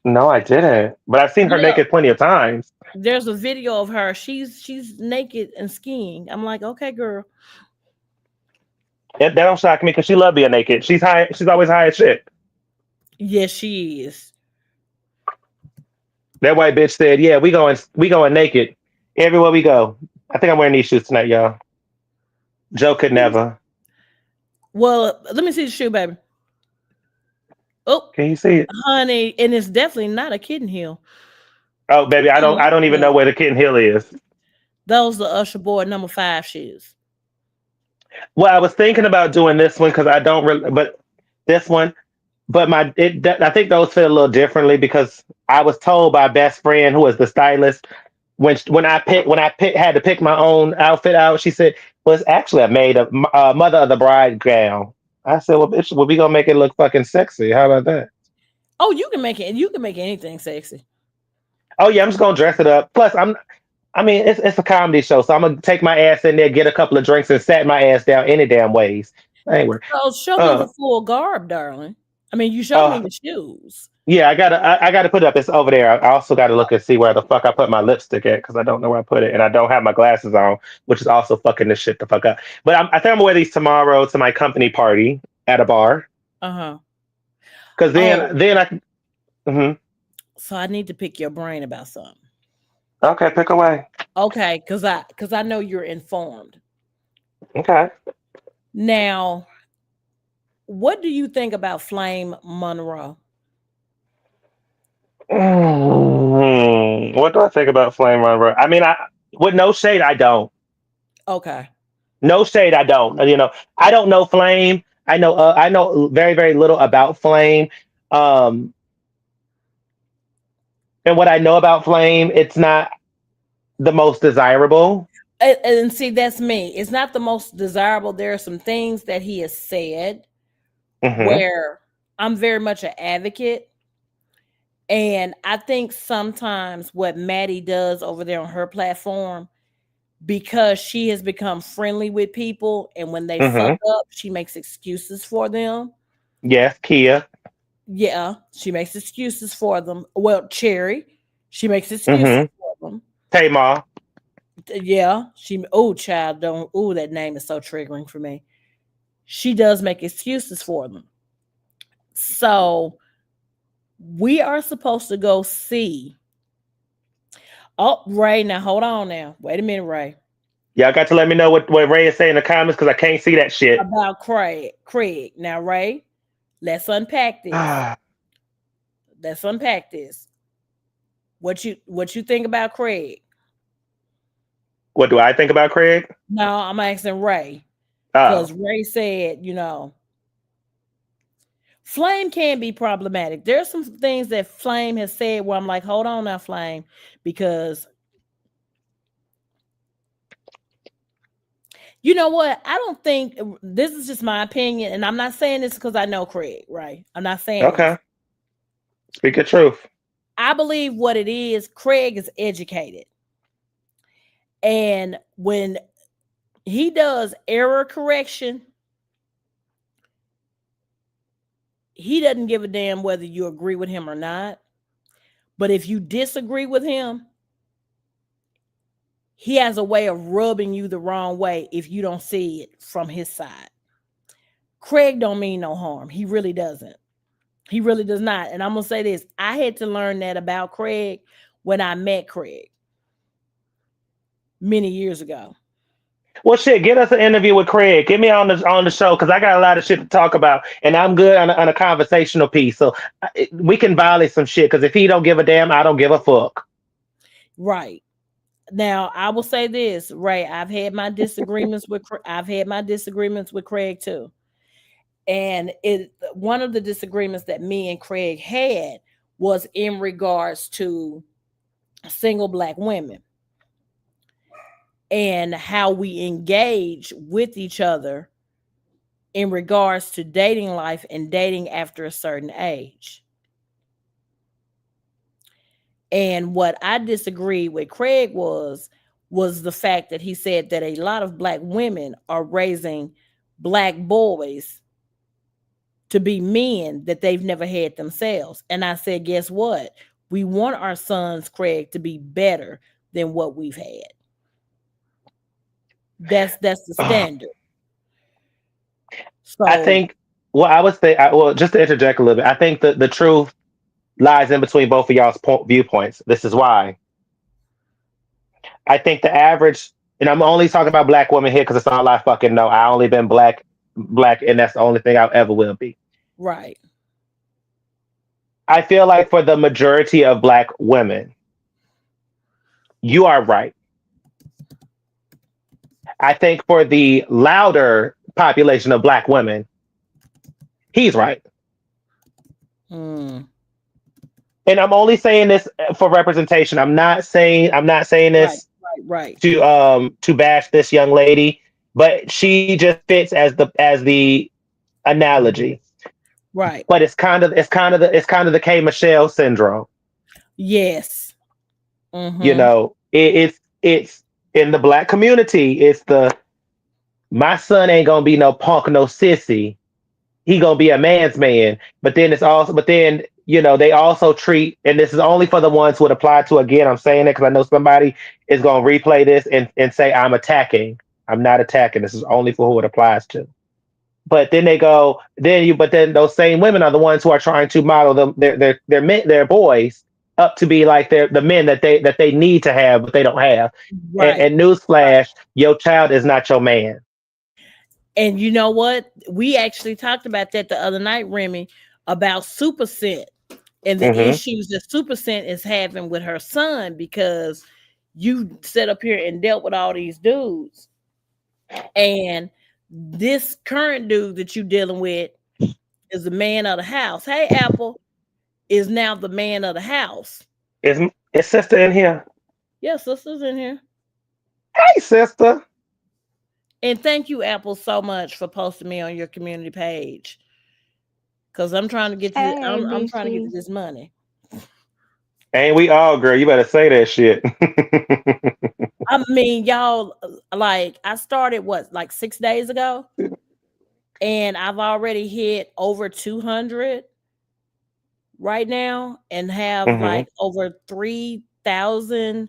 No, I didn't. But I've seen her Yeah. naked plenty of times. There's a video of her. She's naked and skiing. I'm like, okay, girl. That don't shock me because she love being naked. She's high. She's always high as shit. Yes, she is. That white bitch said, "Yeah, we going naked everywhere we go." I think I'm wearing these shoes tonight, y'all. Joe could never. Well, let me see the shoe, baby. Oh, Can you see it? honey, and it's definitely not a kitten heel. Oh, baby, I don't. I Oh, don't even know look. where the Kitten Hill is. Those are Usher Boy number 5 shoes. Well, I was thinking about doing this one because I don't really, but this one, but I think those fit a little differently because I was told by best friend who was the stylist when I had to pick my own outfit out. She said, "Well, it's actually a made of mother of the bride gown." I said, "Well, bitch, well, we gonna make it look fucking sexy. How about that?" Oh, you can make it. You can make anything sexy. Oh yeah, I'm just gonna dress it up. Plus, I mean, it's a comedy show, so I'm gonna take my ass in there, get a couple of drinks, and sat my ass down any damn ways. Anyway, So show me uh, the full garb, darling. I mean, you showed me uh, the shoes. yeah, I gotta put it up. It's over there. I also gotta look and see where the fuck I put my lipstick at because I don't know where I put it, and I don't have my glasses on, which is also fucking this shit the fuck up. But I think I'm gonna wear these tomorrow to my company party at a bar Uh huh. because Oh, then I can. Mhm. so I need to pick your brain about something. Okay, pick away. Okay, because I know you're informed. Okay. Now, what do you think about Flame Monroe? What do I think about Flame Runner? I mean, with no shade, I don't. Okay. No shade, I don't. I don't know Flame. I know very very little about Flame. Um, and what I know about Flame, it's not the most desirable. And see, that's me. It's not the most desirable. There are some things that he has said Hmm. where I'm very much an advocate. And I think sometimes what Maddie does over there on her platform, because she has become friendly with people, and when they fuck Hmm. up, she makes excuses for them. Yes, Kia. Yeah, she makes excuses for them. Well, Cherry, she makes excuses Hmm. for them. Tamar. Yeah, oh child, don't, oh, that name is so triggering for me. She does make excuses for them. So we are supposed to go see. Oh, Ray, now hold on now. Wait a minute, Ray. Y'all got to let me know what Ray is saying in the comments because I can't see that shit. About Craig. Craig. Now, Ray, let's unpack this. Let's unpack this. What you think about Craig? What do I think about Craig? No, I'm asking Ray. Oh, Because Ray said, Flame can be problematic. There's some things that Flame has said where I'm like, hold on now, Flame, because you know what? I don't think this is just my opinion, and I'm not saying this because I know Craig, right? I'm not saying this. okay. Speak your truth. I believe what it is, Craig is educated. And when he does error correction, he doesn't give a damn whether you agree with him or not. But if you disagree with him, he has a way of rubbing you the wrong way if you don't see it from his side. Craig don't mean no harm. He really doesn't. He really does not. And I'm going to say this. I had to learn that about Craig when I met Craig many years ago. Well, shit, get us an interview with Craig. Get me on the show because I got a lot of shit to talk about, and I'm good on a conversational piece. So we can violate some shit because if he don't give a damn, I don't give a fuck. Right. Now, I will say this, Ray, I've had my disagreements with Craig too. And one of the disagreements that me and Craig had was in regards to single black women and how we engage with each other in regards to dating life and dating after a certain age. And what I disagreed with Craig was the fact that he said that a lot of black women are raising black boys to be men that they've never had themselves. And I said, guess what? We want our sons, Craig, to be better than what we've had. That's the standard. I So think, well, I would say, well, just to interject a little bit, I think the truth lies in between both of y'all's viewpoints. This is why I think the average, and I'm only talking about black women here because it's all I fucking know. I only been black, and that's the only thing I ever will be. right. I feel like for the majority of black women, you are right. I think for the louder population of black women, he's right. Mm, And I'm only saying this for representation. I'm not saying right, this right, to bash this young lady, but she just fits as the analogy. right. But it's kind of the K Michelle syndrome. Yes. You Mm-hmm. know, it's in the black community. It's the my son ain't gonna be no punk, no sissy. He gonna be a man's man. But then they also treat, and this is only for the ones who would apply to. Again, I'm saying it because I know somebody is gonna replay this and say I'm attacking. I'm not attacking. This is only for who it applies to. But then they go, but then those same women are the ones who are trying to model them their men, their boys up to be like the men that they need to have, but they don't have. Right. And newsflash, your child is not your man. And you know what? We actually talked about that the other night, Remy, about Super Scent and the Hmm. issues that Super Scent is having with her son because you set up here and dealt with all these dudes. And this current dude that you dealing with is the man of the house. Hey, Apple is now the man of the house. Is sister in here? Yes, sister's in here. Hey, sister. And thank you, Apple, so much for posting me on your community page. Cause I'm trying to get to Hey, I'm trying to get to BC. this money. Ain't we all, girl? You better say that shit. I mean, y'all, like I started like 6 days ago, and I've already hit over 200 right now, and have Hmm. like over 3,000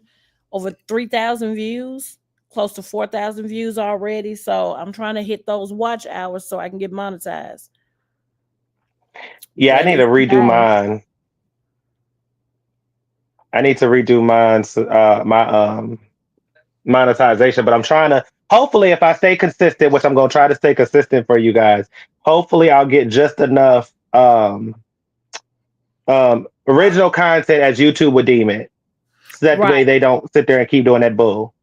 views, close to 4,000 views already. So I'm trying to hit those watch hours so I can get monetized. Yeah, I That need to is redo Nice. mine. I need to redo mine, my monetization. But I'm trying to. Hopefully, if I stay consistent, which I'm gonna try to stay consistent for you guys, hopefully I'll get just enough original content as YouTube would deem it, so that way right. they don't sit there and keep doing that bull.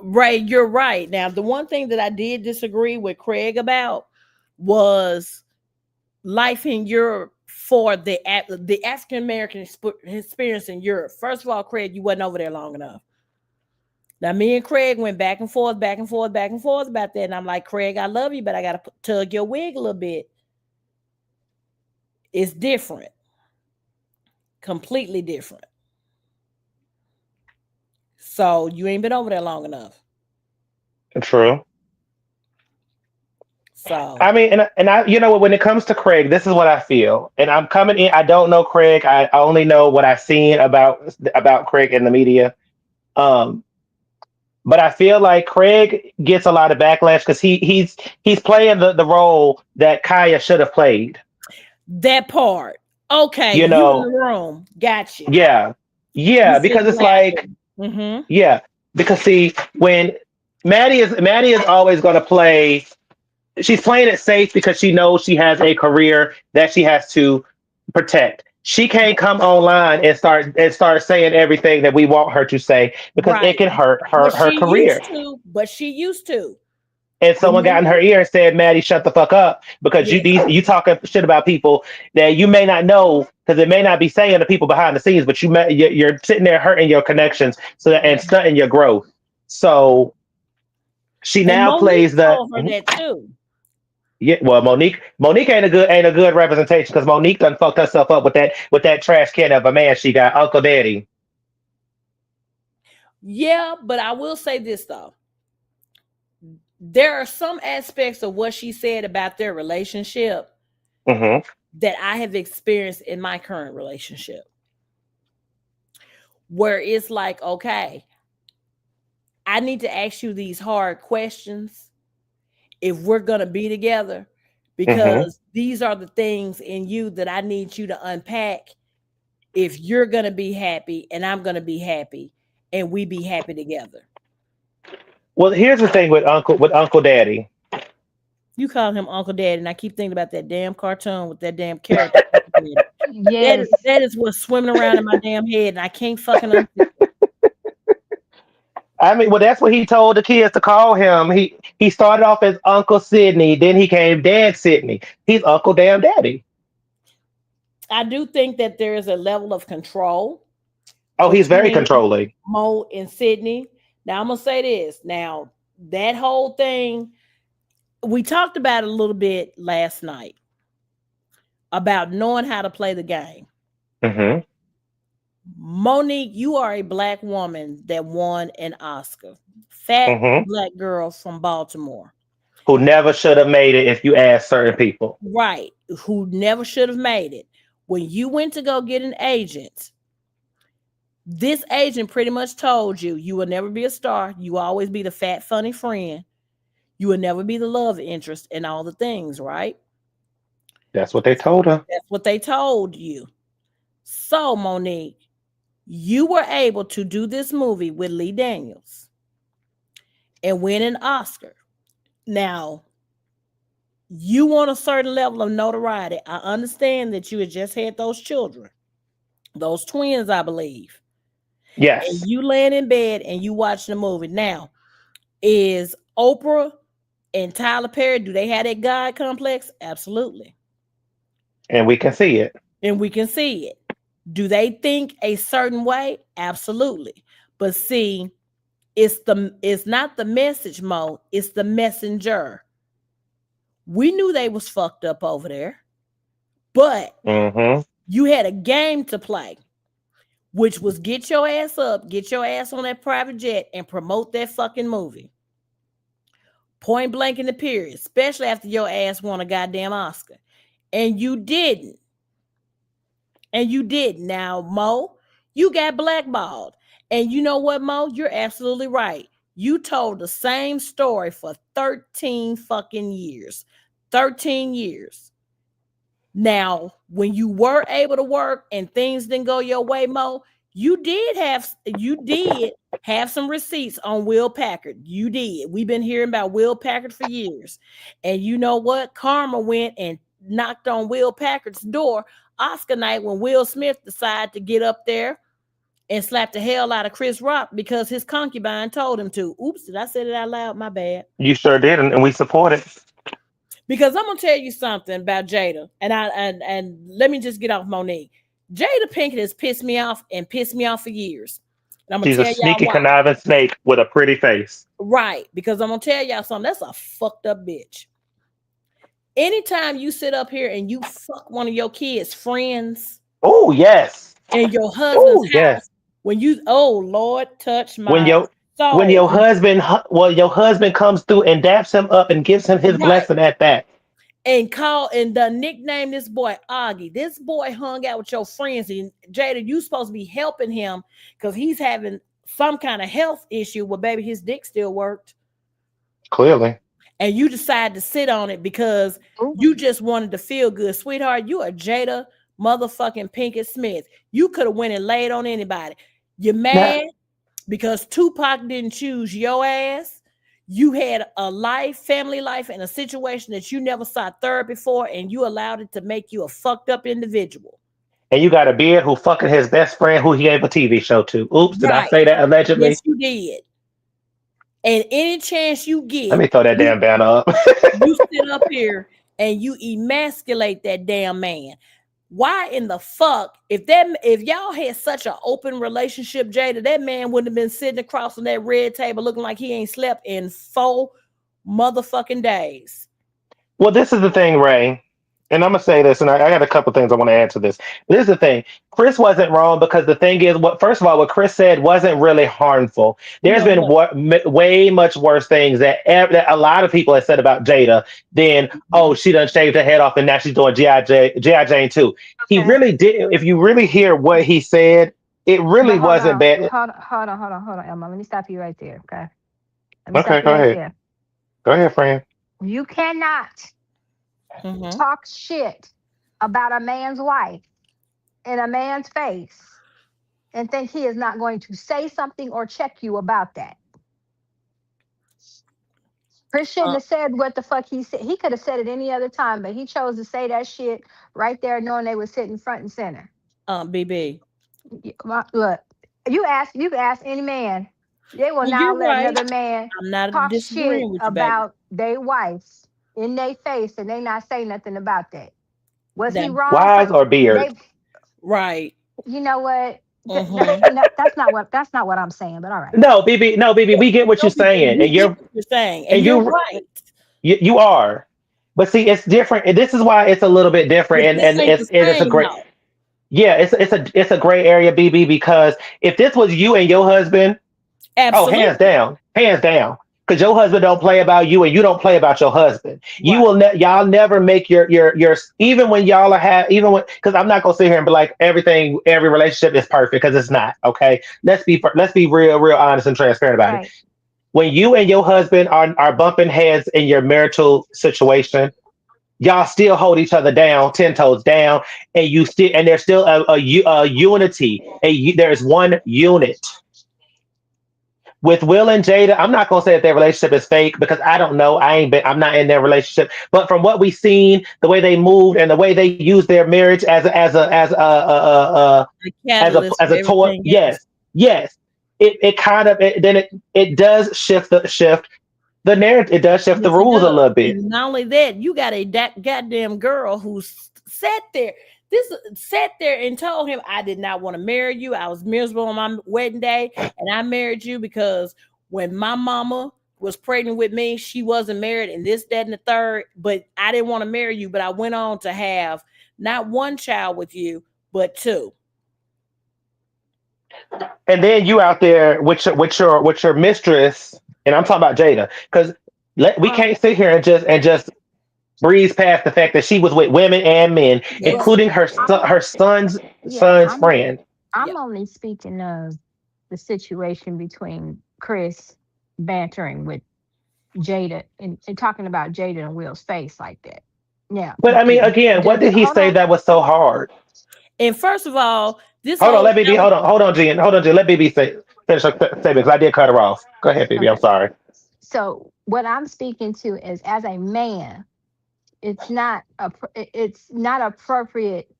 Ray, you're right. Now, the one thing that I did disagree with Craig about was life in Europe for the African American experience in Europe. First of all, Craig, you wasn't over there long enough. Now, me and Craig went back and forth, back and forth, back and forth about that, and I'm like, Craig, I love you, but I gotta tug your wig a little bit. It's different completely different. So you ain't been over there long enough. True. So I mean, and I, you know what? When it comes to Craig, this is what I feel. And I'm coming in. I don't know Craig. I only know what I've seen about Craig in the media. Um, but I feel like Craig gets a lot of backlash because he's playing the role that Kaya should have played. that part. Okay, You you in the know, room. Got you. yeah, You yeah, sitting because it's like, laughing. Mm-hmm. yeah, because see, when Maddie is always going to play. She's playing it safe because she knows she has a career that she has to protect. She can't come online and start saying everything that we want her to say because it Right. can hurt But her she career. used to. But she used to. And someone got in her Remember? ear and said, "Maddie, shut the fuck up," because Yeah. you talking shit about people that you may not know because it may not be saying the people behind the scenes, but you're sitting there hurting your connections and stunting your growth. So she And now Monique plays the. told her that too. Yeah, well, Monique ain't a good representation because Monique done fucked herself up with that trash can of a man she got, Uncle Daddy. Yeah, but I will say this though. There are some aspects of what she said about their relationship Hmm. that I have experienced in my current relationship, where it's like, okay, I need to ask you these hard questions if we're going to be together, Hmm. because these are the things in you that I need you to unpack if you're going to be happy and I'm going to be happy and we be happy together. Well, here's the thing with Uncle Daddy. You call him Uncle Daddy, and I keep thinking about that damn cartoon with that damn character. Uncle Daddy. That, Yes. that is what's swimming around in my damn head, and I can't fucking unsee it. I mean, well, that's what he told the kids to call him. He started off as Uncle Sidney, then he came Dad Sidney. He's Uncle Damn Daddy. I do think that there is a level of control Oh, he's very between controlling. Mo and Sydney. Now I'm gonna say this. Now that whole thing, we talked about it a little bit last night about knowing how to play the game. Hmm. Monique, you are a black woman that won an Oscar. Fat Hmm. black girl from Baltimore. Who never should have made it if you ask certain people. Right. Who never should have made it. When you went to go get an agent, this agent pretty much told you you will never be a star. You will always be the fat, funny friend. You will never be the love interest and all the things, right? That's what they told her. That's what they told you. So, Monique, you were able to do this movie with Lee Daniels and win an Oscar. Now, you want a certain level of notoriety. I understand that you had just had those children, those twins, I believe. And Yes, you laying in bed and you watching the movie. Now, is Oprah and Tyler Perry, do they have that God complex? Absolutely. and we can see it. And we can see it. Do they think a certain way? Absolutely. But see, it's not the message mode, it's the messenger. We knew they was fucked up over there, but Hmm. you had a game to play, which was get your ass up, get your ass on that private jet and promote that fucking movie. Point blank in the period, especially after your ass won a goddamn Oscar. And you didn't. And you did. Now, Mo, you got blackballed. And you know what, Mo? You're absolutely right. You told the same story for 13 fucking years. 13 years. Now, when you were able to work and things didn't go your way, Mo, you did have some receipts on Will Packard. You did. We've been hearing about Will Packard for years. And you know what? Karma went and knocked on Will Packard's door Oscar night when Will Smith decided to get up there and slap the hell out of Chris Rock because his concubine told him to. Oops, did I say it out loud? My bad. You sure did, and we support it. Because I'm gonna tell you something about Jada, and let me just get off Monique. Jada Pinkett has pissed me off for years, and I'm gonna She's a tell y'all sneaky, why. conniving snake with a pretty face. Right? Because I'm gonna tell y'all something. That's a fucked up bitch. Anytime you sit up here and you fuck one of your kids' friends, Oh yes, in your husband's Oh yes. house when you, oh Lord, touch When my your when soul. your husband well your husband comes through and daps him up and gives him his Right. blessing at that. And call and the nickname this boy Augie. This boy hung out with your friends, and Jada, you supposed to be helping him because he's having some kind of health issue. Well, baby, his dick still worked, Clearly. and you decided to sit on it because Ooh, you just wanted to feel good, sweetheart. You are Jada motherfucking Pinkett Smith. You could have went and laid on anybody. You're Now mad because Tupac didn't choose your ass. You had a life, family life, and a situation that you never saw therapy for, and you allowed it to make you a fucked up individual. and you got a beard who fucking his best friend who he gave a TV show to. Oops, did I Right. say that allegedly? Yes, you did. And any chance you Let get, me throw that you damn banner up. you sit up here and you emasculate that damn man. Why in the fuck, if y'all had such an open relationship, Jada, that man wouldn't have been sitting across from that red table looking like he ain't slept in 4 motherfucking days. Well, this is the thing, Ray. And I'm gonna say this, and I got a couple things I want to add to this. This is the thing. Chris wasn't wrong because the thing is, what first of all, what Chris said wasn't really harmful. There's No, it been wasn't. way much worse things that a lot of people have said about Jada than oh Mhm. she done shaved her head off and now she's doing GI Jane too. He okay. really did. If you really hear what he said, it But really hold wasn't on, bad. hold on, Emma. Let me stop you right there. Okay. Let me stop Okay, you go right ahead. there. Go ahead, friend. You cannot Mhm. talk shit about a man's wife in a man's face and think he is not going to say something or check you about that. Chris shouldn't Uh, have said what the fuck he said. He could have said it any other time, but he chose to say that shit right there, knowing they were sitting front and center. BB. Look, you can ask any man. They will Well, now you're let right. another man I'm not talk shit disagreeing with you, baby. about their wives in their face and they not say nothing about that. Was he That wrong for Wise or beard? they right. you know what? Mhm. That's not what I'm saying, but all right. No, BB. No, BB. We get what No, you're BB, saying, we get what you're saying, and and you're you right. you are. But see, it's different. And this is why it's a little bit different, But and this ain't the it's a same great. though. Yeah, it's a gray area, BB. Because if this was you and your husband, oh, Absolutely. hands down. Because your husband don't play about you, and you don't play about your husband. You will Right. y'all never make your even when y'all are even when because I'm not gonna sit here and be like every relationship is perfect because it's not. Okay, let's be real honest and transparent about it. Right. When you and your husband are bumping heads in your marital situation, y'all still hold each other down, 10 toes down, and you still and there's still a unity. There is one unit with Will and Jada. I'm not gonna say that their relationship is fake because I don't know. I'm not in their relationship. But from what we've seen, the way they moved and the way they used their marriage The catalyst as for a toy, everything else. yes, yes. It kind of then it does shift the narrative. It does shift the Yes, it rules a does. little bit. And not only that, you got a goddamn girl who sat there. This sat there and told him, "I did not want to marry you. I was miserable on my wedding day, and I married you because when my mama was pregnant with me, she wasn't married, and this, that, and the third. But I didn't want to marry you. But I went on to have not one child with you, but two." And then you out there with your mistress, and I'm talking about Jada, because we Well, can't sit here and just breeze past the fact that she was with women and men, well, Yes. including I'm her only yeah, son's friend. Yeah. I'm only speaking of the situation between Chris bantering with Jada and talking about Jada and Will's face like that. Yeah. But I mean, again, what did he Hold say on. that was so hard? And first of all, this Hold on, whole let BB. out. Hold on, Jen. Let BB finish her statement because I did cut her off. Go ahead, BB. I'm Okay. sorry. So what I'm speaking to is as a man, it's not appropriate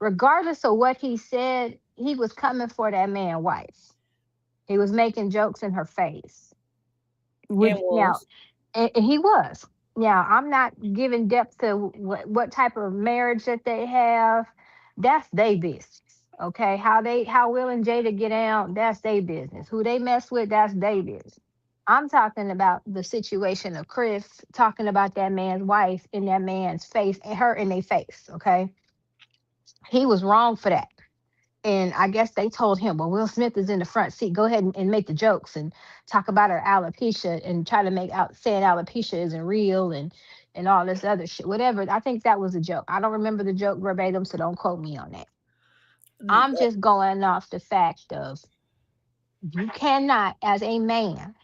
regardless of what he said. He was coming for that man wife. He was making jokes in her face. It Would now was. and he was. Now, I'm not giving depth to what type of marriage that they have. That's their business. Okay. How Will and Jada get out, that's their business. Who they mess with, that's their business. I'm talking about the situation of Chris talking about that man's wife in that man's face and her in their face. Okay. He was wrong for that. And I guess they told him, well, Will Smith is in the front seat. Go ahead and make the jokes and talk about her alopecia and try to make out saying alopecia isn't real and all this other shit. Whatever. I think that was a joke. I don't remember the joke verbatim, so don't quote me on that. I'm just going off the fact of you cannot, as a man,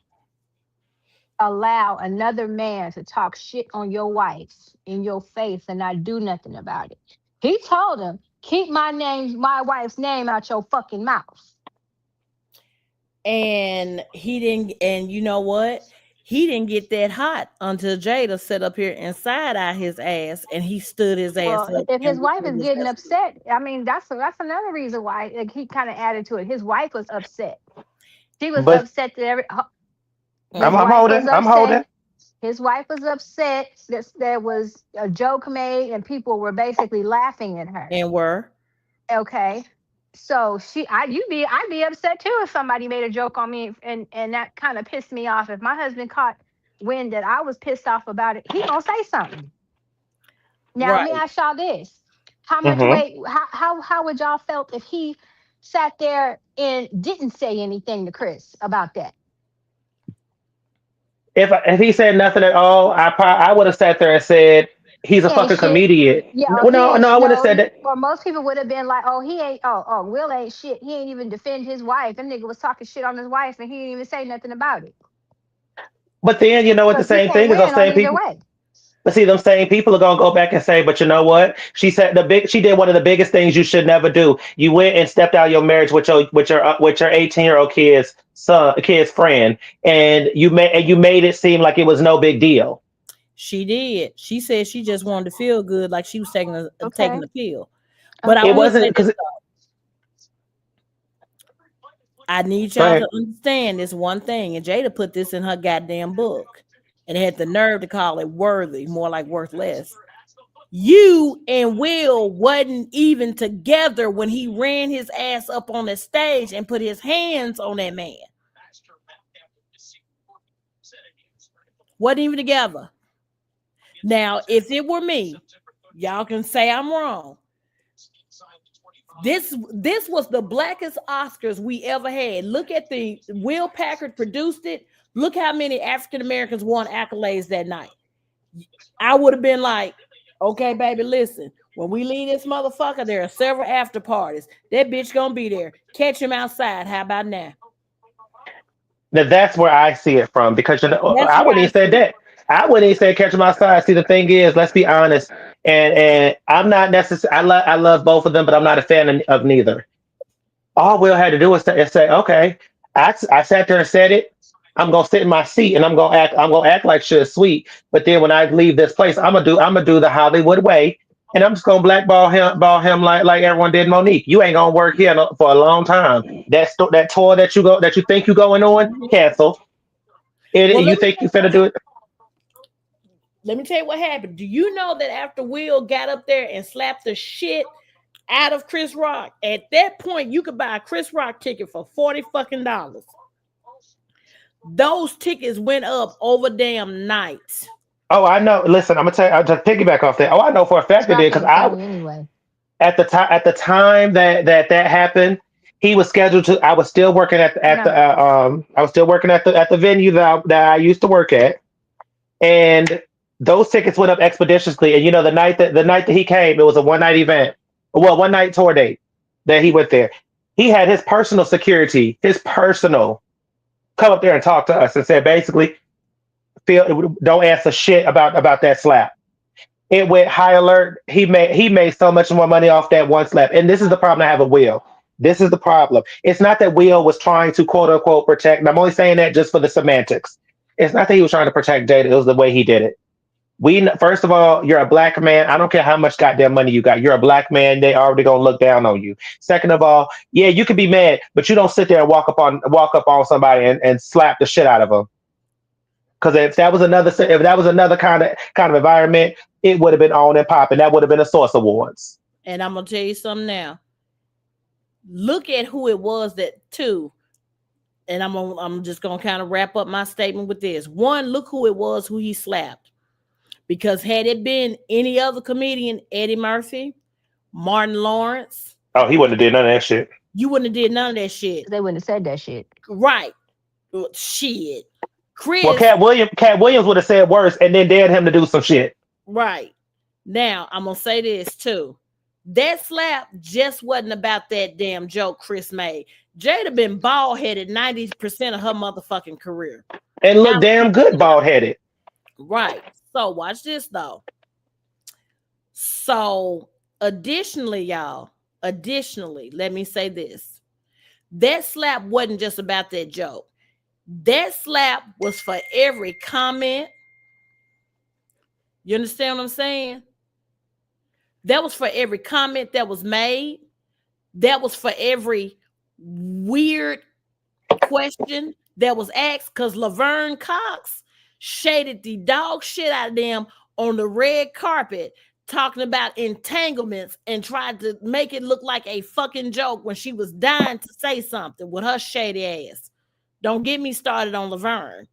allow another man to talk shit on your wife in your face and not do nothing about it. He told him, keep my wife's name out your fucking mouth. And he didn't, and you know what? He didn't get that hot until Jada sat up here and side eye his ass, and he stood his ass Well, up if his and wife is whooped his getting ass. upset, I mean that's another reason why like, he kind of added to it. His wife was upset. She was But upset that his I'm wife was holding. I'm upset. holding. His wife was upset that there was a joke made and people were basically laughing at her. And were Okay. So I'd be upset too if somebody made a joke on me and that kind of pissed me off. If my husband caught wind that I was pissed off about it, he gonna say something. Now let me right. ask y'all this: how much Hmm. weight? How would y'all felt if he sat there and didn't say anything to Chris about that? If he said nothing at all, I would have sat there and said he's a He ain't fucking shit. comedian. Yeah, No, oh, he no, ain't no, I wouldn't have said that. or most people would have been like, oh, he ain't. Oh, Will ain't shit. He ain't even defend his wife. That nigga was talking shit on his wife, and he didn't even say nothing about it. But then you know what the Because he same can't thing is those win on same either people. way. But see, them same people are gonna go back and say, but you know what? She said she did one of the biggest things you should never do. You went and stepped out of your marriage with your 18-year-old kid's friend, and you made it seem like it was no big deal. She did. She said she just wanted to feel good, like she was taking Okay. a pill. But I It Okay. will say wasn't this because. though. I need Go y'all to ahead. understand this one thing, and Jada put this in her goddamn book, and had the nerve to call it worthy, more like worthless. You and Will wasn't even together when he ran his ass up on the stage and put his hands on that man. Wasn't even together. Now, if it were me, y'all can say I'm wrong. This was the blackest Oscars we ever had. Look at the Will Packard produced it. Look how many African Americans won accolades that night. I would have been like, okay, baby, listen. When we leave this motherfucker, there are several after parties. That bitch gonna be there. Catch him outside. How about now? Now that's where I see it from because you know That's I where wouldn't I even say see it. that. I wouldn't even say catch my side. See, the thing is, let's be honest, and I'm not necessarily. I love both of them, but I'm not a fan of neither. All Will had to do was say, okay, I sat there and said it. I'm gonna sit in my seat and I'm gonna act like shit sweet. But then when I leave this place, I'm gonna do the Hollywood way, and I'm just gonna ball him like everyone did Monique. You ain't gonna work here for a long time. That tour that you think you going on, Mhm. cancel. Well, You think you finna do it? let me tell you what happened. Do you know that after Will got up there and slapped the shit out of Chris Rock, at that point you could buy a Chris Rock ticket for 40 fucking dollars. Those tickets went up over damn night. Oh, I know. Listen, I'm gonna tell you. I'll just piggyback off that. Oh, I know for a Chris fact it Rock did because ain't I funny anyway. at the time that happened, he was scheduled to. I was still working at the No. I was still working at the venue that I used to work at, and those tickets went up expeditiously. And you know, the night that he came, it was a one night event, well, one night tour date that he went there. He had his personal security, his personal, come up there and talk to us and said basically, feel don't answer shit about that slap. It went high alert. He made so much more money off that one slap. And this is the problem I have with Will. This is the problem. It's not that Will was trying to quote unquote protect. And I'm only saying that just for the semantics. It's not that he was trying to protect Jada. It was the way he did it. First of all, you're a black man. I don't care how much goddamn money you got. You're a black man. They already gonna look down on you. Second of all, yeah, you can be mad, but you don't sit there and walk up on somebody and slap the shit out of them. Because if that was another kind of environment, it would have been on and popping. That would have been a Source Awards. And I'm gonna tell you something now. Look at who it was that too. And I'm just gonna kind of wrap up my statement with this. One, look who it was who he slapped. Because had it been any other comedian, Eddie Murphy, Martin Lawrence, Oh, he wouldn't have did none of that shit. You wouldn't have did none of that shit. They wouldn't have said that shit. Right. Shit. Well, Chris, Cat Williams would have said worse and then dared him to do some shit. right. Now, I'm going to say this too. That slap just wasn't about that damn joke Chris made. Jada been bald headed 90% of her motherfucking career. And look damn good bald headed. Right. So watch this though. So additionally, y'all, let me say this. That slap wasn't just about that joke. That slap was for every comment. You understand what I'm saying? That was for every comment that was made. That was for every weird question that was asked, because Laverne Cox shaded the dog shit out of them on the red carpet, talking about entanglements and tried to make it look like a fucking joke when she was dying to say something with her shady ass. Don't get me started on Laverne.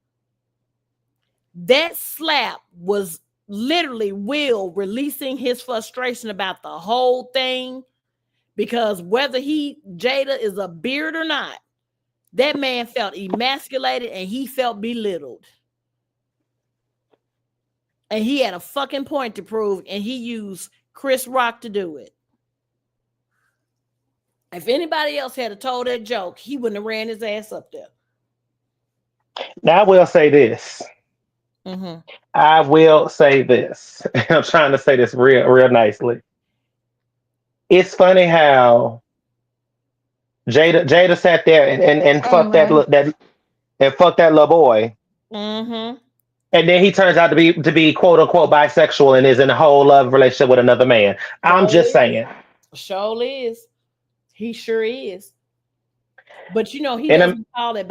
That slap was literally Will releasing his frustration about the whole thing, because whether Jada is a beard or not, that man felt emasculated and he felt belittled. And he had a fucking point to prove, and he used Chris Rock to do it. If anybody else had told that joke, he wouldn't have ran his ass up there. Now I will say this. Mm-hmm. I will say this. I'm trying to say this real nicely. It's funny how Jada sat there and fucked that little boy. Mm-hmm. And then he turns out to be quote unquote bisexual and is in a whole love relationship with another man. I'm just saying. Sure is. He sure is. But he And doesn't call it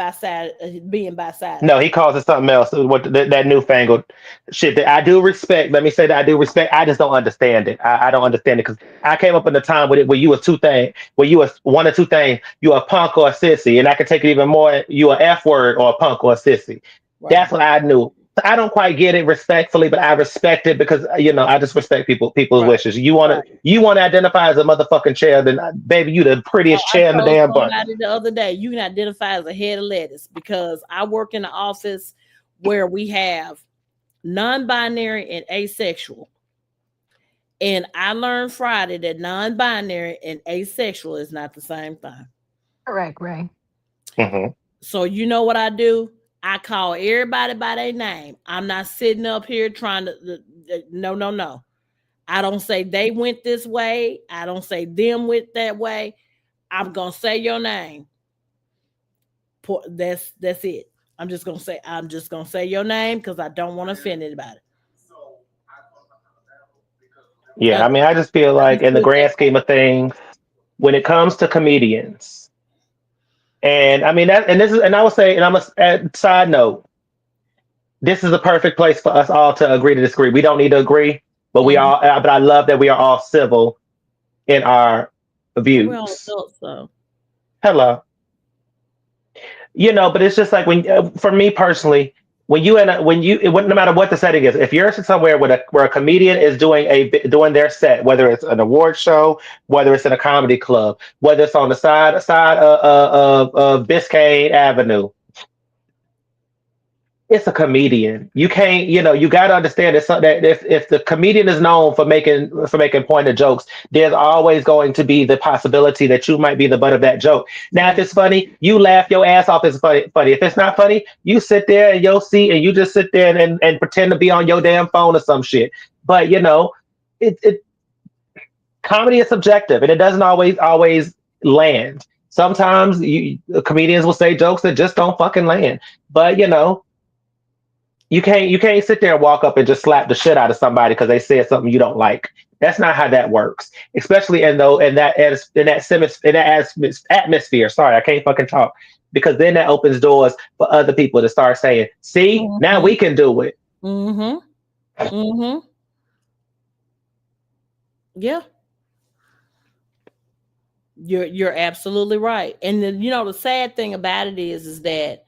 being bisexual. no, he calls it something else. What that newfangled shit that I do respect. Let me say that I do respect. I just don't understand it. I don't understand it because I came up in a time with it where you was two things, where you was one or two things. You a punk or a sissy, and I can take it even more. You a F word or a punk or a sissy. Right. That's what I knew. I don't quite get it respectfully, but I respect it because I just respect people's right. wishes. You want to identify as a motherfucking chair, then baby, you the prettiest chair in the damn bunch. The other day, you can identify as a head of lettuce, because I work in an office where we have non-binary and asexual, and I learned Friday that non-binary and asexual is not the same thing. Correct, Ray. Mm-hmm. So you know what I do? I call everybody by their name. I'm not sitting up here trying to, no. I don't say they went this way. I don't say them went that way. I'm going to say your name. That's it. I'm just going to say your name because I don't want to offend anybody. Yeah, I mean, I just feel like in the grand scheme of things, when it comes to comedians, and I mean I would say, and I'm a side note, this is the perfect place for us all to agree to disagree. We don't need to agree, but but I love that we are all civil in our views. We're all adults, so. Hello. But it's just like for me personally, no matter what the setting is, if you're somewhere where a comedian is doing their set, whether it's an award show, whether it's in a comedy club, whether it's on the side of Biscayne Avenue, it's a comedian. You can't, you got to understand that if the comedian is known for making pointed jokes, there's always going to be the possibility that you might be the butt of that joke. Now, if it's funny, you laugh your ass off. It's funny. If it's not funny, you sit there in your seat and you just sit there and pretend to be on your damn phone or some shit. But comedy is subjective and it doesn't always land. Sometimes comedians will say jokes that just don't fucking land. But you can't sit there and walk up and just slap the shit out of somebody because they said something you don't like. That's not how that works. Especially in that atmosphere. Sorry, I can't fucking talk. Because then that opens doors for other people to start saying, "See, now we can do it." Mm-hmm. Mm-hmm. Yeah. You're absolutely right. And the sad thing about it is that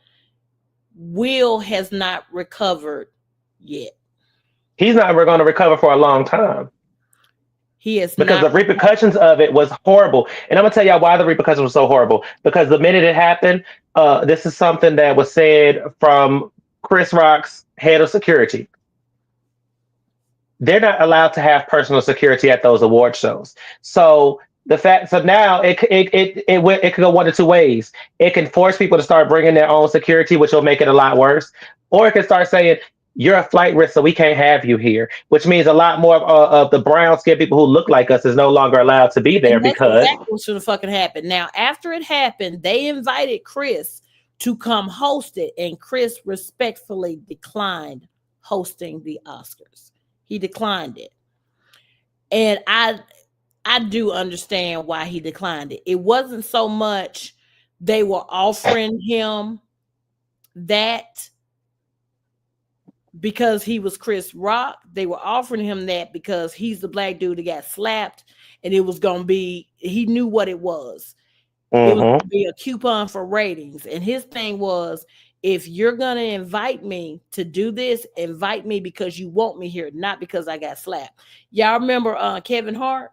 Will has not recovered yet. He's not going to recover for a long time. He has because not the repercussions of it was horrible. And I'm gonna tell y'all why the repercussions were so horrible. Because the minute it happened, this is something that was said from Chris Rock's head of security. They're not allowed to have personal security at those award shows. So so now it could go one of two ways. It can force people to start bringing their own security, which will make it a lot worse, or it can start saying you're a flight risk, so we can't have you here, which means a lot more of the brown skinned people who look like us is no longer allowed to be there And that's because exactly what should have fucking happened. Now, after it happened, they invited Chris to come host it, and Chris respectfully declined hosting the Oscars. He declined it. And I do understand why he declined it. It wasn't so much they were offering him that because he was Chris Rock. They were offering him that because he's the black dude that got slapped, and it was gonna be, he knew what it was. It was hmm gonna be a coupon for ratings. And his thing was, if you're gonna invite me to do this, invite me because you want me here, not because I got slapped. Y'all remember Kevin Hart?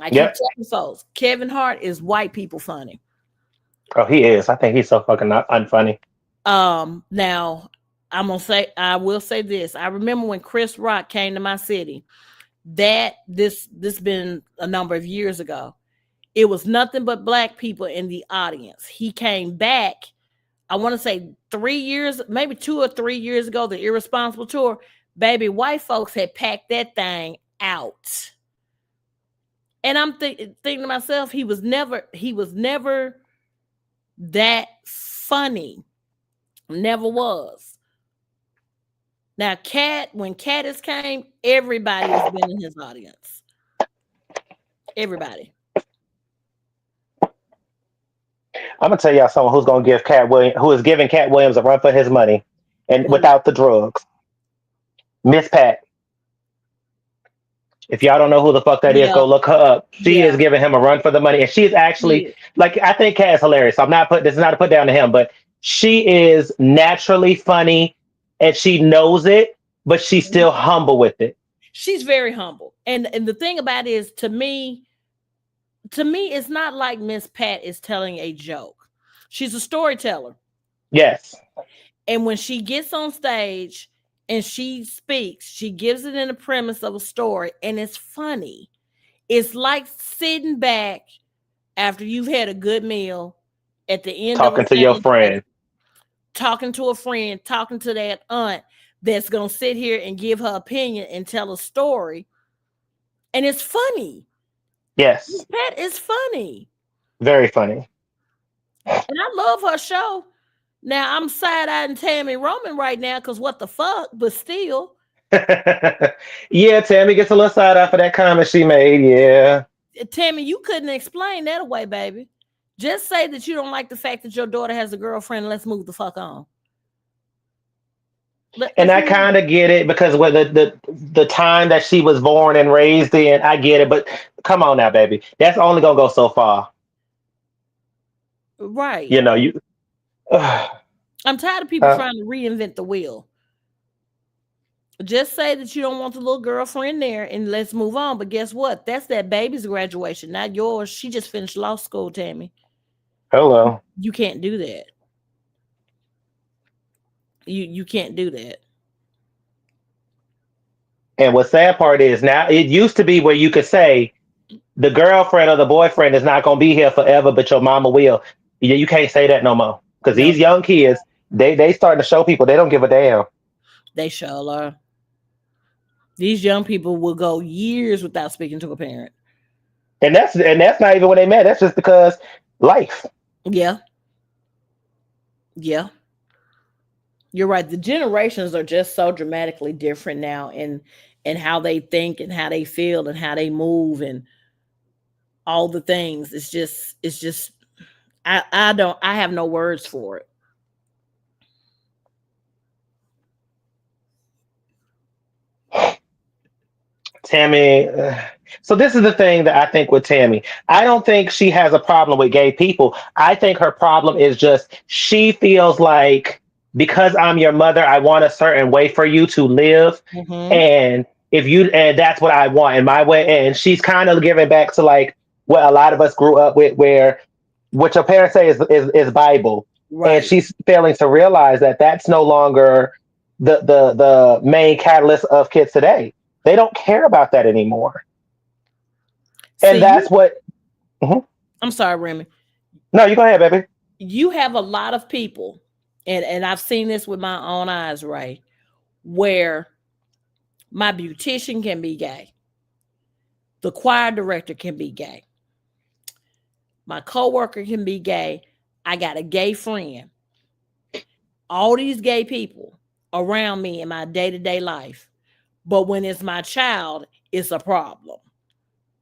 I keep yep. telling folks, Kevin Hart is white people funny. Oh, he is. I think he's so fucking not unfunny. Now I will say this. I remember when Chris Rock came to my city, that this been a number of years ago. It was nothing but black people in the audience. He came back, I want to say 3 years, maybe 2 or 3 years ago, the Irresponsible tour. Baby, white folks had packed that thing out. And I'm thinking to myself, he was never that funny. Never was. Now, when Caddis came, everybody has been in his audience. Everybody. I'm gonna tell y'all someone who's gonna give who is giving Cat Williams a run for his money, and Who? without the drugs. Miss Pat. If y'all don't know who the fuck that is, Yeah, go look her up. She is yeah. giving him a run for the money, and she is actually He, like I think Cat is hilarious. So I'm not put this is not a put down to him, but she is naturally funny, and she knows it, but she's still humble with it. she's very humble. And the thing about it is, to me, it's not like Miss Pat is telling a joke. She's a storyteller. Yes, And when she gets on stage and she speaks, she gives it in the premise of a story, and it's funny. It's like sitting back after you've had a good meal at the end of a talking to your family day, friend. talking to a friend, talking to that aunt that's going to sit here and give her opinion and tell a story. And it's funny. Yes, Pat is funny. very funny. And I love her show. Now I'm side-eyeing Tammy Roman right now because what the fuck, but still, Yeah, Tammy gets a little side off of that comment she made. Yeah. Tammy, you couldn't explain that away, baby. Just say that you don't like the fact that your daughter has a girlfriend. And let's move the fuck on. And Let's I move kind of get it because with the time that she was born and raised in, I get it. But come on now, baby, that's only gonna go so far. on. Right. You know, you. Uh, I'm tired of people trying to reinvent the wheel. Just say that you don't want the little girlfriend there and let's move on. But guess what? That's that baby's graduation, not yours. She just finished law school, Tammy. hello. You can't do that. You can't do that. And what sad part is now it used to be where you could say the girlfriend or the boyfriend is not gonna be here forever, but your mama will. You can't say that no more because No, these young kids they starting to show people they don't give a damn. they sure are. These young people will go years without speaking to a parent. And that's not even when they met. That's just because life. Yeah, yeah. You're right. The generations are just so dramatically different now in how they think and how they feel and how they move and all the things. It's just I have no words for it. Tammy. So this is the thing that I think with Tammy. I don't think she has a problem with gay people. I think her problem is just she feels like because I'm your mother, I want a certain way for you to live, Mm-hmm. and if you and that's what I want in my way. And she's kind of giving back to like what a lot of us grew up with, where what your parents say is Bible, and Right. she's failing to realize that that's no longer the main catalyst of kids today. They don't care about that anymore, See, and you that's what. Mhm. I'm sorry, Remy. No, you go ahead, baby. You have a lot of people, and I've seen this with my own eyes, Ray, where my beautician can be gay, the choir director can be gay, my coworker can be gay. I got a gay friend. All these gay people around me in my day-to-day life. But when it's my child, it's a problem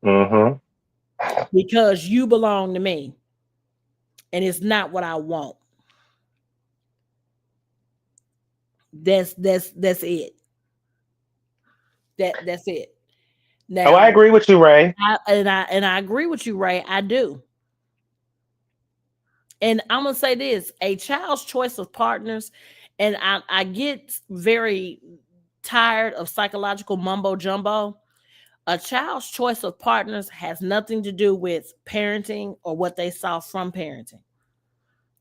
Hmm. because you belong to me and it's not what I want. That's it. That's it. Oh, I Now, agree with you, Ray. I agree with you, Ray. I do. And I'm gonna say this: a child's choice of partners, and I get very tired of psychological mumbo jumbo. A child's choice of partners has nothing to do with parenting or what they saw from parenting.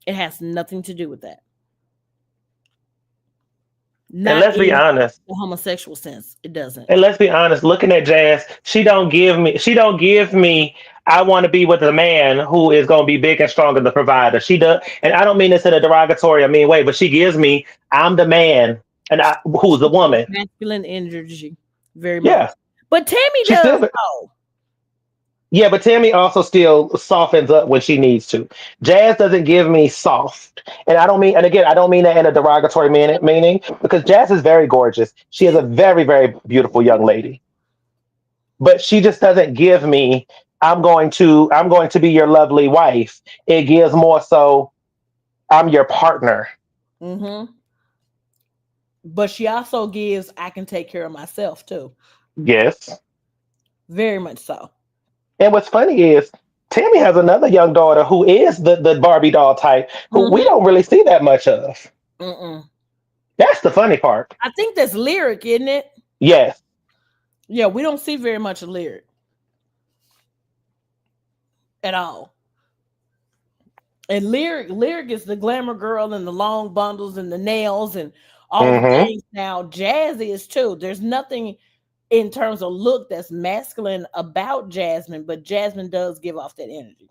It has nothing to do with that. And Not let's be in honest. the homosexual sense. It doesn't. And let's be honest, looking at Jazz, she don't give me I want to be with a man who is going to be big and strong and the provider. She does, and I don't mean this in a derogatory, I mean way, but she gives me I'm the man and who's the She has woman. masculine energy very much. Yeah, But Tammy she does still though. yeah, but Tammy also still softens up when she needs to. Jazz doesn't give me soft. And I don't mean, and again, I don't mean that in a derogatory meaning, because Jazz is very gorgeous. She is She's a very, very beautiful young lady, but she just doesn't give me I'm going to be your lovely wife. It gives more so I'm your partner. mm-hmm. But she also gives I can take care of myself too. Yes. Very much so. And what's funny is Tammy has another young daughter who is the Barbie doll type who we Mm-hmm. don't really see that much of. Mm-mm. That's the funny part. I think that's lyric, isn't it? Yes. Yeah, we don't see very much of lyric at all. And lyric is the glamour girl and the long bundles and the nails and all the Hmm. things. Now, Jazz is too. There's nothing in terms of look that's masculine about Jasmine, but Jasmine does give off that energy.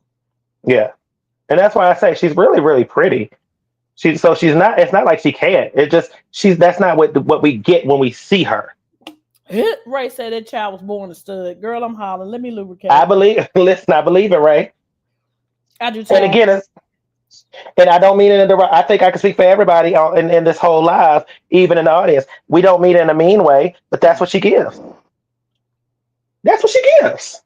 Yeah. And that's why I say she's really, really pretty. She's not. It's not like she can't. It just she's. That's not what we get when we see her. Ray said that child was born a stud. Girl, I'm hollering. Let me I lubricate. believe. Listen, I believe it, Ray. I do And too. again, and I don't mean it in the. I think I can speak for everybody in this whole live, even in the audience. We don't mean it in a mean way, but that's what she gives. That's what she gives.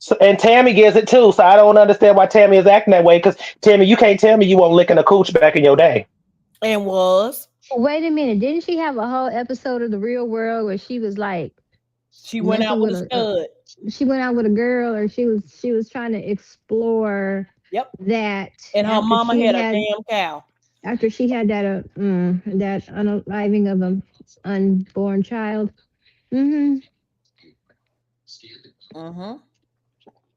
So, and Tammy gives it too. So I don't understand why Tammy is acting that way. Because Tammy, you can't tell me you won't licking a cooch back in your day. And was. Wait a minute. Didn't she have a whole episode of The Real World where she was like She went out messing with with a stud. she went out with a girl, or she was trying to explore Yep. that And her after mama she had a had damn cow. that unaliving of an unborn child. Hmm. Mm-hmm.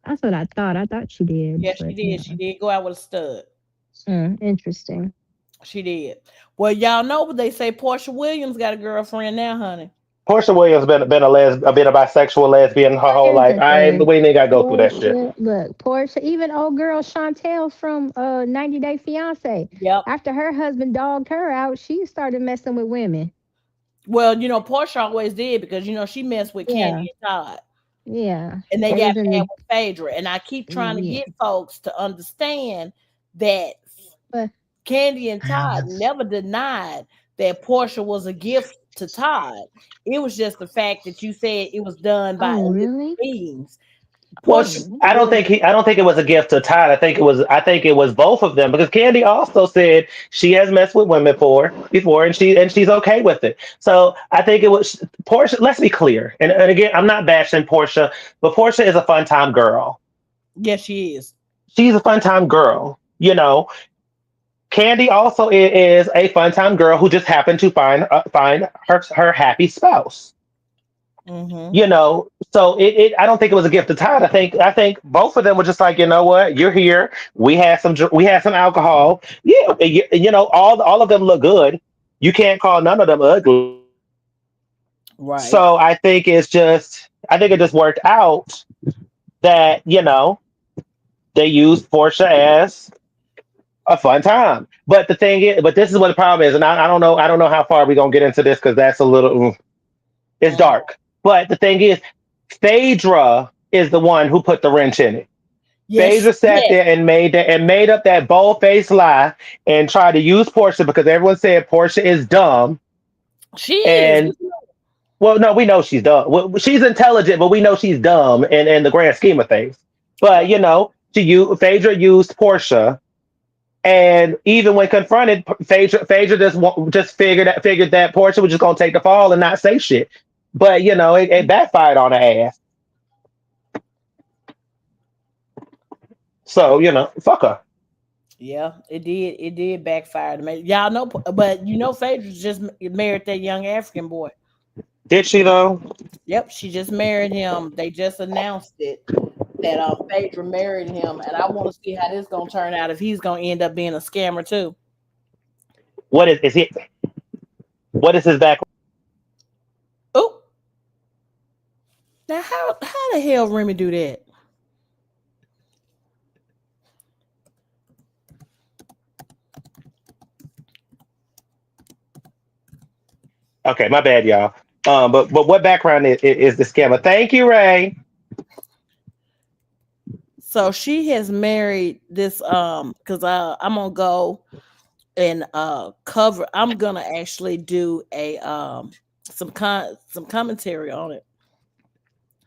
That's what I thought. I thought she did, Yeah, she but did. She did go out with a stud. interesting. She did. Well, y'all know what they say. Portia Williams got a girlfriend now, honey. Portia Williams been a bisexual lesbian her But whole here's life. the I thing. we ain't got to go through that shit. Portia, look, Portia, even old girl Chantel from 90 Day Fiance, Yep. after her husband dogged her out, she started messing with women. Well, Portia always did because she messed with Candy Yeah, and Todd. yeah. And they They got was in mad the with Phaedra. And I keep trying to yeah. get folks to understand that But Candy and Todd never denied that Portia was a gift to Todd. It was just the fact that you said it was done by oh illicit really? means. Well, Portia I don't was think I don't think it was a gift to Todd. I think it was both of them because Candy also said she has messed with women before, and she's okay with it. So I think it was Portia. Let's be clear, and again, I'm not bashing Portia, but Portia is a fun time girl. yes, she is. She's a fun time girl. Candy also is a fun time girl who just happened to find her happy spouse. Mm-hmm. You know, so I don't think it was a gift of time. I think both of them were just like, you know what, you're here. We had some alcohol. Yeah, all of them look good. You can't call none of them ugly. So Right. I think it just worked out that they used Portia as a fun time. But the thing is, but this is what the problem is, and I don't know how far we gonna get into this because that's a little, it's Mm. dark. But the thing is, Phaedra is the one who put the wrench in it. Yes. Phaedra sat Yes. there and made up that bold faced lie and tried to use Portia because everyone said Portia is dumb. She is. And well, no, we know she's dumb. Well, she's intelligent, but we know she's dumb in the grand scheme of things. But Right. Phaedra used Portia, and even when confronted, Phaedra just figured that Portia was just gonna take the fall and not say shit. But it backfired on her ass. So fuck her. Yeah, it did. It did backfire to me. Y'all know, but Phaedra just married that young African boy. Did she though? Yep, she just married him. They just announced it that Phaedra married him, and I want to see how this gonna turn out if he's gonna end up being a scammer too. What is he? What is his background? Oh, now how the hell Remy do that? Okay, my bad, y'all. But what background is the scammer? Thank you, Ray. So she has married this because I'm gonna go and cover. I'm gonna actually do a some commentary on it.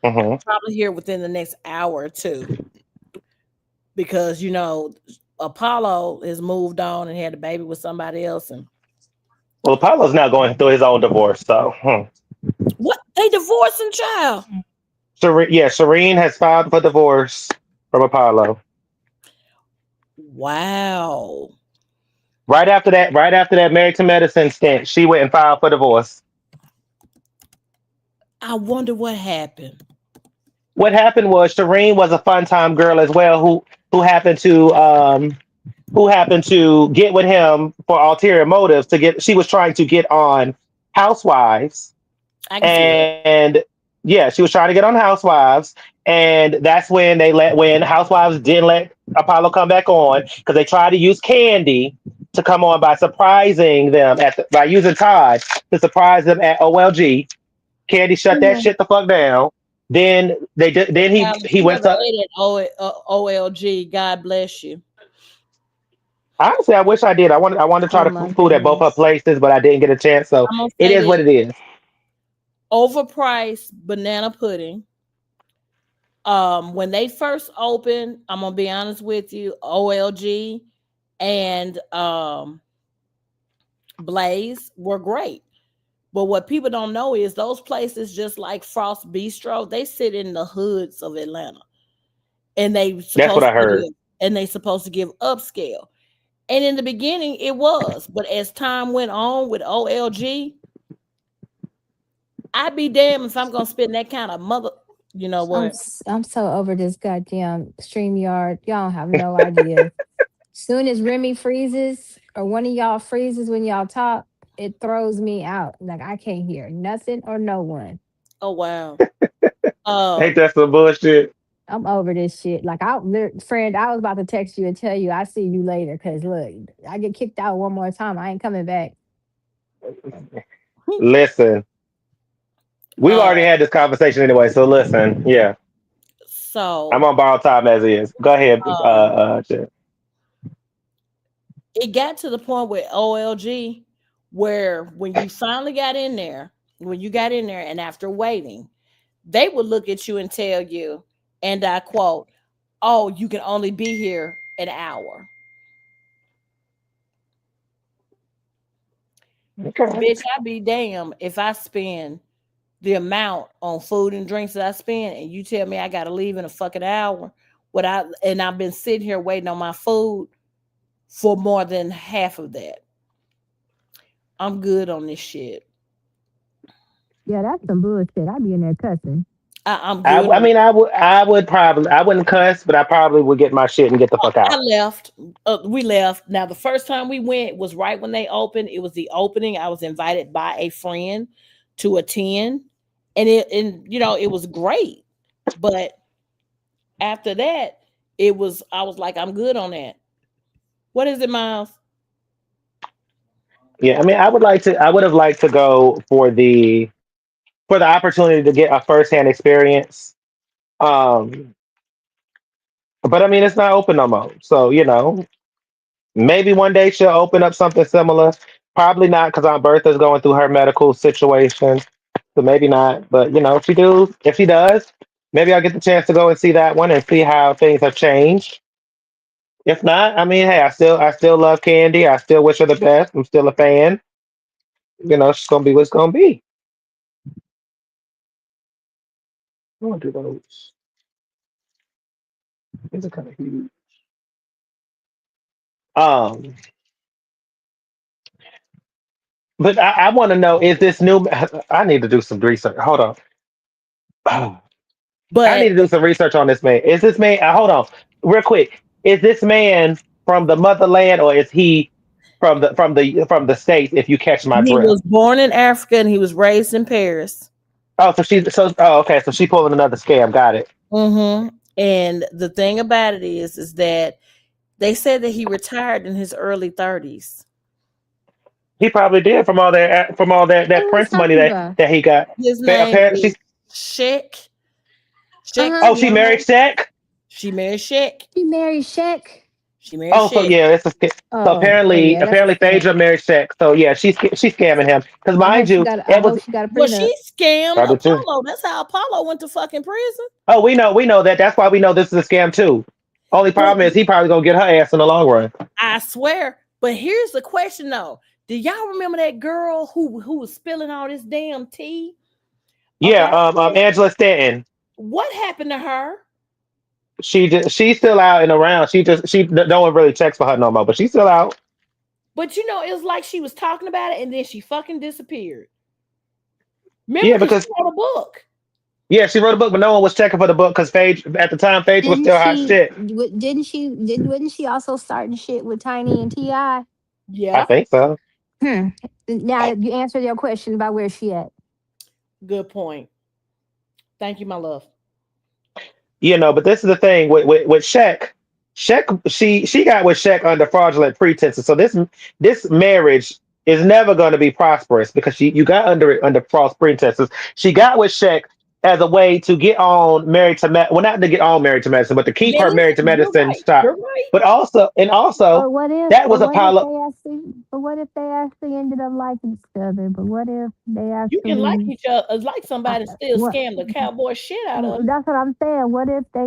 Hmm. Probably here within the next hour or two because Apollo has moved on and had a baby with somebody else. And Well, Apollo's now going through his own divorce, so what, they divorcing, child? Shireen has filed for divorce from Apollo. Wow. Right after that Married to Medicine stint, she went and filed for divorce. I wonder what happened. What happened was Shireen was a fun time girl as well, who happened to get with him for ulterior motives. She was trying to get on Housewives. I can see that. And yeah, she was trying to get on Housewives, and that's when Housewives didn't let Apollo come back on because they tried to use Candy to come on by surprising them by using Todd to surprise them at OLG. Candy shut that Mhm. shit the fuck down. Then they did. Then Child, if he you went ever to. ate at OLG, God bless you. Honestly, I wish I did. I wanted to try Oh the my food at both her goodness. places, but I didn't get a chance. So I'm gonna it say is what this: it is. overpriced banana pudding. When they first opened, I'm gonna be honest with you, OLG and Blaze were great. But what people don't know is those places, just like Frost Bistro, they sit in the hoods of Atlanta, and That's what I heard. they supposed to give upscale. And in the beginning, it was, but as time went on with OLG, I'd be damned if I'm gonna spend that kind of mother. You know what? I'm so over this goddamn StreamYard. Y'all don't have no idea. Soon as Remy freezes or one of y'all freezes when y'all talk, it throws me out. Like I can't hear nothing or no one. Oh wow. Ain't Um, that some bullshit? I'm over this shit. Like friend, I was about to text you and tell you I see you later. Cause look, I get kicked out one more time. I ain't coming back. Listen, we've uh, already had this conversation anyway. So listen, yeah, I'm so on borrowed time as is. Go ahead, um, Jen. it got to the point with OLG where when you got in there, and after waiting, they would look at you and tell you, and I quote, "Oh, you can only be here an hour." Okay. Bitch, I'd be damned if I spend the amount on food and drinks that I spend, and you tell me I gotta leave in a fucking hour. I've been sitting here waiting on my food for more than half of that. I'm good on this shit. Yeah, that's some bullshit. I be in there cussing. I'm I, good I on. mean, I would probably, I wouldn't cuss, but I probably would get my shit and get the fuck I out. left. We left. Now, the first time we went was right when they opened. It was the opening. I was invited by a friend to attend, and it was great. But after that, I was like, I'm good on that. What is it, Miles? Yeah, I mean, I would have liked to go for the opportunity to get a firsthand experience. Um, but I mean, it's not open no more. So, maybe one day she'll open up something similar. Probably not because Aunt Bertha's going through her medical situation. So maybe not. But if she does, maybe I'll get the chance to go and see that one and see how things have changed. If not, I mean, hey, I still love Candy. I still wish her the best. I'm still a fan. She's gonna be what's gonna be. I want to do those. These are kind of huge. Um, but I want to know, is this new? I need to do some research. Hold on. I But need to do some research on this man. Is this man? Hold on, real quick. Is this man from the motherland, or is he from the states? If you catch my he drift. was born in Africa and he was raised in Paris. Oh, okay. So she pulling another scam. Got it. And the thing about it is that they said that he retired in his early 30s. He probably did from all that Who was Prince money talking that about? that he got. His name Apparently, is Sheck. Uh Sheck huh. oh, she married Tidiane. Shaq. She married Sheck. She married Shaq. She married Oh, so Sheck. yeah, so Oh apparently, yeah, that's a Phaedra scam. married Shaq. So yeah, she's scamming him. Because mind you, I it was. hope she got a Well, she prenup. scammed I do too. Apollo. That's how Apollo went to fucking prison. Oh, we know that. That's why we know this is a scam too. Only But problem is he probably gonna get her ass in the long run. I swear. But here's the question though. Do y'all remember that girl who was spilling all this damn tea Yeah, about Angela Stanton. what happened to her? She's still out and around. No one really checks for her no more, but she's still out. But it was like she was talking about it and then she fucking disappeared. Remember, Yeah, because she because wrote a book. yeah, she wrote a book, but no one was checking for the book because Phage at the time Phage was Didn't still hot she? shit. Didn't she? Didn't Wasn't she also starting shit with Tiny and Ti? I Yeah, think so. Hmm. Now you answered your question about where she at. good point. Thank you, my love. But this is the thing with Shaq. Shaq, she got with Shaq under fraudulent pretenses. So this marriage is never going to be prosperous because you got under it under false pretenses. She got with Shaq as a way to get on married to well, not to get on married to medicine, but to keep her married to Medicine, you're medicine right. shop. You're right. But also But what if? that But was what if Apollo. they actually? But what if they actually ended up liking each other? But what if they You can like actually? each other, like Uh, somebody still what? scam the cowboy shit out of That's what I'm saying. What if they?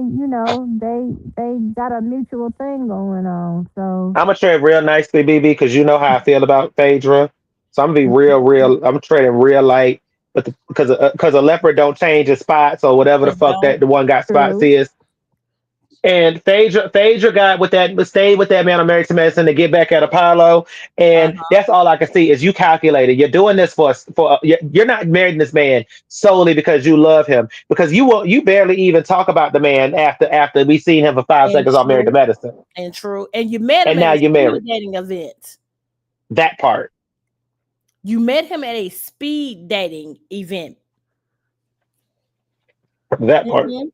They got a mutual thing going on. So I'm gonna trade real nicely, BB, because you know how I feel about Phaedra. So I'm gonna be real. I'm trading real light, but because a leopard don't change his spots or whatever the it. fuck that Don't. the one got spots true. is. And Phaedra got with that stayed with that man on Married to Medicine to get back at Apollo, and Uh-huh. that's all I can see is you calculated. You're doing this you're not marrying this man solely because you love him because you barely even talk about the man after we seen him for five And seconds on Married to true. Medicine, And true. And you met him and at now a you're speed married. dating event. That part, You met him at a speed dating event. that part. Hmm.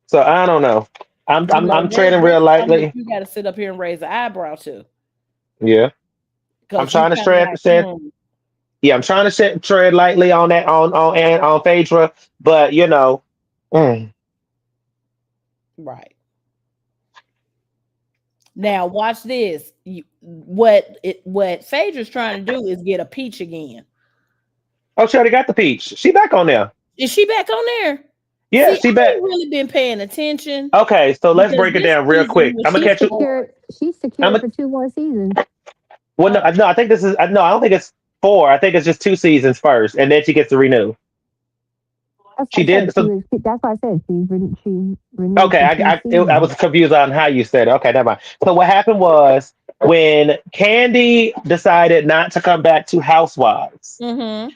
So I don't know. I'm trading real That's something that lightly. you got to sit up here and raise an eyebrow to, Yeah, I'm because you trying to kind of tread. like, Yeah, I'm trying to tread lightly on that on Phaedra, but mm, right. Now watch this. What Phaedra's trying to do is get a peach again. oh, she already got the peach. She back on there. Is she back on there? See, Yeah, she I back. ain't really been paying attention Okay, so let's because break it this down real season quick. was I'm gonna She's catch kind of you. secured. boring. She's I'm secured gonna, for 2 more seasons. well, Uh, no, I think this is no, I don't think it's four. I think it's just two seasons first, and then she gets to renew. That's why She I said did. she So was. That's why I said she renewed okay, for two I was seasons. confused on how you said it. Okay, never mind. So what happened was. when Candy decided not to come back to Housewives, Mm-hmm.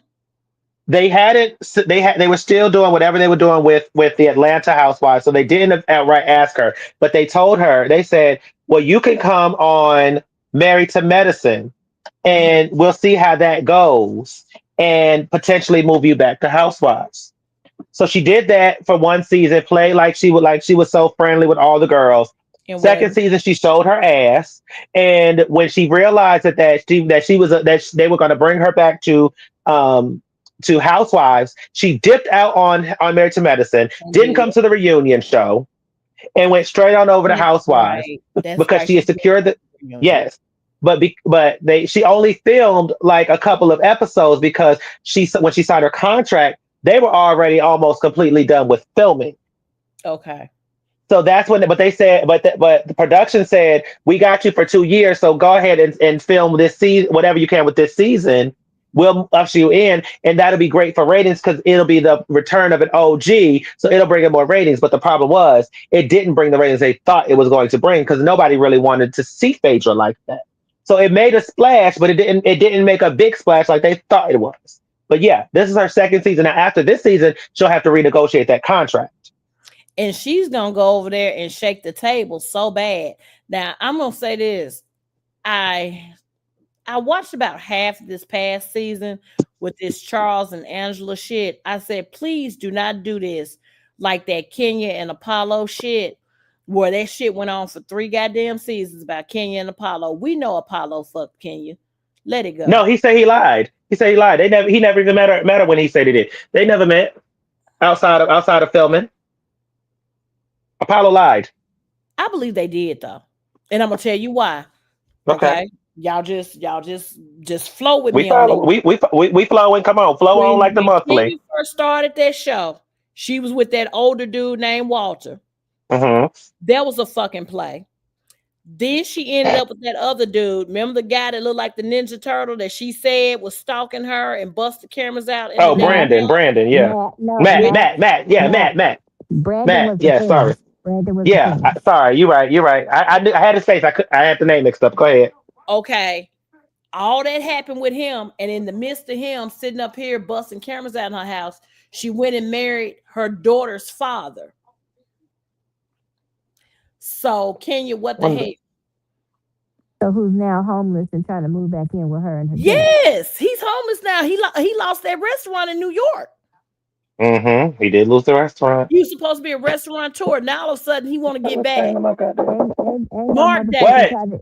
they hadn't they were still doing whatever they were doing with the Atlanta Housewives, so they didn't outright ask her, but they told her, they said, well, you can come on Married to Medicine and we'll see how that goes and potentially move you back to Housewives. So she did that for one season, play like she was so friendly with all the girls. And Second wasn't. season, she showed her ass, and when she realized that they were going to bring her back um to Housewives, she dipped out on Married to Medicine, And didn't did. come to the reunion show, and went straight on over to That's Housewives right. That's because right. she She had did secured the reunion. yes. But they she only filmed like a couple of episodes because when she signed her contract, they were already almost completely done with filming. Okay. So that's when, but they said, but the production said, we got you for 2 years, so go ahead and film this season, whatever you can with this season. We'll usher you in, and that'll be great for ratings because it'll be the return of an OG, so it'll bring in more ratings. But the problem was, it didn't bring the ratings they thought it was going to bring because nobody really wanted to see Phaedra like that. So it made a splash, but it didn't make a big splash like they thought it was. But yeah, this is her second season. Now after this season, she'll have to renegotiate that contract. And she's gonna go over there and shake the table so bad. Now I'm gonna say this. I I watched about half of this past season with this Charles and Angela shit. I said, please do not do this like that Kenya and Apollo shit, where that shit went on for 3 goddamn seasons about Kenya and Apollo. We know Apollo fucked Kenya. Let it go. No, he said he lied. He said he lied. He never even matter when he said he did. They never met outside of filming. Apollo lied. I believe they did though. And I'm gonna tell you why. Okay. Okay. Y'all just flow with We me on follow. this. We flowing. Come on, flow on like the When monthly. Kenya first started that show, she was with that older dude named Walter. Hmm. That was a fucking play. Then she ended up with that other dude. Remember the guy that looked like the Ninja Turtle that she said was stalking her and busted cameras out in the Oh, damn Matt, Brandon. house? Brandon. Yeah. Matt, no, Matt. Matt, Matt. Matt. Yeah. Matt. Brandon Matt. was the Yeah. Sorry. twin. Brandon was the Yeah. twin. Sorry. You're right. You're right. I had his face. I had the name mixed up. Go ahead. Okay. All that happened with him, and in the midst of him sitting up here busting cameras out in her house, she went and married her daughter's father. So Kenya, what the hell? Wonder. So who's now homeless and trying to move back in with her and her dad? Yes, he's homeless now. He lost that restaurant in New York. He did lose the restaurant. He was supposed to be a restaurateur. Now all of a sudden he want to get back. Ain't no Mark motherfucker David. What? try to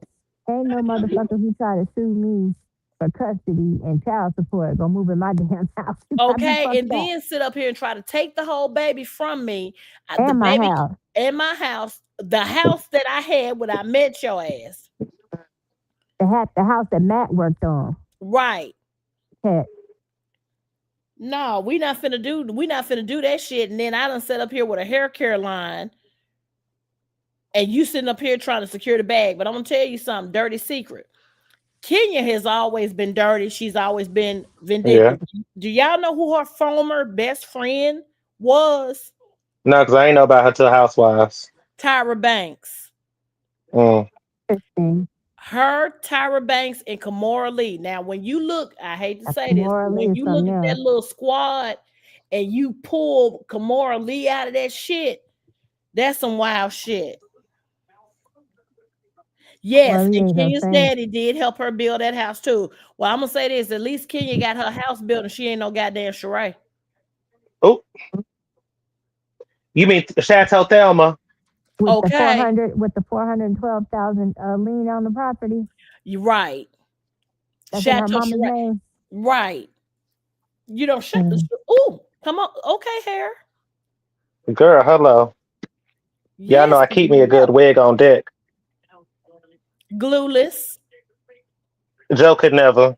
ain't no motherfucker who try to sue me for custody and child support gonna move in my damn house. You got me Okay, fucked and up. then sit up here and try to take the whole baby from me. The And my baby house. in my house, the house that I had when I met your ass. The house that Matt worked on. Right. Had No, we not finna do that shit. And then I done set up here with a hair care line and you sitting up here trying to secure the bag. But I'm gonna tell you something, dirty secret. Kenya has always been dirty. She's always been Yeah. vindictive. Do y'all know who her former best friend was? No, because I ain't know about her till Housewives. Tyra Banks. Mm. interesting. Her, Tyra Banks, and Kamora Lee. Now, when you look, I hate to say this, but More when is you look something at that else. little squad and you pull Kamora Lee out of that shit, that's some wild shit. More Yes, and ain't no Kenya's thing. daddy did help her build that house too. Well, I'm gonna say this: at least Kenya got her house built, and she ain't no goddamn Sheree. Oh, you mean Chateau Thelma? Okay, With the 412,000 lien on the property. you're right. That's in her Chateau mama's Sheree, name. right? You don't shut the. Mm. Ooh, come on. Okay, hair. Girl, hello. Y'all know Yes, I there keep me you a good go. wig on deck. Glueless. Joe could never.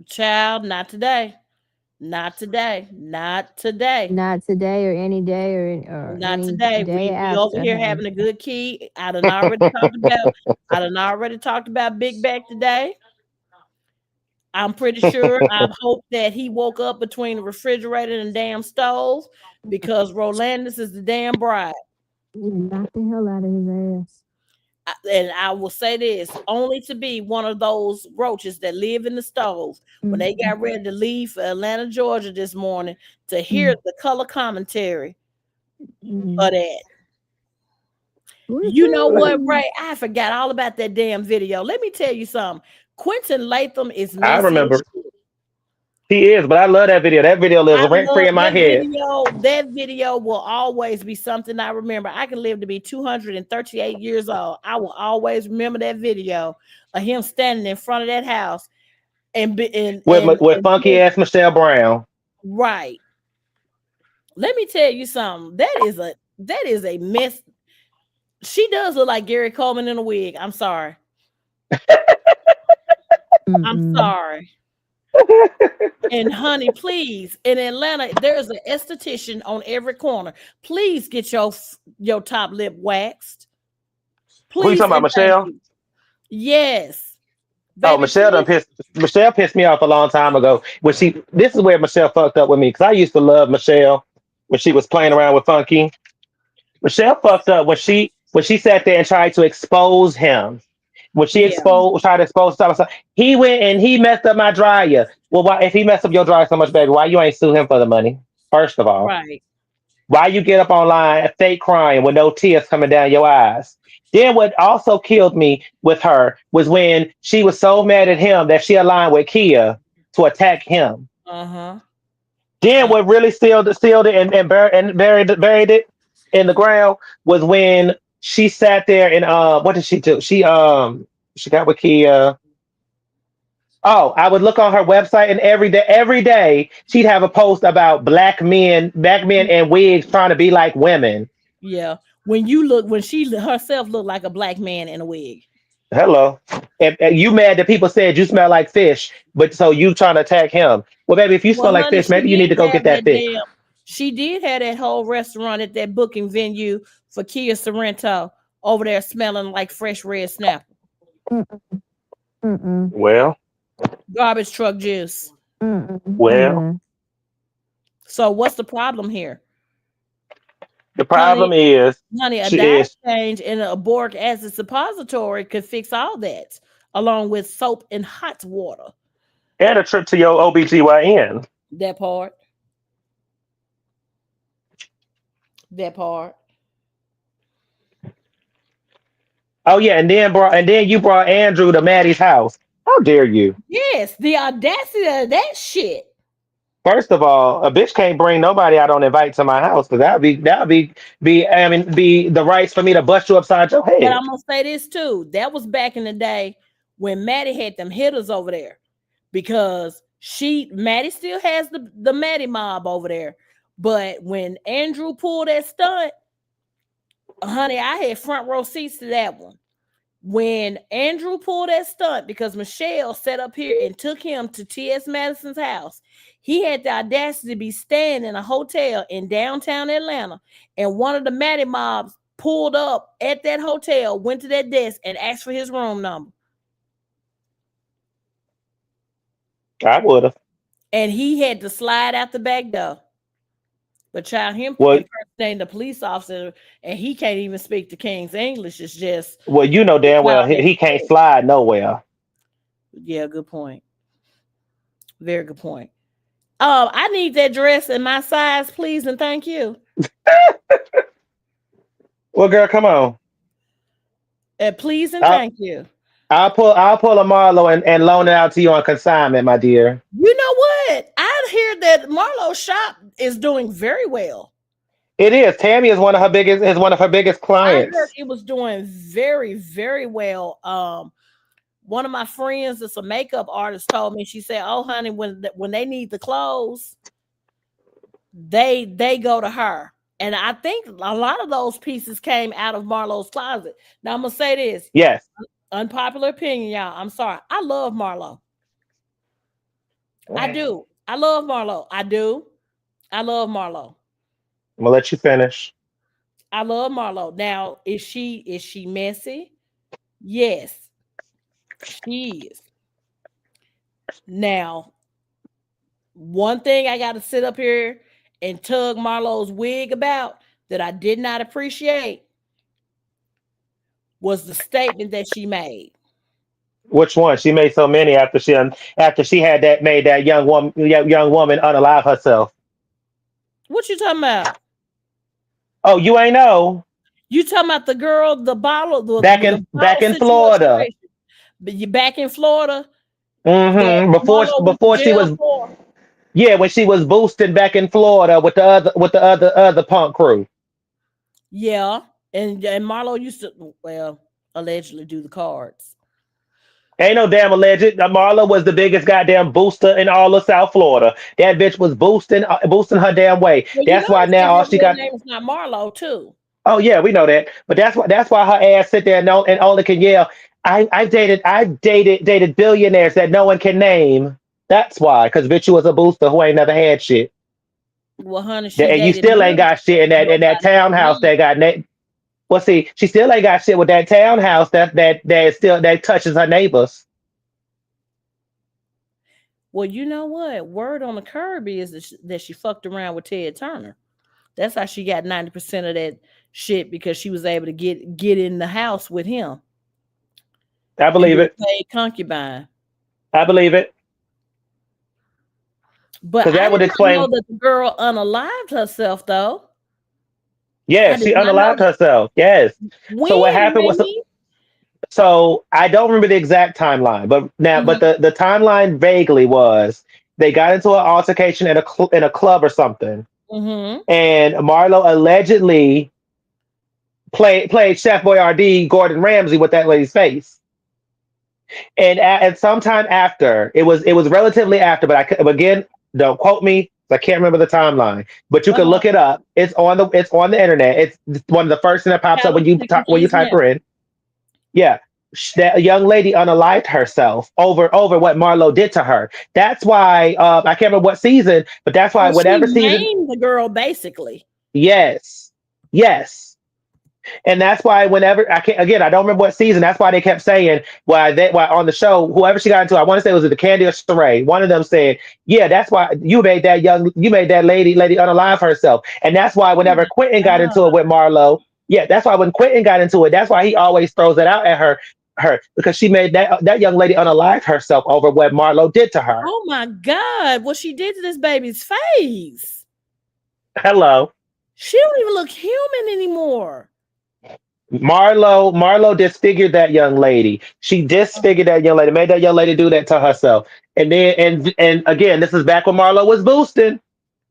Child, not today. Not today. Not today. Not today or any day or Not any today. day We over after, here honey. having a good key. I done already talked about Big Back today. I'm pretty sure I hope that he woke up between the refrigerator and the damn stove because Rolandis is the damn bride. Knock the hell out of his ass. And I will say this, only to be one of those roaches that live in the stove when they got Mm, ready to leave for Atlanta, Georgia this morning to hear mm, the color commentary of mm. that. You know what, Woohoo. Ray? I forgot all about that damn video. Let me tell you something. Quentin Latham is I messy as remember shit. he is, but I love that video. That video lives I rent free love in my that head. video. That video will always be something I remember. I can live to be 238 years old. I will always remember that video of him standing in front of that house and be, With funky ass Michelle Brown. right. Let me tell you something. That is a mess. She does look like Gary Coleman in a wig. I'm sorry. I'm Mm-mm. sorry. And honey, please, in Atlanta, there's an esthetician on every corner. Please get your top lip waxed. Who you Please talking about, and thank Michelle? you. Yes, Oh, baby, please. Michelle pissed me off a long time ago. When she This is where Michelle fucked up with me because I used to love Michelle when she was playing around with Funky. Michelle fucked up when she sat there and tried to expose him. When she Yeah, tried to expose stuff, he went and he messed up my dryer. Well, why if he messed up your dryer so much, baby, why you ain't sue him for the money? First of all, right. why you get up online fake crying with no tears coming down your eyes? Then what also killed me with her was when she was so mad at him that she aligned with Kia to attack him. Uh huh. Then Uh, what really sealed it and buried it in the ground was when she sat there and what did she do? She got with Kia. Oh, I would look on her website and every day she'd have a post about black men and wigs trying to be like women. yeah. When she herself looked like a black man in a wig. Hello. And you mad that people said you smell like fish, but so you trying to attack him. Well, baby, if you smell Well, like honey, fish, maybe you need to go get that fixed. she did have that whole restaurant at that booking venue for Kia Sorrento over there smelling like fresh red snapper, Mm-mm. Mm-mm. Well, garbage truck juice. Mm-mm. well, Mm-mm. So what's the problem here? the Honey, problem is honey, a she diet is change and a boric acid suppository could fix all that, along with soap and hot water. and a trip to your OBGYN. That part, that part. Oh yeah, and then you brought Andrew to Maddie's house. How dare you? Yes, the audacity of that shit. First of all, a bitch can't bring nobody I don't invite to my house because that would be I mean be the rights for me to bust you upside your But head. I'm gonna say this too. That was back in the day when Maddie had them hitters over there. Because Maddie still has the Maddie mob over there. But when Andrew pulled that stunt, honey, I had front row seats to that one. When Andrew pulled that stunt, because Michelle sat up here and took him to T.S. Madison's house, he had the audacity to be staying in a hotel in downtown Atlanta, and one of the Maddie mobs pulled up at that hotel, went to that desk, and asked for his room number. I would have. And he had to slide out the back door. But child, him Well, impersonating the police officer, and he can't even speak the King's English is just you know damn well wild. he can't slide nowhere. Yeah, good point. Very good point. I need that dress in my size, please, and thank you. Well, girl, come on. And please and I'll thank you. I'll pull a Marlo and loan it out to you on consignment, my dear. You know what? I hear that Marlo's shop is doing very well. It is. Tammy is one of her biggest I heard clients. it was doing very, very well. One of my friends that's a makeup artist told me, she said, "Oh, honey, when they need the clothes, they go to her." And I think a lot of those pieces came out of Marlo's closet. Now I'm gonna say this, Yes. unpopular opinion, y'all. I'm sorry. I love Marlo. I I'm do. I love Marlo. I do. I love Marlo. gonna let you finish. I love Marlo. Now, is she messy? Yes, she is. Now, one thing I got to sit up here and tug Marlo's wig about that I did not appreciate. was the statement that she made. Which one? She made so many after after she had that made that young woman unalive herself. What you talking about? Oh, you ain't know. You talking about the girl, the bottle, the Back bottle in Florida. situation? But you back in Florida that Hmm. Marlo went to Before she jail was, for? yeah, when she was boosting back in Florida with the other punk crew. Yeah, and Marlo used to, well, allegedly do the cards. Ain't no damn alleged. Marla was the biggest goddamn booster in all of South Florida. That bitch was boosting her damn way. Well, you That's know why they said now all her she real got. name is not Marlo too. Oh yeah, we know that. But that's why her ass sit there and only can yell. I've dated billionaires that no one can name. That's why, because bitch, you was a booster who ain't never had shit. Well, honey, she And you dated still ain't millions got shit in of girls that by the name of townhouse me. that got well, see, she still ain't got shit with that townhouse that touches her neighbors. Well, you know what? Word on the curb is that she fucked around with Ted Turner. That's how she got 90% of that shit because she was able to get in the house with him I and believe be it. a paid concubine. I believe it. But Because I that would did not know explain. that the girl unalived herself though. Yeah, I did she not know unalived that. herself. Yes. So what When, happened was, Rainy? so I don't remember the exact timeline, but Mm-hmm. the timeline vaguely was they got into an altercation in in a club or something, Mm-hmm. and Marlo allegedly played Chef Boyardee Gordon Ramsay with that lady's face. And at sometime after, it was relatively after, but again, don't quote me. I can't remember the timeline, but you can Uh-huh. look it up. It's on the internet. It's one of the first thing that pops up Callum chicken when you cheese type now. her in. Yeah, that young lady unalived herself over what Marlo did to her. That's why I can't remember what season, but that's why Oh, she whatever season. maimed the girl basically. Yes, yes. And that's why whenever I can't again, I don't remember what season. That's why they kept saying why on the show, whoever she got into, I want to say was it the Candy or Sheree. One of them said, "Yeah, that's why you made that lady unalive herself." And that's why Oh whenever my Quentin got into it God. with Marlo, yeah, that's why when Quentin got into it, that's why he always throws it out at her because she made that young lady unalive herself over what Marlo did to her. Oh my God. What she did to this baby's face. Hello. She don't even look human anymore. Marlo disfigured that young lady. She disfigured that young lady, made that young lady do that to herself. And again, this is back when Marlo was boosting.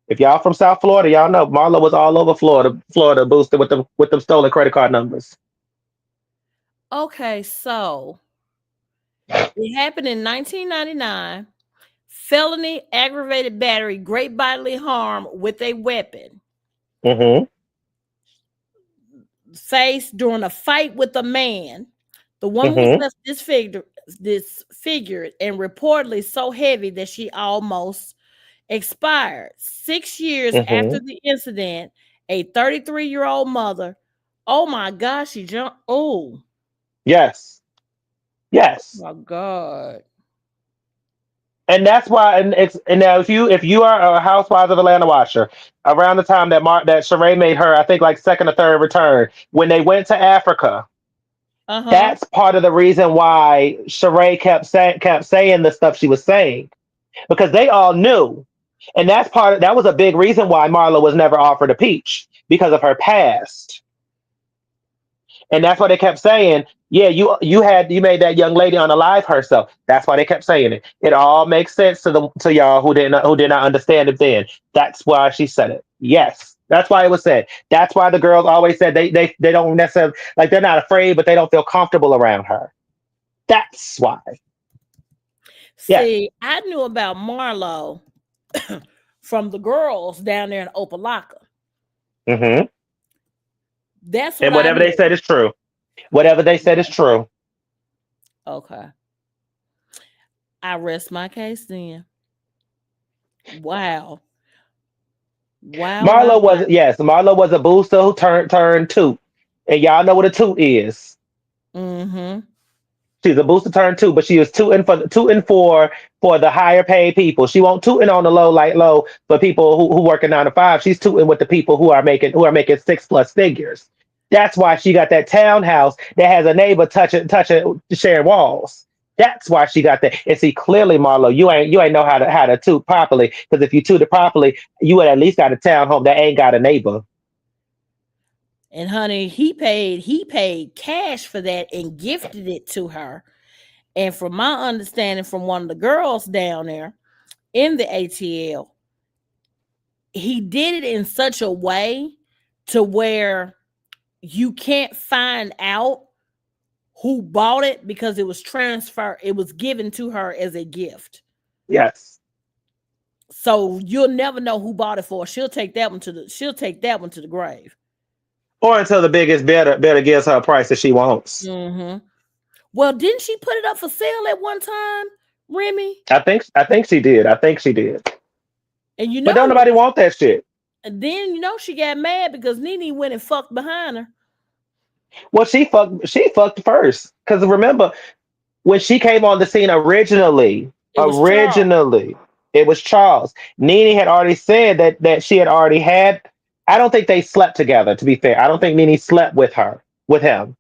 If y'all from South Florida, y'all know Marlo was all over Florida boosting with them stolen credit card numbers. Okay, so it happened in 1999. Felony aggravated battery, great bodily harm with a weapon. Mm-hmm. Faced during a fight with a man. The woman was Mm-hmm. left disfigured and reportedly so heavy that she almost expired. 6 years Mm-hmm. after the incident, a 33-year-old mother, oh my gosh, she jumped. Oh Yes. Yes. my God. And that's why, and now if you are a Housewives of Atlanta watcher, around the time that Sheree made her, I think like second or third return when they went to Africa. Uh huh. That's part of the reason why Sheree kept saying the stuff she was saying because they all knew, and that was a big reason why Marla was never offered a peach because of her past, and that's why they kept saying, yeah, you made that young lady unalive herself. That's why they kept saying it. It all makes sense to y'all who did not understand it then. That's why she said it. Yes. That's why it was said. That's why the girls always said they don't necessarily like they're not afraid, but they don't feel comfortable around her. That's why. Yes. See, I knew about Marlo from the girls down there in Opalaka. Hmm. That's what And I whatever they knew. said is true. Whatever they said is true. Okay. I rest my case then. Wow. Wow, wow, wow. Marlo was a booster who turned toot. And y'all know what a toot is. Mm-hmm. She's a booster turn two, but she was tooting for the higher paid people. She won't tooting on the low for people who work a 9 to 5. She's tooting with the people who are making 6+ figures. That's why she got that townhouse that has a neighbor touching sharing walls. That's why she got that. And see, clearly, Marlo, you ain't know how to toot properly. Because if you toot it properly, you would at least got a townhome that ain't got a neighbor. And honey, he paid cash for that and gifted it to her. And from my understanding from one of the girls down there in the ATL, he did it in such a way to where you can't find out who bought it because it was given to her as a gift. Yes. So you'll never know who bought it for. She'll take that one to the grave. Or until the biggest bidder gives her a price that she wants. Hmm. Well, didn't she put it up for sale at one time, Remy? I think she did. I think she did. And But don't nobody want that shit. then she got mad because Nene went and fucked behind her. Well, she fucked first. Because remember, when she came on the scene originally, It was Charles. it was Charles. Nene had already said that she had already had. I don't think they slept together. To be fair, I don't think Nene slept with him.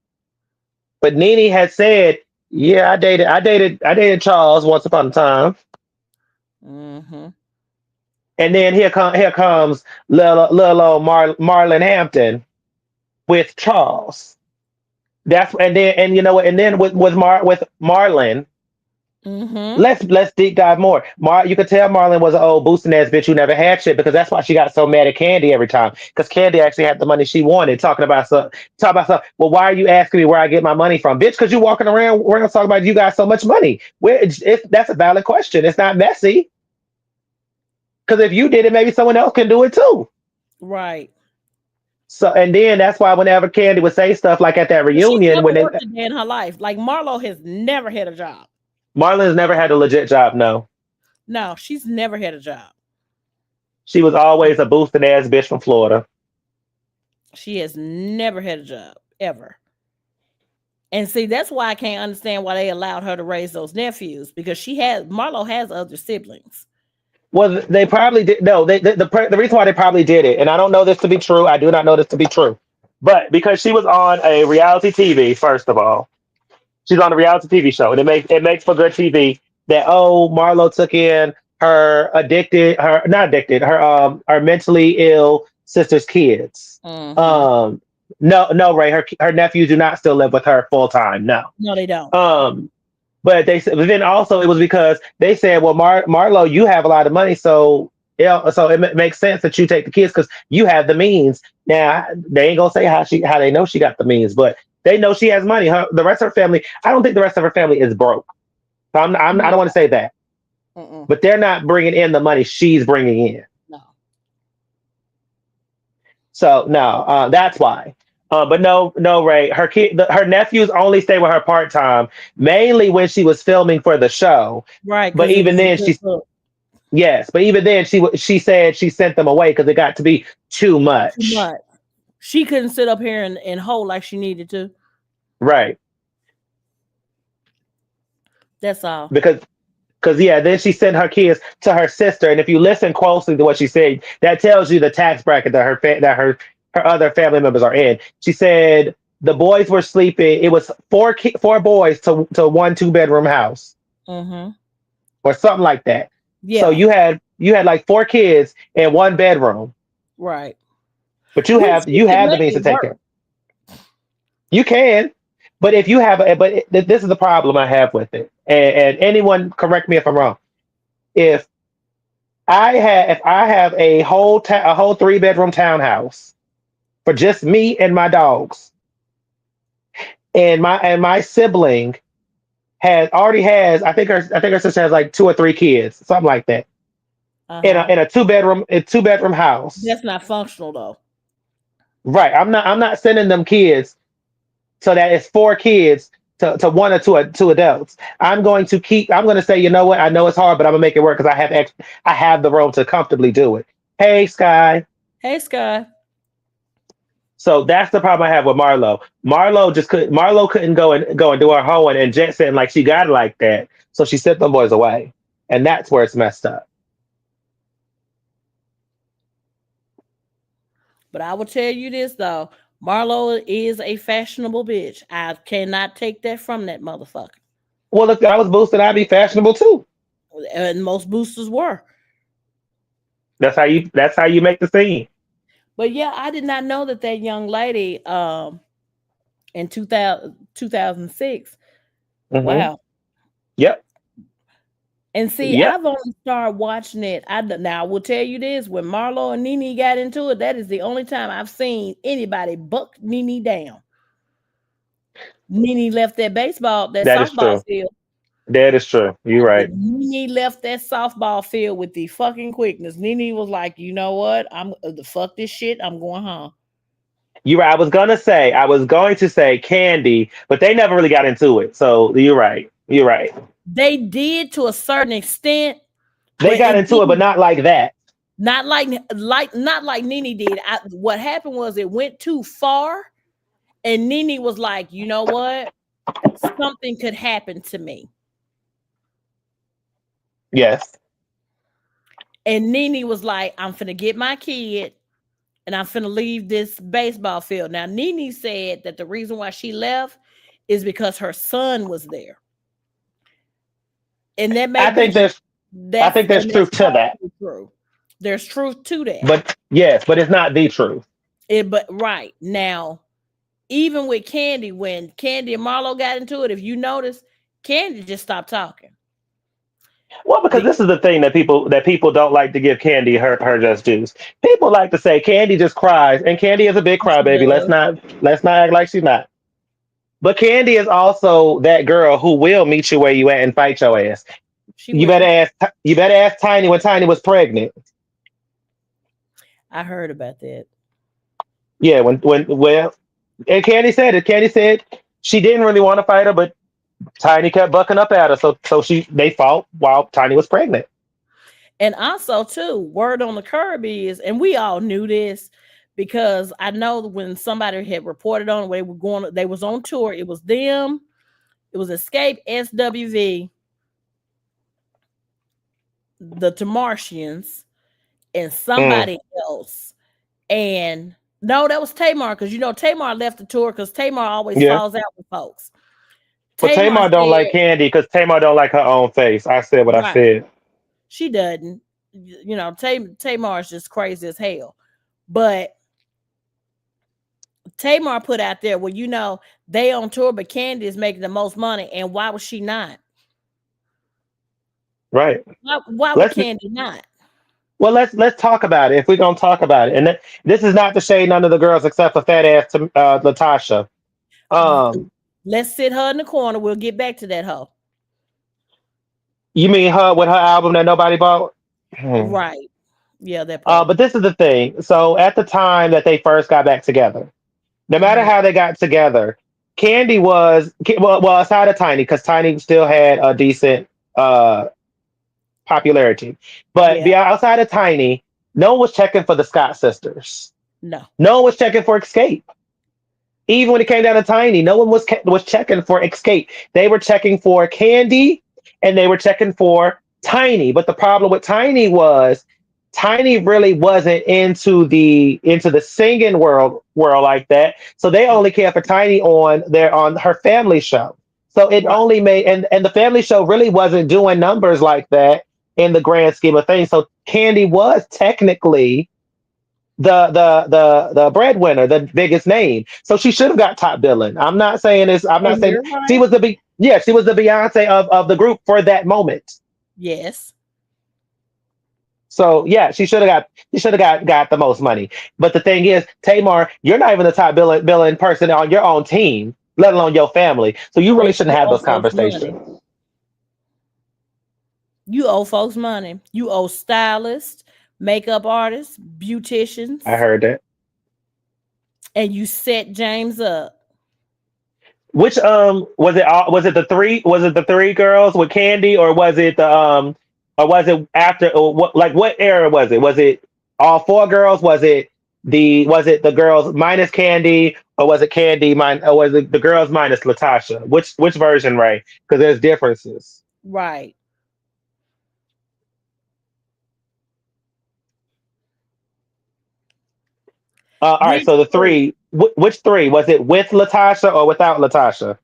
But Nene had said, "Yeah, I dated Charles once upon a time." Hmm. And then here comes little old Marlon Hampton with Charles. That's and then and you know what? And then with Marlon. Hmm. Let's deep dive more. You could tell Marlon was an old boosting ass bitch who never had shit because that's why she got so mad at Candy every time. Because Candy actually had the money she wanted. Talking about stuff. Well, why are you asking me where I get my money from, bitch? Because you walking around talking about you got so much money. That's a valid question. It's not messy. Because if you did it, maybe someone else can do it too. Right. So and then that's why whenever Candy would say stuff like at that But she's reunion never when worked a day in her life. Like Marlo has never had a job. Marlon's never had a legit job. No, No, she's never had a job. she was always a boosting ass bitch from Florida. She has never had a job ever. And see, that's why I can't understand why they allowed her to raise those nephews because Marlo has other siblings. Well, they probably did. No, the reason why they probably did it, and I don't know this to be true. I do not know this to be true, but because she was on a reality TV, first of all, she's on a reality TV show, and it makes for good TV. That Marlo took in her not addicted, her mentally ill sister's kids. Hmm. Um, no, Ray, her nephews do not still live with her full time. No. No, they don't. Um, but they said, but then also it was because they said, well, Marlo, you have a lot of money, so yeah, so it makes sense that you take the kids because you have the means. Now they ain't gonna say how they know she got the means, but they know she has money. The rest of her family, I don't think the rest of her family is broke. So I don't want to say that, Mm-mm. but they're not bringing in the money she's bringing in. No. So no, that's why. But no, Ray. Her nephews only stay with her part time, mainly when she was filming for the show. Right, But because it even was a then, good look. yes, but even then, she said she sent them away because it got to be too Too much. much. She couldn't sit up here and hold like she needed to. Right. That's all. Because yeah, then she sent her kids to her sister, and if you listen closely to what she said, that tells you the tax bracket that her other family members are in. She said the boys were sleeping. It was four boys to one two-bedroom house Mm-hmm. or something like that. So Yeah. you had like four kids in one bedroom, Right. but you Which have she you could have the make means to it take work. care. You can, but if you have, this is the problem I have with it, and anyone correct me if I'm wrong. If if I have a whole 3 bedroom townhouse for just me and my dogs, and my sibling I think her sister has like two or three kids, something like that, in a Uh-huh. in a two bedroom house. That's not functional though. Right. I'm not sending them kids so that it's four kids to one or two adults. I'm going to say, you know what? I know it's hard, but I'm gonna make it work because I have the room to comfortably do it. Hey, Sky. Hey, Sky. So that's the problem I have with Marlo. Marlo couldn't go and do her hoeing and jet setting like she got it like that. So she sent them boys away, and that's where it's messed up. But I will tell you this though. Marlo is a fashionable bitch. I cannot take that from that motherfucker. Well, if I was boosted, I'd be fashionable too. And most boosters were. That's how you make the scene. But yeah, I did not know that that young lady in 2006. Hmm. Wow. Yep. And see, Yep. I've only started watching it. Now I will tell you this: when Marlo and Nene got into it, that is the only time I've seen anybody buck Nene down. Nene left that That is softball true. field. That is true. You're right. Nene left that softball field with the fucking quickness. Nene was like, you know what? I'm the fuck this shit. I'm going home. You're right. I was going to say Candy, but they never really got into it. So you're right. You're right. They did to a certain extent, They but got it into it, but didn't. not like that. Not like Nene did. What happened was it went too far, and Nene was like, you know what? Something could happen to me. Yes. And Nene was like, I'm finna get my kid and I'm finna leave this baseball field. Now, Nene said that the reason why she left is because her son was there. And that may I be think I think there's that's truth to that. partially true. There's truth to that. But yes, but it's not the truth. But right now, even with Candy, when Candy and Marlo got into it, if you notice, Candy just stopped talking. Well, because Be- this is the thing that people don't like to give Candy her just dues. People like to say Candy just cries, and Candy is a big she crybaby. Let's does. not let's not act like she's not. But Candy is also that girl who will meet you where you at and fight your ass. She You better will. ask. You better ask Tiny when Tiny was pregnant. I heard about that. Yeah, when well, and Candy said it. Candy said she didn't really want to fight her, but Tiny kept bucking up at her, so they fought while Tiny was pregnant. And also, too, word on the curb is, and we all knew this because I know when somebody had reported on they was on tour. It was them, it was Escape, SWV, the Tamartians, and Mm. somebody else. And no, that was Tamar because Tamar left the tour because Tamar always Yeah, falls out with folks. but Tamar Tamar don't like said, Candy because Tamar don't like her own face. I said what I right, said. she doesn't. Tamar is just crazy as hell. But Tamar put out there, well, they on tour, but Candy is making the most money. And why was she not? Right. Why would Let's Candy not? well let's talk about it if we're gonna talk about it. And this is not to shade none of the girls except for fat ass Latasha. Um, Let's sit her in the corner. We'll get back to that hoe. you mean her with her album that nobody bought? Hmm. Right. Yeah, that part. But this is the thing. So at the time that they first got back together, no matter Hmm. how they got together, Candy was well aside of Tiny because Tiny still had a decent uh popularity, but Yeah. outside of Tiny, no one was checking for the Scott sisters. No. No one was checking for Escape. Even when it came down to Tiny, no one was checking for Escape. They were checking for Candy, and they were checking for Tiny. But the problem with Tiny was Tiny really wasn't into the singing world like that. So they only cared for Tiny on her family show. So it Right. only made and the family show really wasn't doing numbers like that in the grand scheme of things. So Candy was technically the breadwinner, the biggest name. So she should have got top billing. I'm not saying this. I'm not And saying you're she right. was she was the Beyonce of the group for that moment. Yes. So yeah, she should have got the most money. But the thing is, Tamar, you're not even the top billing person on your own team, let alone your family. So you really And shouldn't you have owe those folks money. conversations. You owe folks money. You owe stylists, makeup artists, I beauticians, heard that. and you set James up. Which was it? Was it the three? Was it the three girls with Candy, or was it or was it after? Or what era was it? Was it all four girls? Was it the girls minus Candy, or was it or was it the girls minus Latasha? Which version, Ray? Because there's differences. Right. All right, Which so the three? three, which three was it with Latasha or without Latasha?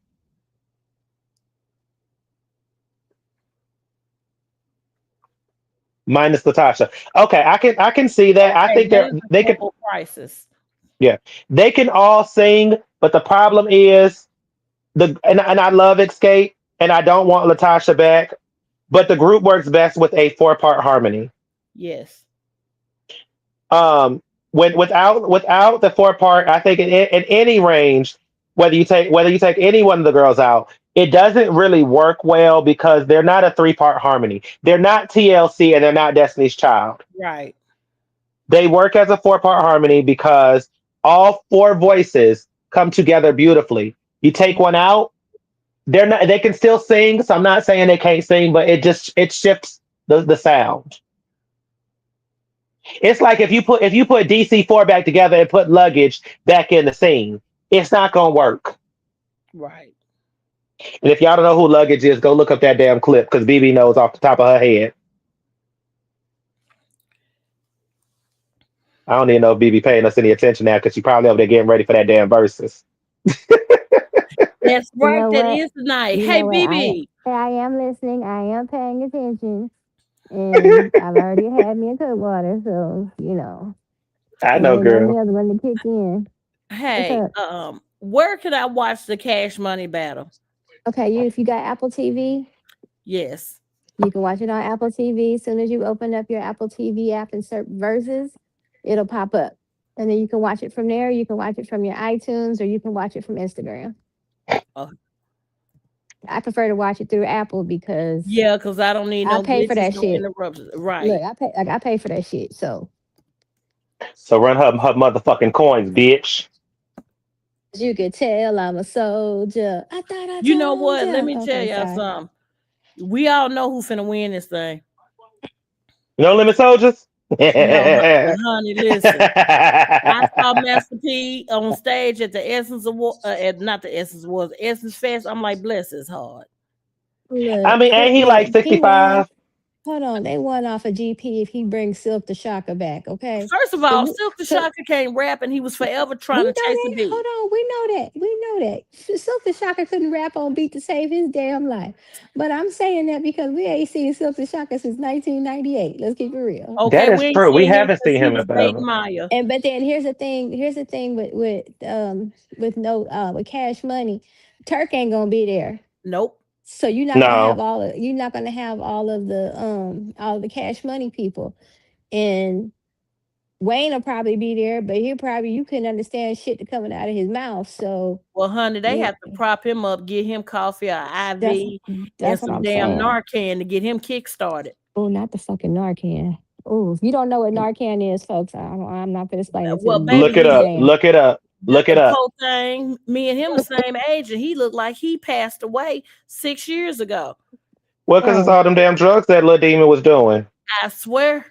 Minus Latasha. Okay, I can see that. I Okay, think that is a they could, global crisis. yeah, they can all sing, but the problem is and I love Escape, and I don't want Latasha back, but the group works best with a four-part harmony. Yes. Um, when without the four-part, I think in any range, whether you take any one of the girls out, it doesn't really work well because they're not a three-part harmony. They're not TLC and they're not Destiny's Child. Right. They work as a four-part harmony because all four voices come together beautifully. You take one out, they're not. They can still sing, so I'm not saying they can't sing, but it shifts the sound. It's like if you put DC4 back together and put Luggage back in the scene, it's not gonna work. Right. And if y'all don't know who Luggage is, go look up that damn clip because BB knows off the top of her head. I don't even know if BB paying us any attention now because she probably over there getting ready for that damn verses. That's You right. know That what? is tonight. You Hey, know what? BB. I am listening. I am paying attention, and I've already had me a cup water, so I I'm know, waiting on girl. the other one to kick in. What's Hey, up? where can I watch the Cash Money battle? Okay, if you got Apple TV, Yes. you can watch it on Apple TV. As soon as you open up your Apple TV app and search verses, it'll pop up. And then you can watch it from there. You can watch it from your iTunes or you can watch it from Instagram. Oh, I prefer to watch it through Apple because yeah, because I don't need I no pay for glitches, that no shit. interruptions. Look, Right. I pay for that shit. So So run her motherfucking coins, bitch. as you can tell, I'm a soldier. I thought I You know told what? Let you. me tell Okay, y'all sorry. something. We all know who finna win this thing. No limit soldiers. No, but honey, listen. I saw Master P on stage at the Essence Award, at not the Essence Awards, Essence Fest. I'm like, bless his heart. I Look, mean, ain't he like he won. 65? Hold on, they won off a GP if he brings Silk the Shocker back, okay? First of Cause, all, we- Silk the cause Shocker can't rap, and he was forever we trying to know chase a that. beat. Hold on, we know that. We know that. Silk the Shocker couldn't rap on beat to save his damn life. But I'm saying that because we ain't seen Silk the Shocker since 1998. Let's keep it real. That Okay, we is ain't true. We seen him haven't since seen he him was in dating forever. Maya. And but then here's the thing. Here's the thing with no with Cash Money, Turk ain't gonna be there. Nope. So No. you're not gonna have all of the Cash Money people. And Wayne will probably be there, but you couldn't understand shit that coming out of his mouth. So Well, honey, they yeah, have to prop him up, get him coffee, or that's IV, and that's what some I'm damn saying. Narcan to get him kick started. Oh, not the fucking Narcan. Oh, if you don't know what Narcan is, folks, I'm not gonna explain it to Well, you. Just Look baby, it just up. saying. Look it up. Look it the up. poor thing, me and him the same age, and he looked like he passed away 6 years ago. Well, because it's Oh, all them damn drugs that little demon was doing. I swear,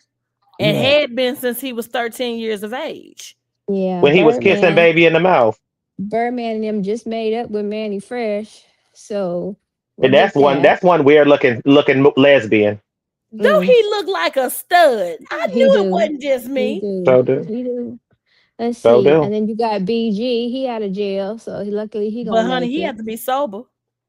and look, had been since he was 13 years of age. yeah, When he was kissing Birdman, baby in the mouth. Birdman and them just made up with Manny Fresh, so we'll And get that's one that. that's one weird looking lesbian. Don't Mm, he look like a stud? I he knew it do, wasn't just he me. do, So do. he do. Let's So see, do. and then you got BG. He out of jail, so luckily he But gonna honey, make he it. had to be sober. Well,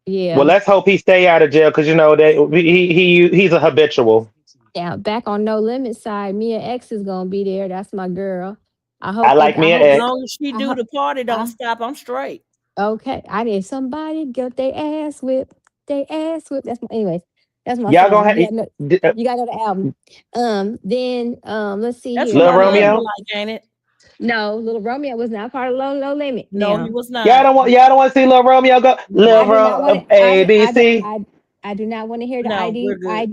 Yeah. let's hope he stay out of jail because you know that he's a habitual. Now back on No Limit side, Mia X is gonna be there. That's my girl. I I hope they. like I me an hope. As ex. long as she I do hope. the party don't I, stop, I'm straight. okay. I need somebody get their ass whipped. They ass whipped. Anyways. That's my Y'all song. gonna have You gotta know the album. Then let's see That's here. what Lil my Hold husband on. Romeo. like, ain't it? No, Little Romeo was not part of No Limit. No, he Now was Y'all not. don't want y'all don't want to see Lil Romeo go. No, Lil I do not want to. ABC. I do not want to hear the no, we're good. DJ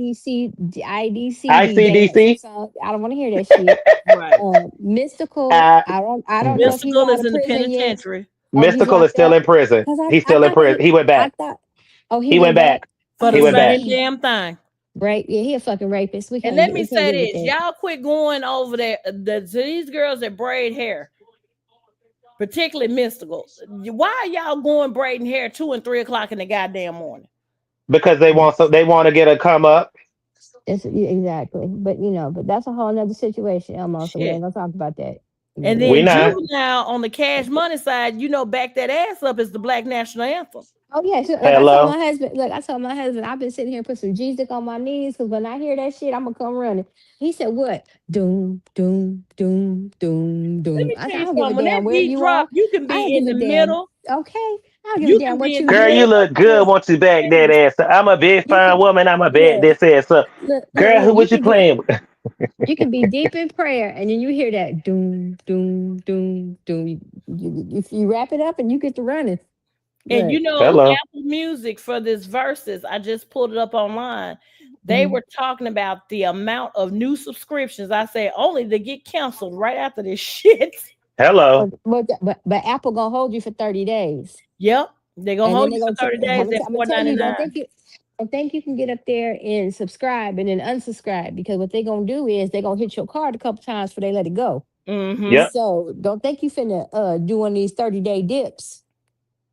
ICDC. song. I don't want to hear that shit. Right. Mystical. Uh, I don't know if he's Mystical out is of in the prison yet. penitentiary Oh, he's Mystical is locked still up. in prison. Cause He's I still in thought prison. He went I back. thought. Oh, he He went went back. back. for Oh, the He went see, back. same see, damn thing. right? Yeah, he a fucking rapist. And let We me can't say get with this, that. y'all quit going over there. To these girls that braid hair, particularly mystical. Why are y'all going braiding hair 2 and 3 o'clock in the goddamn morning? Because they want to get a come up. Yeah, exactly. But but that's a whole nother situation, Elmo. So we ain't Shit. gonna talk about that. And We then not. Juvenile on the Cash Money side, back that ass up is the Black National Anthem. Oh yeah, so, look, I told Hello. my husband. Look, I told my husband I've been sitting here put some Jesus on my knees because when I hear that shit, I'm gonna come running. He said, "What? Doom, doom, doom, doom, Let doom." me I tell said, "I you don't give a something. When damn that where beat you are. drop, you can I don't be give in a the damn. middle. Okay, I don't give a You can damn be what in you the Girl, hear. you middle of look good. this Want you back that finish. ass? I'm a big You fine can woman. I'm a bad look, that says so. Girl, who look. You was you can be playing with? deep in prayer, and then you hear that doom, doom, doom, doom. You wrap it up, and you get to running. And Look, Hello. Apple Music for this verses, I just pulled it up online. They mhm. were talking about the amount of new subscriptions. I say only to get canceled right after this shit. Hello. But Apple gonna hold you for 30 days. Yep. They're gonna And then hold they're you for gonna 30 days at I'm gonna four tell ninety you, nine. don't think you can get up there and subscribe and then unsubscribe because what they're gonna do is they're gonna hit your card a couple times before they let it go. Mm-hmm. Yep. So don't think you finna do one of these 30-day dips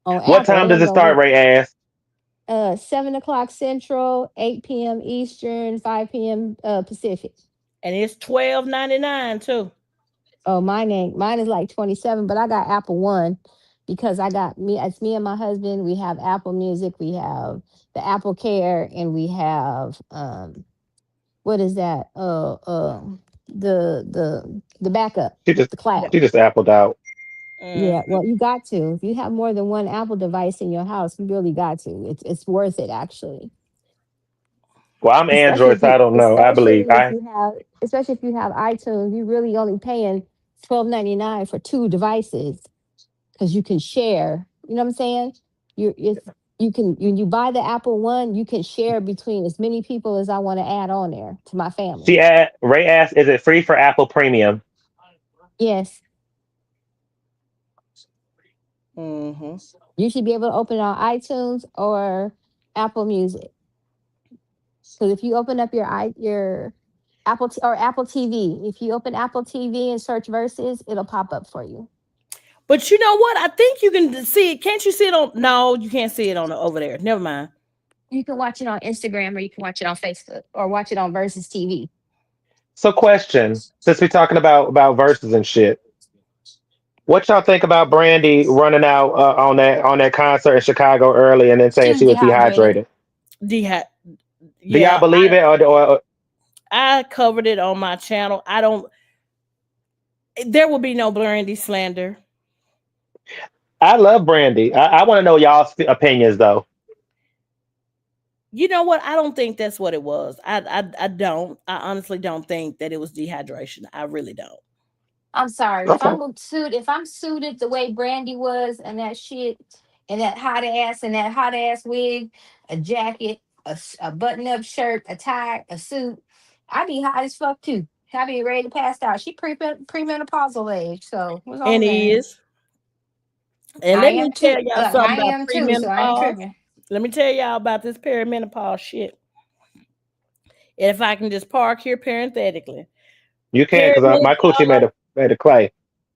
on What Apple. It time does ain't it gonna start, work. Ray ass? 7 o'clock Central, 8 p.m. Eastern, 5 p.m. Pacific. And it's 12.99 too. Oh, mine is like 27, but I got Apple One because I got me it's me and my husband. We have Apple Music, we have the Apple Care, and we have what is that? The backup, She just the Yeah. cloud. she just appled out. Yeah, Mm. well, you got to. If you have more than one Apple device in your house, you really got to. It's worth it actually. Well, I'm Especially Android, if so I you don't know. I believe especially if I you have especially if you have iTunes, you really only paying 12.99 for two devices because you can share. You know what I'm saying? You can when you buy the Apple One, you can share between as many people as I want to add on there to my family. Ray asked, is it free for Apple Premium? Yes, Mm-hmm. you should be able to open it on iTunes or Apple Music. Because if you open up your or Apple TV, if you open Apple TV and search verses, it'll pop up for you. But you know what? I think you can see it. Can't you see it on? No, you can't see it on over there. Never mind. You can watch it on Instagram or you can watch it on Facebook or watch it on Versus TV. So, question: since we're talking about verses and shit, what y'all think about Brandy running out on that concert in Chicago early and then She saying was she was dehydrated. dehydrated? Deha- Do y'all yeah, believe it or I covered it on my channel. I don't. There will be no Brandy slander. I love Brandy. I want to know y'all's opinions though. You know what? I don't think that's what it was. I don't. I honestly don't think that it was dehydration. I really don't. I'm sorry. Okay. If I'm suited the way Brandy was and that shit and that hot ass wig, a jacket, a button up shirt, a tie, a suit, I'd be hot as fuck too. I'd be ready to pass out. She premenopausal age, so what's wrong And with that? he is. And I let me am too. tell y'all Look, something I about am too, so I ain't premenopause. tripping. Let me tell y'all about this perimenopause shit. And if I can just park here parenthetically, You can because my coochie perimenopause, made a clay.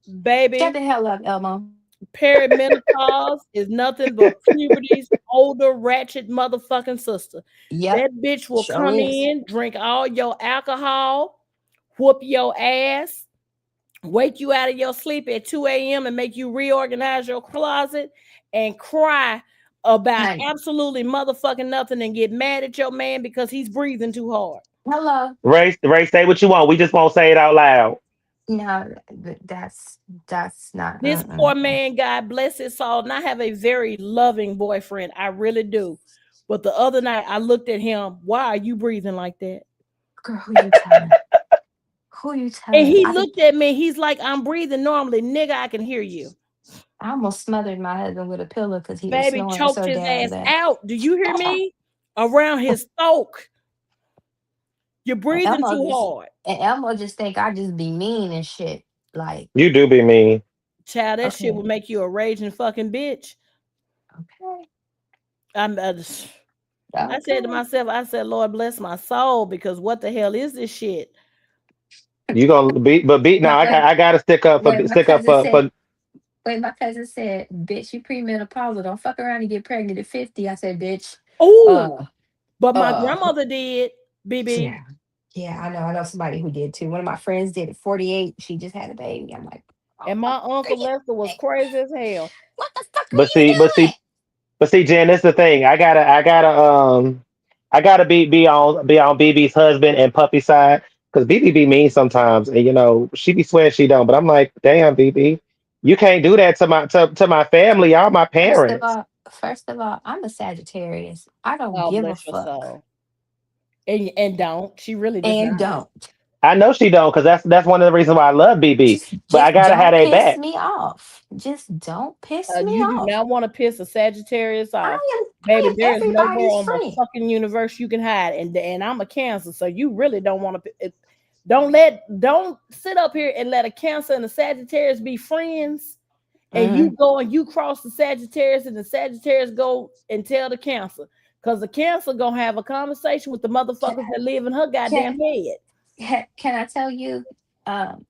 Shut baby, the hell up, Elmo. perimenopause is nothing but puberty's older ratchet motherfucking sister. Yep, That bitch will sure come is. in, drink all your alcohol, whoop your ass, wake you out of your sleep at 2 a.m. and make you reorganize your closet and cry about Honey. absolutely motherfucking nothing and get mad at your man because he's breathing too hard. Hello. Ray, say what you want. We just won't say it out loud. No, that's not. This poor man, God bless his soul, and I have a very loving boyfriend. I really do. But the other night I looked at him, why are you breathing like that? Girl, who you telling? Who you And telling? he looked at me, he's like, I'm breathing normally. Nigga, I can hear you. I almost smothered my husband with a pillow because he was Baby snoring choked so his damn ass bad. out. Do you hear me? Around his throat. You're And breathing Elmo too just hard. and Elmo just think I just be mean and shit. Like, You do be mean. Child, that shit will okay, make you a raging fucking bitch. okay, I'm, I said to okay. myself, I said, Lord bless my soul, because what the hell is this shit? You gonna beat, but beat now. No, I gotta wait, my stick up cousin said, for. my cousin said, bitch, you premenopausal. Don't fuck around and get pregnant at 50. I said, bitch, Oh, uh, but my uh, grandmother did, BB. yeah. Yeah, I know somebody who did too. One of my friends did it 48. She just had a baby. I'm like, And my What are Uncle you Lester was doing? crazy as hell. What the fuck are But you see, but see, doing? but see, Jen, that's the thing. I gotta be on BB's husband and puppy side because BB be mean sometimes, and she be swearing she don't. But I'm like, damn, BB, you can't do that to my family. Y'all my parents. First of all, I'm a Sagittarius. I don't Oh, give a bless your fuck. soul. And don't. She really does And not. don't. I know she don't, because that's one of the reasons why I love BB. But I Just gotta have don't a piss back. me off. Just don't piss me You do off. not want to piss a Sagittarius off. I Baby, am there is nowhere everybody's on the friend. fucking universe you can hide. And I'm a Cancer, so you really don't want to. Don't sit up here and let a Cancer and a Sagittarius be friends. And you Mhm. go and you cross the Sagittarius, and the Sagittarius go and tell the Cancer. Because the Cancer gonna have a conversation with the Can, motherfuckers that live in her can, goddamn head. can I tell you? Um,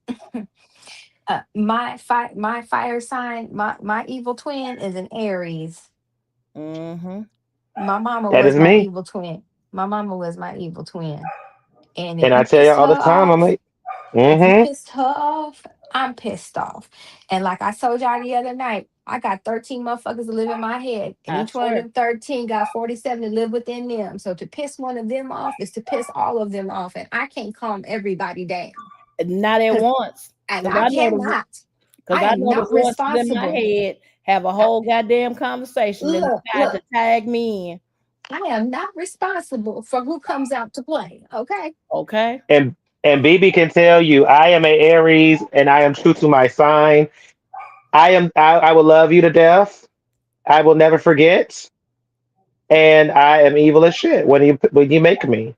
my fire sign, my evil twin is an Aries. Mm-hmm. My mama That was is my me. evil twin. My mama was my evil twin. And And if I you tell you pissed all her the time, I'm off, like, mm-hmm. I'm pissed off. And like I told y'all the other night, I got 13 motherfuckers that live in my head. And I each one of swear. them 13 got 47 to live within them. So to piss one of them off is to piss all of them off. And I can't calm everybody down. Not at Cause once. and Because I I know cannot. because I I am know the not voices in my responsible. head have a I, whole goddamn conversation and look, decide to look, tag me in. I am not responsible for who comes out to play. Okay. Okay. And BB can tell you, I am a Aries, and I am true to my sign. I will love you to death. I will never forget, and I am evil as shit when you make me.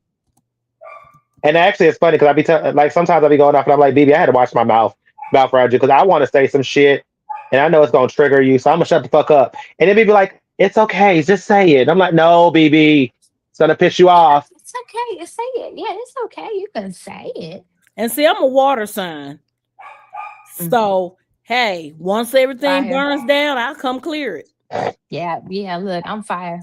And actually, it's funny because like sometimes I be going off, and I'm like, BB, I had to watch my mouth around you because I want to say some shit, and I know it's gonna trigger you, so I'm gonna shut the fuck up. And then BB like, it's okay, just say it. And I'm like, no, BB, it's gonna piss you Yeah, off. it's okay. You say it. Yeah, it's okay. You can say it. And see, I'm a water sign. Mm, So, hey, once everything fire. burns down, I'll come clear it. Yeah, yeah. Look, I'm fire.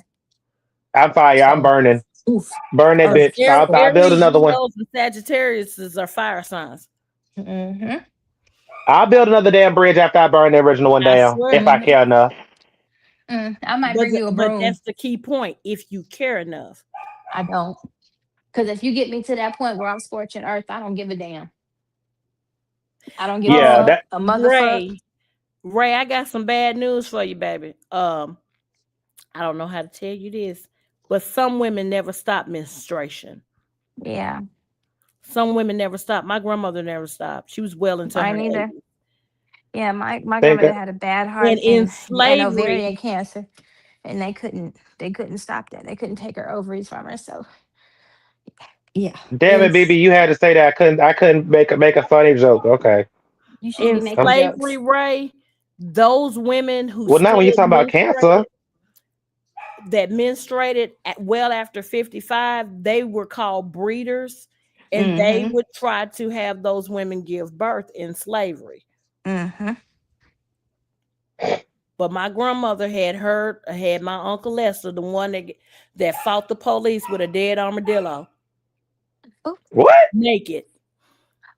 I'm fire. I'm So, burning. oof, Burn that earth. bitch. I'll build Aries, another one. Leos, and Sagittarius are fire signs. Mm-hmm. I'll build another damn bridge after I burn the original one I down, if swear. I Mm-hmm. care enough. I might But bring you a but broom. that's the key point. If you care enough. I don't. Because if you get me to that point where I'm scorching earth, I don't give a damn. I don't give a Yeah, fuck. that A motherfucker. Ray, Ray, I got some bad news for you, baby. I don't know how to tell you this, but some women never stop menstruation. Yeah, Some women never stop. My grandmother never stopped. She was well into her mine either. 80s. Yeah, my think grandmother had a bad And heart in and slavery, ovarian cancer, and they couldn't stop that. They couldn't take her ovaries from her. So yeah, damn in it, BB, you had to say that. I couldn't make a funny joke. Okay. you shouldn't be in making I'm slavery, jokes. Ray, those women who well now when you talk about cancer. menstruated well after 55, they were called breeders, and they Mm-hmm. would try to have those women give birth in slavery. Mm-hmm. But my grandmother had my uncle Lester, the one that fought the police with a dead armadillo, Oh, What? naked.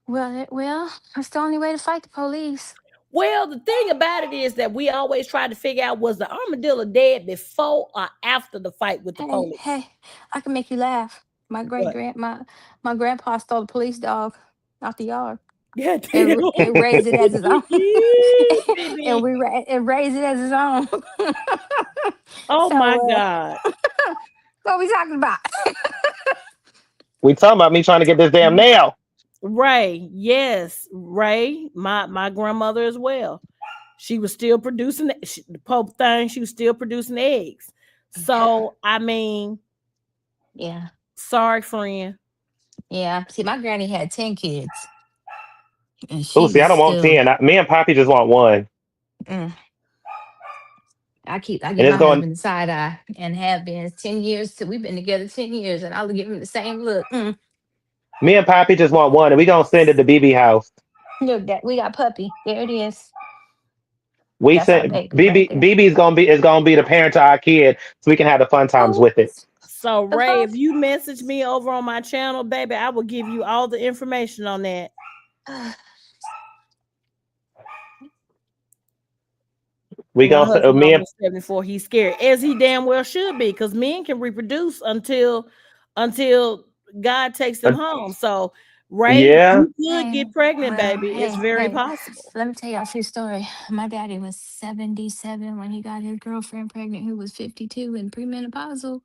well, that's the only way to fight the police. Well, the thing about it is that we always try to figure out, was the armadillo dead before or after the fight with the Hey, police? hey, I can make you laugh. What? My grandpa stole a police dog out the yard God damn. and raised it as his own. BB. And raised it as his own. Oh my So God. what we talking about? We talking about me trying to get this damn nail. Ray, yes, Ray, my grandmother as well. She was still producing the Pope thing. She was still producing eggs. So I mean, Yeah, sorry, friend. yeah. See, my granny had 10 kids, and Oh, she see, I was don't want still. 10. Me and Poppy just want one. Mm, I And give it's my going husband the side eye, and have been 10 years. We've been together 10 years, and I'll give him the same look. Me and Poppy just want one, and we gonna send it to BB house. Look, that we got puppy. There it is. We That's our sent baby right BB there. BB is gonna be the parent to our kid, so we can have the fun times Oh, with it. So the Ray, fuck. if you message me over on my channel, baby, I will give you all the information on that. We My gonna say husband me and almost 74. He's scared, as he damn well should be, because men can reproduce until God takes them uh, home. So, Ray, yeah. you could Hey, get pregnant, well, baby. It's very possible. let me tell y'all a true story. My daddy was 77 when he got his girlfriend pregnant, who was 52 and premenopausal.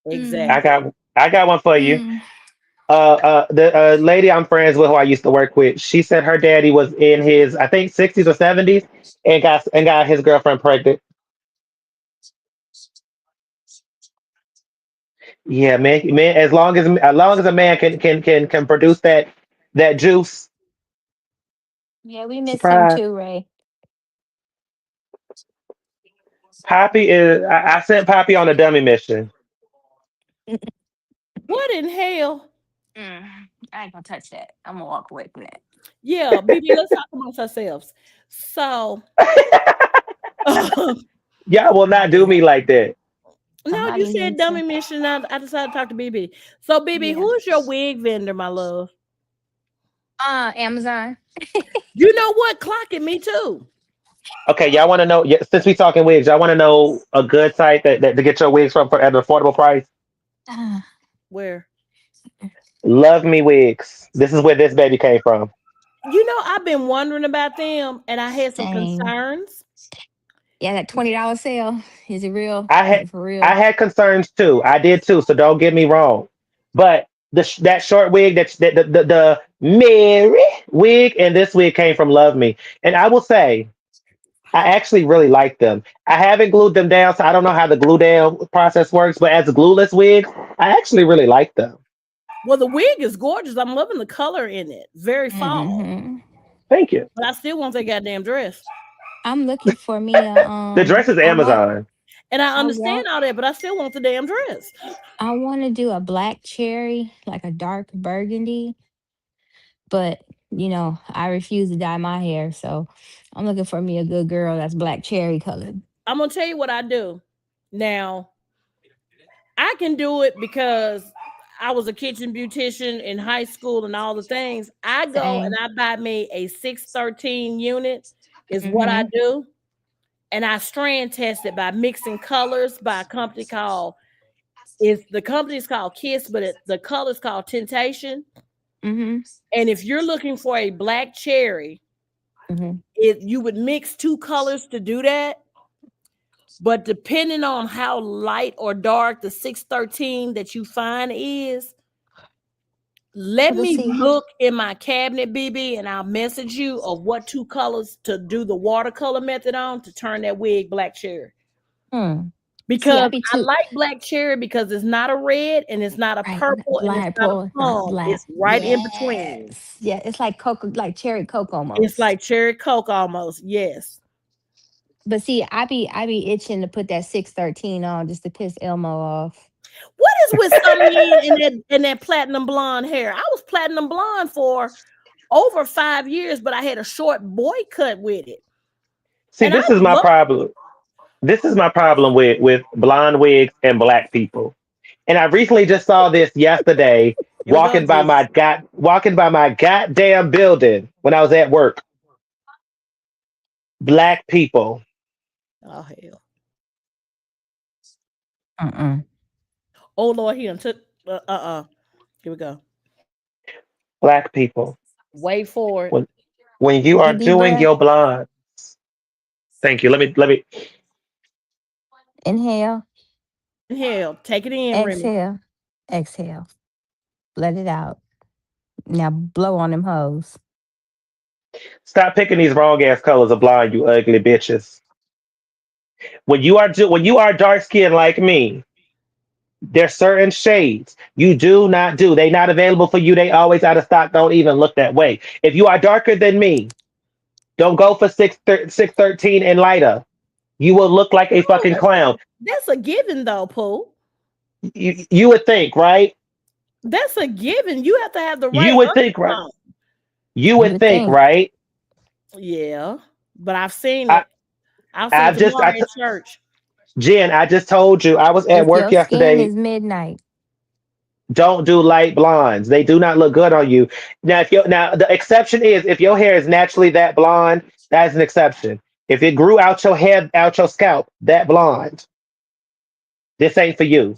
Mm, Exactly. I got one for you. mm. The lady I'm friends with who I used to work with, she said her daddy was in his, I think, 60s or 70s, and got his girlfriend pregnant. Yeah, man. As long as a man can produce that juice. Yeah, we miss him Surprise. too, Ray. Poppy is. I sent Poppy on a dummy mission. What in hell? I ain't gonna touch that. I'm gonna walk away from that. Yeah, BB, let's talk amongst ourselves. So, no, Y'all will not do me Yeah, like that. you somebody said needs dummy to. mission. I decided to talk to BB. So, BB, Yeah. who is your wig vendor, my love? Amazon. You know what? Clocking me too. Okay, y'all want to know? Yeah, since we talking wigs, y'all want to know a good site that to get your wigs from for, at an affordable price? Ah, Where? Love Me Wigs. This is where this baby came from. I've been wondering about them, and I had some same. concerns. Yeah, that $20 sale. Is it real? I Is had it for I real? had concerns too. I did too. So don't get me wrong. But that short wig that the Mary wig and this wig came from Love Me, and I will say I actually really like them. I haven't glued them down, so I don't know how the glue down process works. But as a glueless wig, I actually really like them. Well, the wig is gorgeous. I'm loving the color in it. Very fall. Hmm. Thank you. But I still want that goddamn dress. I'm looking for me a The dress is Amazon. And I I understand want all that, but I still want the damn dress. I want to do a black cherry, like a dark burgundy, but I refuse to dye my hair, so I'm looking for me a good girl that's black cherry colored. I'm gonna tell you what I do. Now, I can do it because I was a kitchen beautician in high school and all the things. I go and Same. I buy me a 613 unit, is what I Mm-hmm. do. And I strand test it by mixing colors by a company called is the company's called Kiss, but the color's called Temptation. Mm-hmm. And if you're looking for a black cherry, Mm-hmm. you would mix two colors to do that. But depending on how light or dark the 613 that you find is, let Let's me see. look in my cabinet, BB, and I'll message you of what two colors to do the watercolor method on to turn that wig black cherry. Hmm. See, I Because be I too like black cherry because it's not a red and it's not a right. purple and it's Black not a pole, not plum. black. It's right in between. Yes. Yeah, it's like cocoa, like cherry coke It's almost. like cherry coke almost. Yes. But see, I be itching to put that 613 on just to piss Elmo off. What is with some men in that platinum blonde hair? I was platinum blonde for over 5 years, but I had a short boy cut with it. See, And I this is my love problem. This is my problem with blonde wigs and black people. And I recently just saw this yesterday here we go, Jesus. walking by my goddamn building when I was at work. Black people. Oh hell. Mm-mm. Oh Lord, he done took Here we go. Black people. Wait for it. When when you Take are a deep doing breath. your blonde, thank you. Let me Inhale. Inhale. Take it in, Remy. Exhale. Exhale. Let it out. Now blow on them hoes. stop picking these wrong ass colors of blonde, you ugly bitches. When you are dark skinned like me, there's certain shades you do not do. They not available for you. They always out of stock. Don't even look that way. If you are darker than me, don't go for 613 and lighter. You will look like a Oh, fucking clown. that's a given though, Pooh. You would think, right? That's a given. You have to have the You right would think, right? undertone. You You would would think, think right? Yeah, but I've seen I, it. I'll see it I've just, tomorrow at church. Jen, I just told you I was at if work your skin yesterday. is midnight. Don't do light blondes. They do not look good on you. Now, if you now the exception is if your hair is naturally that blonde, that's an exception. If it grew out your head, out your scalp, that blonde, this ain't for you.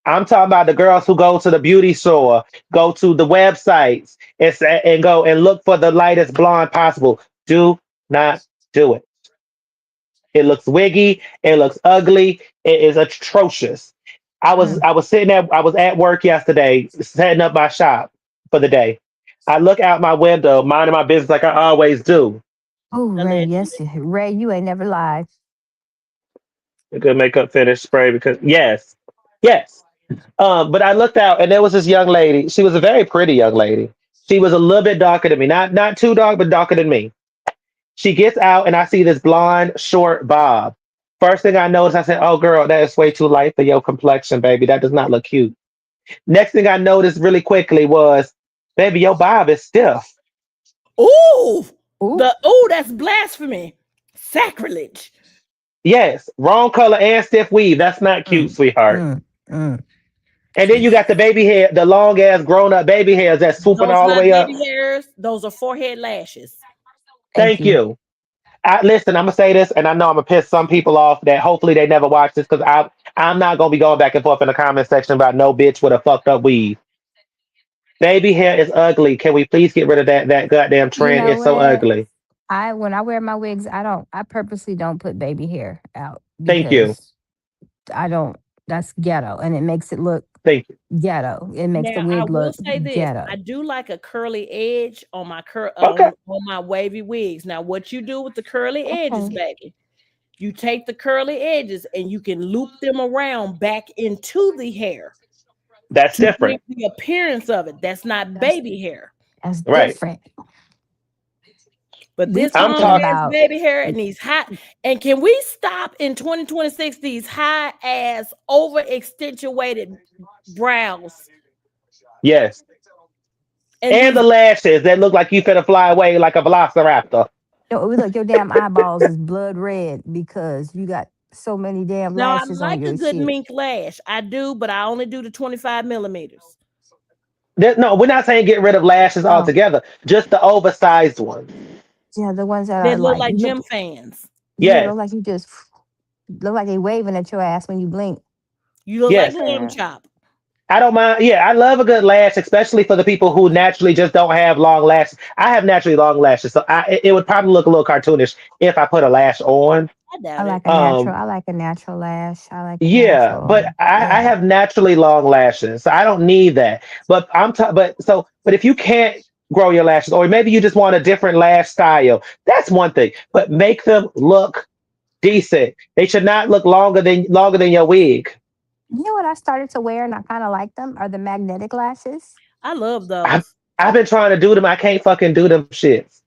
I'm talking about the girls who go to the beauty store, go to the websites, and go and look for the lightest blonde possible. Do not do it. It looks wiggy. It looks ugly. It is atrocious. Mm. I was sitting at I was at work yesterday, setting up my shop for the day. I look out my window, minding my business like I always do. Oh, Ray, yes, Allegedly. Ray, you ain't never lied. A good makeup finish spray because yes, yes. But I looked out and there was this young lady. She was a very pretty young lady. She was a little bit darker than me, not too dark, but darker than me. She gets out and I see this blonde, short bob. First thing I noticed, I said, "Oh, girl, that is way too light for your complexion, baby. That does not look cute." Next thing I noticed really quickly was, "Baby, your bob is stiff." Ooh, Ooh. that's blasphemy, sacrilege. Yes, wrong color and stiff weave. That's not cute, Mm, sweetheart. mm, mm. And then you got the baby hair, the long ass grown up baby hairs that's swooping Those all the not way up. baby hairs. Those are forehead lashes. Thank Thank you. you. Listen, I'm gonna say this, and I know I'm gonna piss some people off that hopefully they never watch this because I'm not gonna be going back and forth in the comment section about no bitch with a fucked up weave. Baby hair is ugly. Can we please get rid of that goddamn You trend? know It's so what? ugly. When I wear my wigs, I purposely don't put baby hair out Thank you. because I don't. That's ghetto, and it makes it look Thank you. ghetto. It makes the Now I wig will look say this: I ghetto. do like a curly edge on my Okay. on my wavy wigs. Now, what you do with the curly edges, Okay. baby? You take the curly edges and you can loop them around back into the hair That's to give different. the appearance of it. That's not That's baby hair. that's Right. different. But We this I'm long talking talking. ass about baby hair and these high, and can we stop in 2026 these high ass over accentuated brows Yes. and And these? the lashes that look like you finna fly away like a velociraptor. look, your damn eyeballs is blood red because you got so many damn Now I lashes on like a your good shit. mink lash. I do, but I only do the 25 millimeters. No, we're not saying get rid of lashes Oh, altogether. Just the oversized ones. yeah, the ones that They are look like like you look, gym fans. yeah, Yes. look like you just look like they waving at your ass when you blink. You look like Yes. lamb Man, chop. I don't mind. Yeah, I love a good lash, especially for the people who naturally just don't have long lashes. I have naturally long lashes, so it would probably look a little cartoonish if I put a lash on. I doubt it. Um, I like a natural lash. I like a yeah, but natural. I Yeah. have naturally long lashes, so I don't need that. But but if you can't grow your lashes, or maybe you just want a different lash style, that's one thing. But make them look decent. They should not look longer than your wig. You know what I started to wear and I kind of like them are the magnetic lashes. I love I've those. I've been trying to do them. I can't fucking do them shits.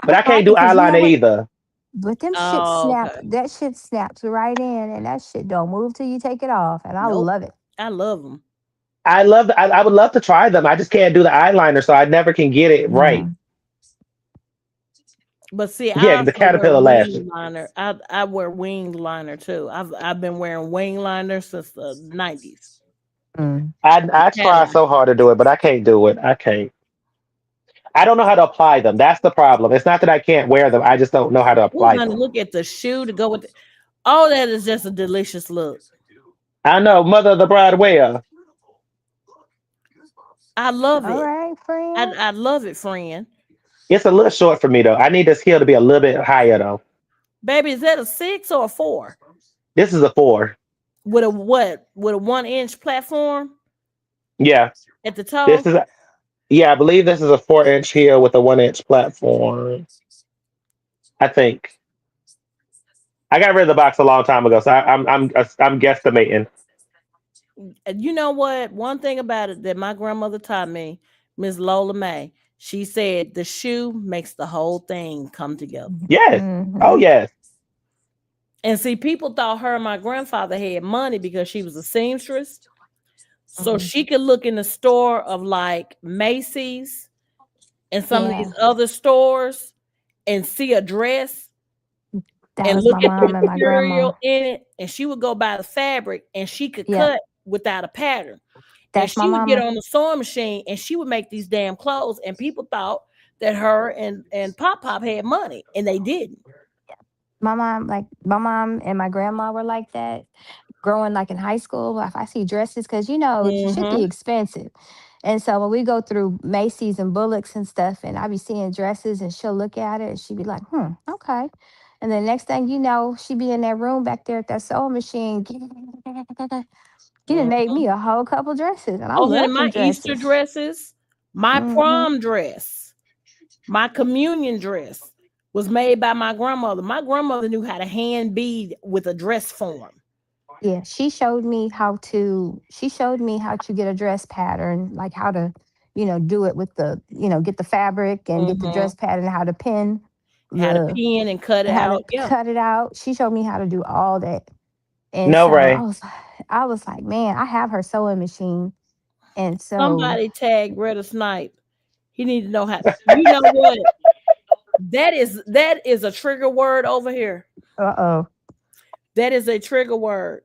I But I don't can't like do it because you know eyeliner what? either. But them shit Oh, snap. okay. That shit snaps right in, and that shit don't move till you take it off, and I Nope. love it. I love them. I would love to try them. I just can't do the eyeliner, so I never can get it right. Mhm. But see, I Yeah, the also wear caterpillar lashes. wing liner. I wear wing liner too. I've been wearing wing liner since the 90s. Mm. I try Cadillac. so hard to do it, but I can't do it. I can't. I don't know how to apply them. That's the problem. It's not that I can't wear them. I just don't know how to Oh, apply honey, them. look at the shoe to go with it. Oh, that is just a delicious look. I know, mother of the bride wear. I love All it. right, I, friend. I love it, friend. It's a little short for me though. I need this heel to be a little bit higher though. Baby, is that a 6 or a 4? This is a 4. With a what? With a 1 inch platform Yeah, at the this toe? is. Yeah, I believe this is a 4-inch heel with a 1-inch platform. I think. I got rid of the box a long time ago, so I'm guesstimating. And you know what? One thing about it that my grandmother taught me, Miss Lola May, she said the shoe makes the whole thing come together. Yes. Oh Mm-hmm. yes. And see, people thought her and my grandfather had money because she was a seamstress. So Hmm. she could look in the store of like Macy's and some of these Yeah, other stores and see a dress that and was look my at the mom and my grandma. material in it. And she would go buy the fabric and she could Yep, cut without a pattern. And that's my she would get mama. on the sewing machine and she would make these damn clothes. And people thought that her and Pop Pop had money, and they didn't. My mom and my grandma were like that growing like in high school. If I see dresses, because shit be Mm-hmm. expensive. And so when we go through Macy's and Bullocks and stuff, and I be seeing dresses and she'll look at it and she be like, okay. And then next thing you know, she be in that room back there at that sewing machine. She done made me a whole couple dresses and I Oh, honey, want them my Easter dresses. dresses, my Hmm. prom dress, my communion dress was made by my grandmother. My grandmother knew how to hand bead with a dress form. Yeah, she showed me how to get a dress pattern, like how to, do it with the, get the fabric and get the Mm-hmm. dress pattern, how to pin How to the pin and cut it how to out. Yeah. cut it out. She showed me how to do all that. And No, so Ray. I was like, man, I have her sewing machine. And so Somebody tag Greta Snipe. He need to know how. You know what? That is a trigger word over here. uh-oh. That is a trigger word.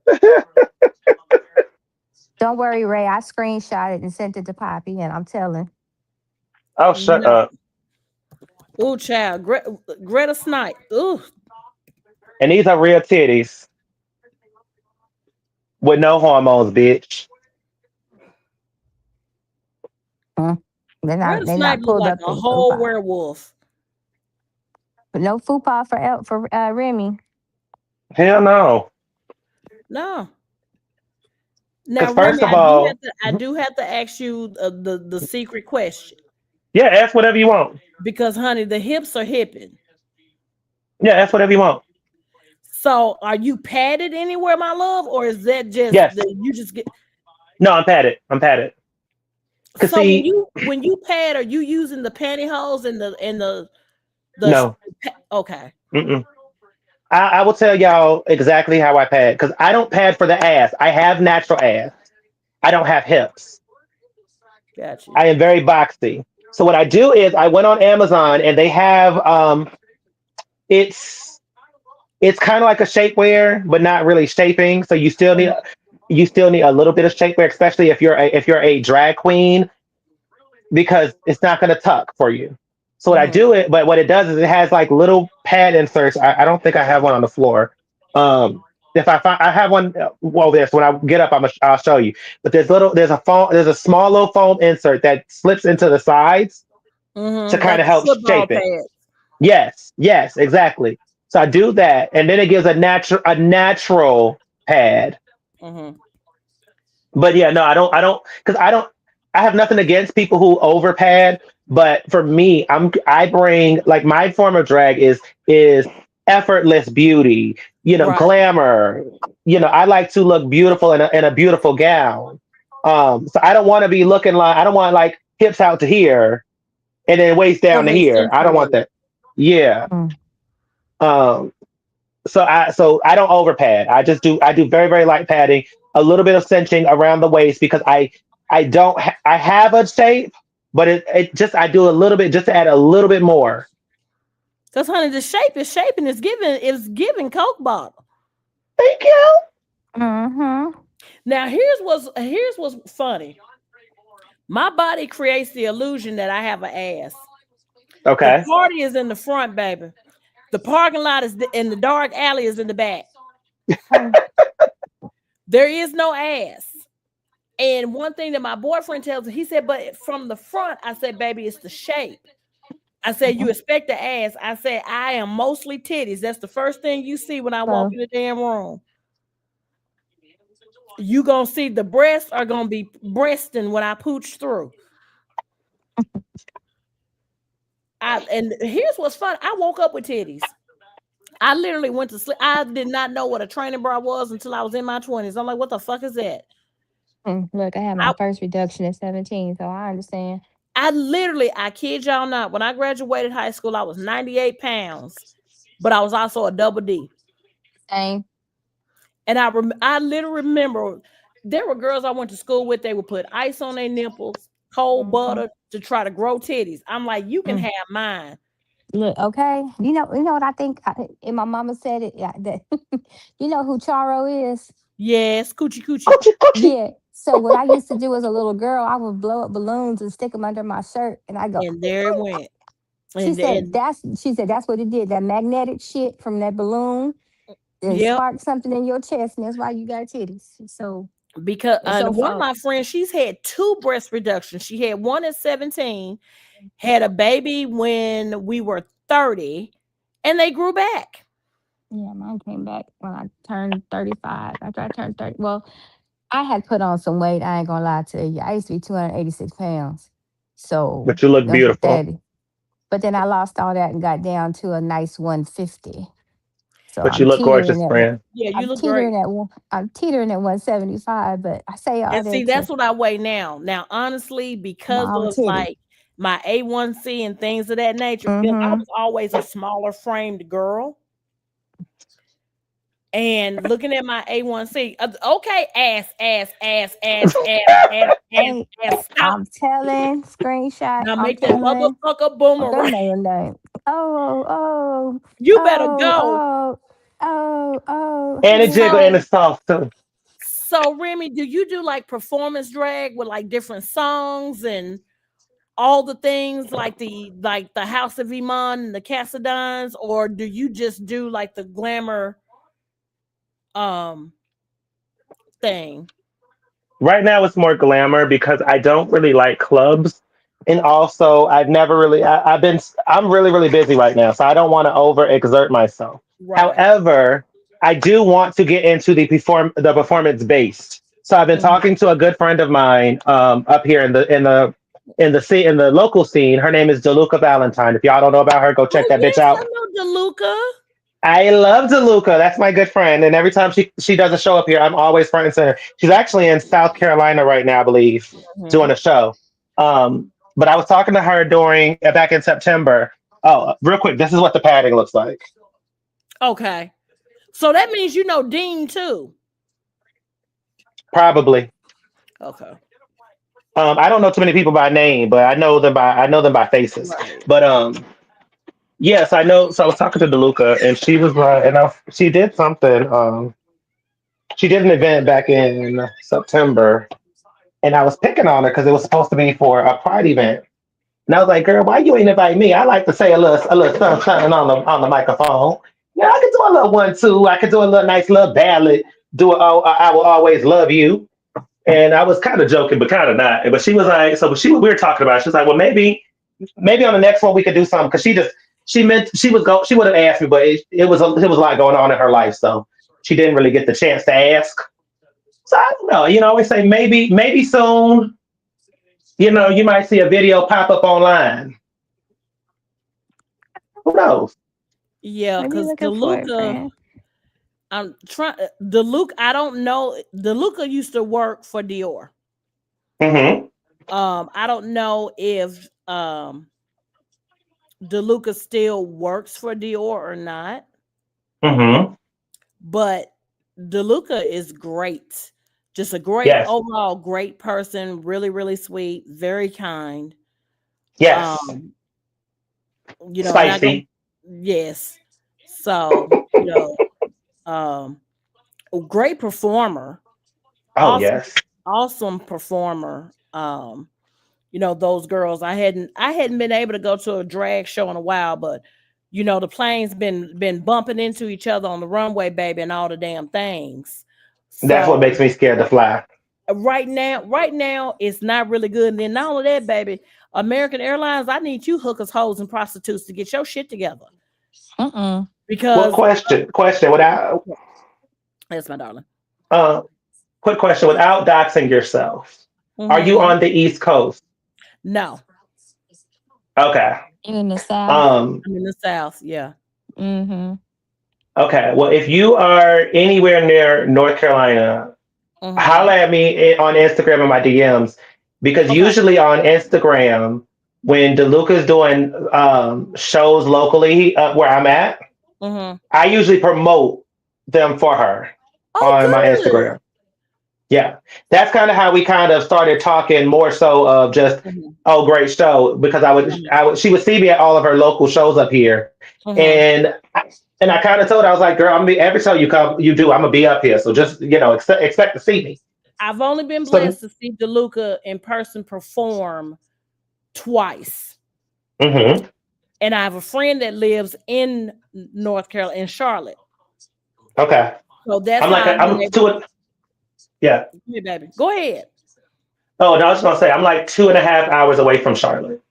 Don't worry, Ray. I screenshot it and sent it to Poppy and I'm telling. Oh, shut No. up. Ooh, child. Greta Snipe. Ooh. And these are real titties with no hormones, bitch. Mm. Greta They're Snipe not look pulled like up a in whole FUPA. werewolf. But no FUPA for Remy. Hell no. No. Now, Because first Remy, of I do all, have to. I do have to ask you the secret question yeah, ask whatever you want. because, honey, the hips are hipping. Yeah, ask whatever you want. So, are you padded anywhere, my love, or is that just Yes. that you just get? No, I'm padded. I'm padded. Cause So see, when you pad, are you using the pantyhose and the no. okay? Mm-mm. I will tell y'all exactly how I pad. Cause I don't pad for the ass. I have natural ass. I don't have hips. Got you. I am very boxy. So what I do is I went on Amazon and they have it's it's kind of like a shapewear, but not really shaping. So you still need a little bit of shapewear, especially if you're a drag queen, because it's not going to tuck for you. So what I Mm-hmm. do it, but what it does is it has like little pad inserts. I don't think I have one on the floor. If I find I have one, well, this when I get up, I'll show you. But there's a small little foam insert that slips into the sides to Mm-hmm. kind Like of the help football shape it. pads. Yes, yes, exactly. So I do that, and then it gives a natural pad. Mm-hmm. But yeah, no, because I have nothing against people who over pad, but for me, I bring like my form of drag is effortless beauty, Right. glamour. I like to look beautiful in a beautiful gown. So I don't want to be looking like I don't want like hips out to here and then waist down Don't to here. I don't want accentuate. that. Yeah. Mm. Um, so I don't over pad. I do very very light padding, a little bit of cinching around the waist because I don't I have a shape, but it just I do a little bit just to add a little bit more. Because, honey, the shape is shaping. It's giving Coke bottle. Thank you. Mm-hmm. Now, here's what's funny. My body creates the illusion that I have an ass. The Okay. party is in the front, baby. The parking lot is in the dark alley is in the back. Hey. There is no ass. And one thing that my boyfriend tells me, he said, but from the front, I said, baby, it's the shape. I said, you Mhm. expect the ass. I said, I am mostly titties. That's the first thing you see when I walk So in the damn room. You gonna see the breasts are gonna be breasting when I pooch through. And here's what's fun. I woke up with titties. I literally went to sleep. I did not know what a training bra was until I was in my 20s. I'm like, what the fuck is that? look, I had I my first reduction at 17, so I understand. I kid y'all not, when I graduated high school, I was 98 pounds, but I was also a double D. Same. And I literally remember there were girls I went to school with, they would put ice on their nipples, cold Mhm. butter to try to grow titties. I'm like, you can Mm. have mine. Look, okay. You know what I think? And my mama said it. That you know who Charo is? Yes, coochie coochie. Coochie coochie. Yeah. So what I used to do as a little girl, I would blow up balloons and stick them under my shirt, and I go, And there it went. And She said that's what it did. That magnetic shit from that balloon, it yep, sparked something in your chest, and that's why you got titties. So because it's and your one of fault. my friends, she's had two breast reductions. She had one at 17, had a baby when we were 30, and they grew back. Yeah, mine came back when I turned 35. After I turned 30. Well, I had put on some weight. I ain't gonna lie to you. I used to be 286 pounds. So But you look that's beautiful. 30. But then I lost all that and got down to a nice 150. So But you look gorgeous, friend. Yeah, you look great. I'm teetering at 175, but I say all And see, that to that's what I weigh now. Now, honestly, because mom of titty. like my A1C and things of that nature, because I Mm-hmm. was always a smaller framed girl. And looking at my A1C, okay, Hey, stop. I'm telling, screenshot, Now I'm make that telling. motherfucker What that boomerang. man name? Oh, oh, You better oh, go. oh, oh, oh, And it honey. jiggle and So, it's soft too. so Remy, do you do like performance drag with like different songs and all the things like the House of Iman and the Cassadines, or do you just do like the glamour um thing? Right now it's more glamour because I don't really like clubs. And also I've never really I'm really, really busy right now. So I don't want to overexert myself. Right. However, I do want to get into the performance based. So I've been Mhm. talking to a good friend of mine up here in the local scene. Her name is DeLuca Valentine. If y'all don't know about her, go check Oh that bitch yes, I out. know DeLuca. I love DeLuca. That's my good friend. And every time she does a show up here, I'm always front and center. She's actually in South Carolina right now, I believe, doing Mhm. a show. But I was talking to her during back in September. Oh, real quick, this is what the padding looks like. Okay. So that means you know Dean too. Probably. Okay. I don't know too many people by name, but I know them by faces. Right. But yes, I know. So I was talking to DeLuca, and she was like, she did something. She did an event back in September, and I was picking on her because it was supposed to be for a pride event. And I was like, "Girl, why you ain't invite me? I like to say a little something on the microphone. Yeah, I could do a little one too. I could do a little nice little ballad. Do it. Oh, I will always love you." And I was kind of joking, but kind of not. But she was like, so we were talking about it. She was like, well, maybe on the next one we could do something because she would have asked me, but it was a lot going on in her life, so she didn't really get the chance to ask. So I don't know. You know, we say maybe soon. You know, you might see a video pop up online. Who knows? Yeah, What are you because looking for, DeLuca, friend? I'm trying DeLuca, I don't know. DeLuca used to work for Dior. Mm-hmm. I don't know if DeLuca still works for Dior or not, Mm-hmm. but DeLuca is great. Just a great Yes. overall great person, really, really sweet, very kind. Yes. Um, not gonna Spicy. yes. So, um a great performer, Oh awesome, yes. awesome performer. Those girls. I hadn't been able to go to a drag show in a while, but the planes been bumping into each other on the runway, baby, and all the damn things. That's what So makes me scared to fly. right now it's not really good. And then not only that, baby, American Airlines, I need you hookers, hoes, and prostitutes to get your shit together Mm-mm. Well, because question without that's my darling. uh, quick question without doxing yourself. Are you Hmm. on the East Coast? No, Okay. You in the South? Um. I'm in the South. Yeah. Mm-hmm. Okay. Well, if you are anywhere near North Carolina, Hmm. holla at me on Instagram in my DMs because Okay. usually on Instagram when DeLuca's doing shows locally where I'm at, Hmm. I usually promote them for her Oh, on my good. Instagram. Yeah, that's kind of how we kind of started talking more so of just Hmm. oh great show because she would see me at all of her local shows up here, Hmm. and I kind of told her I was like, girl, I'm gonna be every show you do, I'm gonna be up here, so just expect to see me. I've only been So, blessed to see DeLuca in person perform twice. hmm And I have a friend that lives in North Carolina, in Charlotte. Okay. So that's how I've been I'm able. two. Yeah. Yeah, baby, go ahead. Oh, no, I was just gonna say I'm like 2.5 hours away from Charlotte.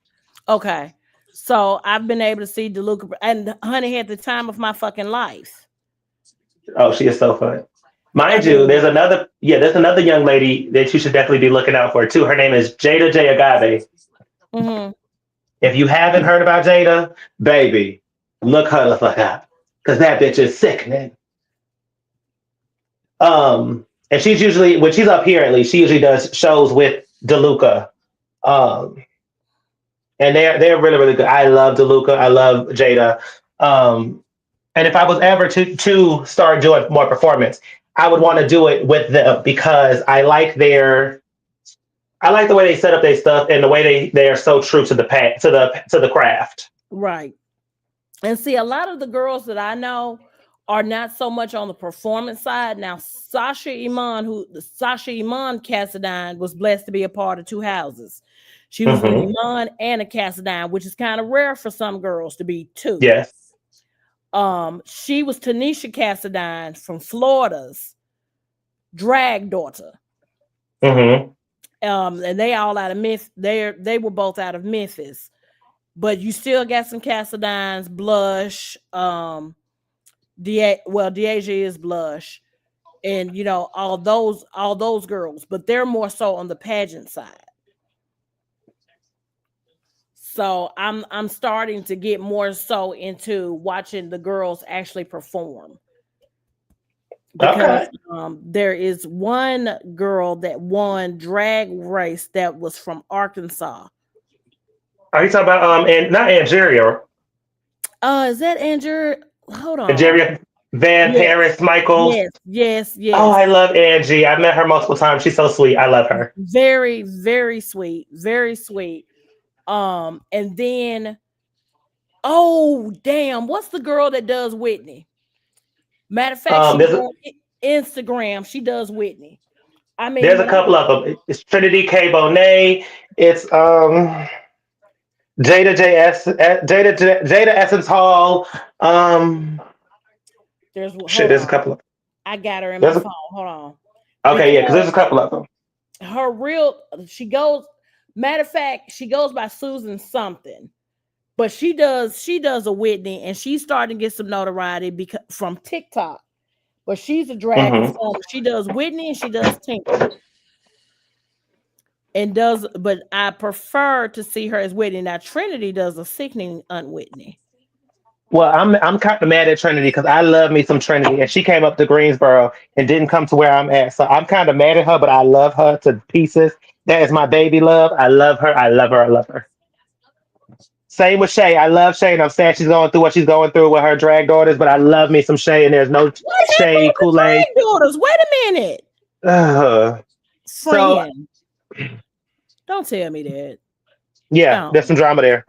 Okay. So I've been able to see DeLuca, and honey had the time of my fucking life. Oh, she is so fun. I Mind you, mean, there's another young lady that you should definitely be looking out for too. Her name is Jada J Agave. hmm If you haven't heard about Jada, baby, look her the fuck up. Cause that bitch is sickening. And she's usually when she's up here at least, she usually does shows with DeLuca. Um, and they're really, really good. I love DeLuca. I love Jada. Um, and if I was ever to start doing more performance, I would want to do it with them because I like the way they set up their stuff and the way they are so true to the to the craft. right. And see, a lot of the girls that I know are not so much on the performance side. Now, Sasha Iman Cassadine was blessed to be a part of two houses. She was an Hmm. Iman and a Cassadine, which is kind of rare for some girls to be two. Yes. She was Tanisha Cassadine from Florida's drag daughter. Hmm. And they all out of Memphis. They were both out of Memphis. But you still got some Cassadines, Blush, Deasia is Blush, and all those girls, but they're more so on the pageant side. So I'm starting to get more so into watching the girls actually perform because Okay. there is one girl that won drag race that was from Arkansas. Are you talking about and not Angeria, Is that Andrew? Hold on. Angeria Van Yes, Paris Michaels? yes, yes, Oh, yes. I love Angie. I've met her multiple times. She's so sweet. I love her. Very, very sweet, very sweet. And then, oh damn, what's the girl that does Whitney? Matter of fact, she's There's on Instagram. She does Whitney. I mean, there's a when I couple of them. It's Trinity K Bonet. It's Jada Essence Hall. Um, hold There's a on, couple of I got her in my there's a phone. Hold on, okay, yeah, because there's because a couple of them. her real she goes. Matter of fact, she goes by Susan something, but she does a Whitney, and she's starting to get some notoriety because from TikTok. But she's a drag Hmm. performer. She does Whitney and she does Tinker. But I prefer to see her as Whitney. Now Trinity does a sickening Whitney. Well, I'm kind of mad at Trinity because I love me some Trinity, and she came up to Greensboro and didn't come to where I'm at. So I'm kind of mad at her, but I love her to pieces. That is my baby love. I love her. I love her. I love her. Same with Shay. I love Shay, and I'm sad she's going through what she's going through with her drag daughters. But I love me some Shay, and there's no What happened Shay with the Kool Aid. drag daughters? Wait a minute. So Friend. Don't tell me that. yeah, No. there's some drama there.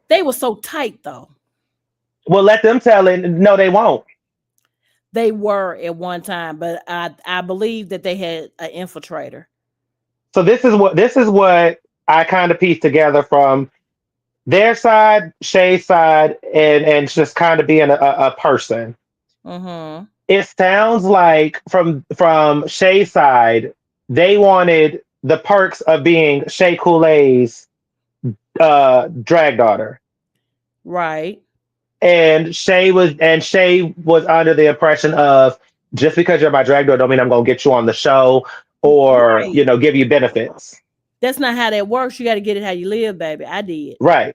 They were so tight though. Well, let them tell it. No, they won't. They were at one time, but I believe that they had an infiltrator. So this is what I kind of pieced together from their side, Shay's side, and just kind of being a person. Mm-hmm. It sounds like from Shay's side, they wanted the perks of being Shay Coulee's drag daughter. Right. And Shay was under the impression of just because you're my drag daughter don't mean I'm gonna get you on the show or Right. give you benefits. That's not how that works. You got to get it how you live, baby. I did. Right.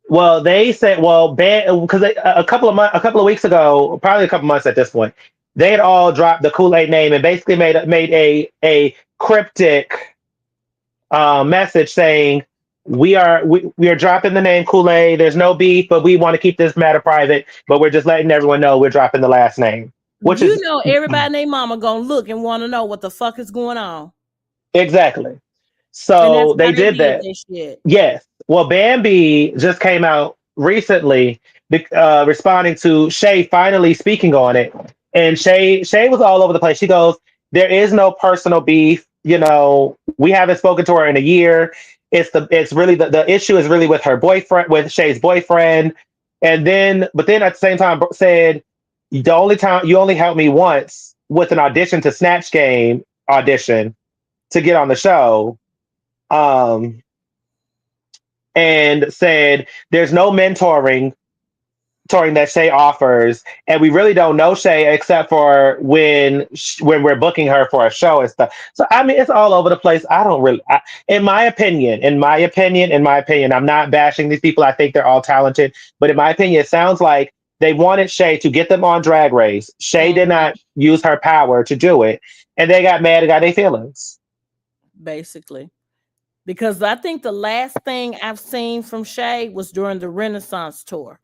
Well, they said, well, because a couple of weeks ago, probably a couple months at this point, they had all dropped the Kool Aid name and basically made a cryptic message saying we are dropping the name Kool Aid. There's no beef, but we want to keep this matter private. But we're just letting everyone know we're dropping the last name, which You is know, everybody and their mama gonna look and want to know what the fuck is going on, exactly. and that's So why they they did did that. that shit. Yes. Well, Bambi just came out recently, responding to Shay finally speaking on it, and Shay was all over the place. She goes, "There is no personal beef. We haven't spoken to her in a year. It's really the issue is really with her boyfriend, with Shay's boyfriend, and then but then at the same time said the only time you only helped me once with an audition to Snatch Game audition to get on the show, um, and said there's no touring that Shay offers, and we really don't know Shay except for when we're booking her for a show and stuff. So I mean, it's all over the place. I don't really, in my opinion, I'm not bashing these people. I think they're all talented, but in my opinion, it sounds like they wanted Shay to get them on Drag Race. Shay did Mhm. not use her power to do it, and they got mad and got their feelings. Basically. Because I think the last thing I've seen from Shay was during the Renaissance tour,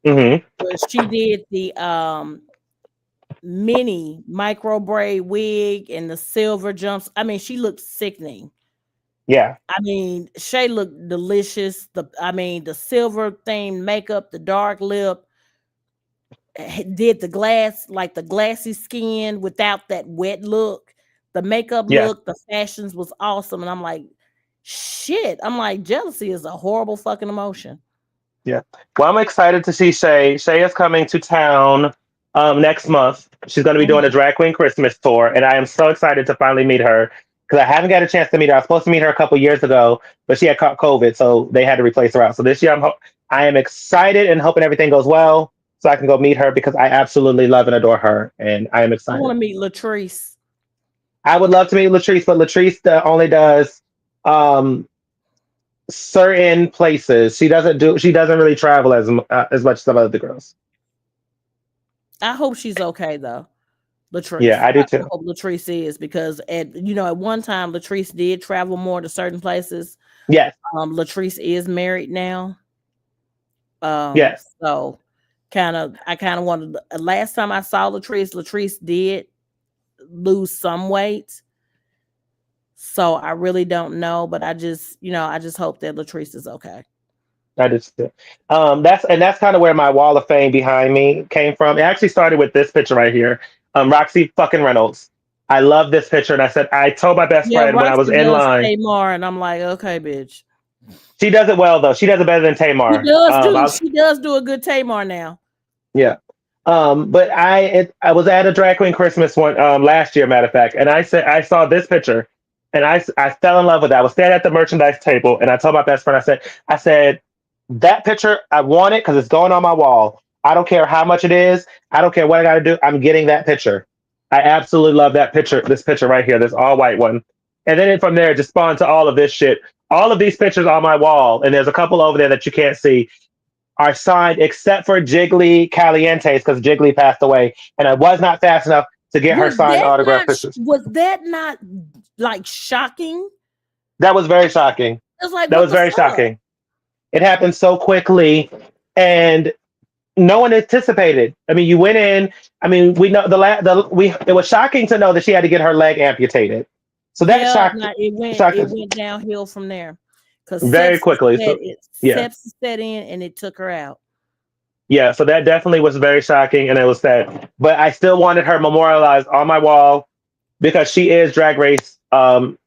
Hmm. where she did the mini micro braid wig and the silver jumps. I mean, she looked sickening. Yeah, I mean, Shay looked delicious. The silver themed makeup, the dark lip, did the glass like the glassy skin without that wet look. The makeup yeah. look, the fashions was awesome, and I'm like, shit. I'm like, jealousy is a horrible fucking emotion. Yeah. Well, I'm excited to see Shay. Shay is coming to town next month. She's going to be doing a Mhm. drag queen Christmas tour, and I am so excited to finally meet her because I haven't got a chance to meet her. I was supposed to meet her a couple years ago, but she had caught COVID, so they had to replace her out. So this year, I am excited and hoping everything goes well, so I can go meet her because I absolutely love and adore her, and I am I want excited. to meet Latrice. I would love to meet Latrice, but Latrice only does um, certain places. She doesn't do. She doesn't really travel as much as some other girls. I hope she's okay though. Yeah, Latrice. I do I too. hope Latrice is because at one time Latrice did travel more to certain places. Yes, Latrice is married now. yes, So I kind of wanted last time I saw Latrice did lose some weight. So I really don't know, but I just hope that Latrice is okay. I do too. That's kind of where my wall of fame behind me came from. It actually started with this picture right here. Roxy fucking Reynolds. I love this picture, and I told my best Yeah, friend when I was Roxy in loves line. Tamar, and I'm like, okay, bitch. She does it well though. She does it better than Tamar. She does do a good Tamar now. Yeah. But I was at a drag queen Christmas one last year, matter of fact, and I said I saw this picture, and I fell in love with it. I was standing at the merchandise table, and I told my best friend, I said that picture I want it because it's going on my wall. I don't care how much it is. I don't care what I got to do. I'm getting that picture. I absolutely love that picture. This picture right here, this all white one, and then from there it just spawned to all of this shit. All of these pictures on my wall, and there's a couple over there that you can't see are signed except for Jiggly Calientes because Jiggly passed away, and I was not fast enough to get her signed autograph pictures. Was that not like shocking? That was very shocking. It's like That what was the very fuck? shocking. It happened so quickly, and no one anticipated. I mean, you went in. I mean, we know the we. It was shocking to know that she had to get her leg amputated. So that Yeah, shocked no, shocked it us went downhill from there because very quickly. So yeah, sepsis set in and it took her out. yeah. So that definitely was very shocking, and it was sad. But I still wanted her memorialized on my wall because she is Drag Race royalty.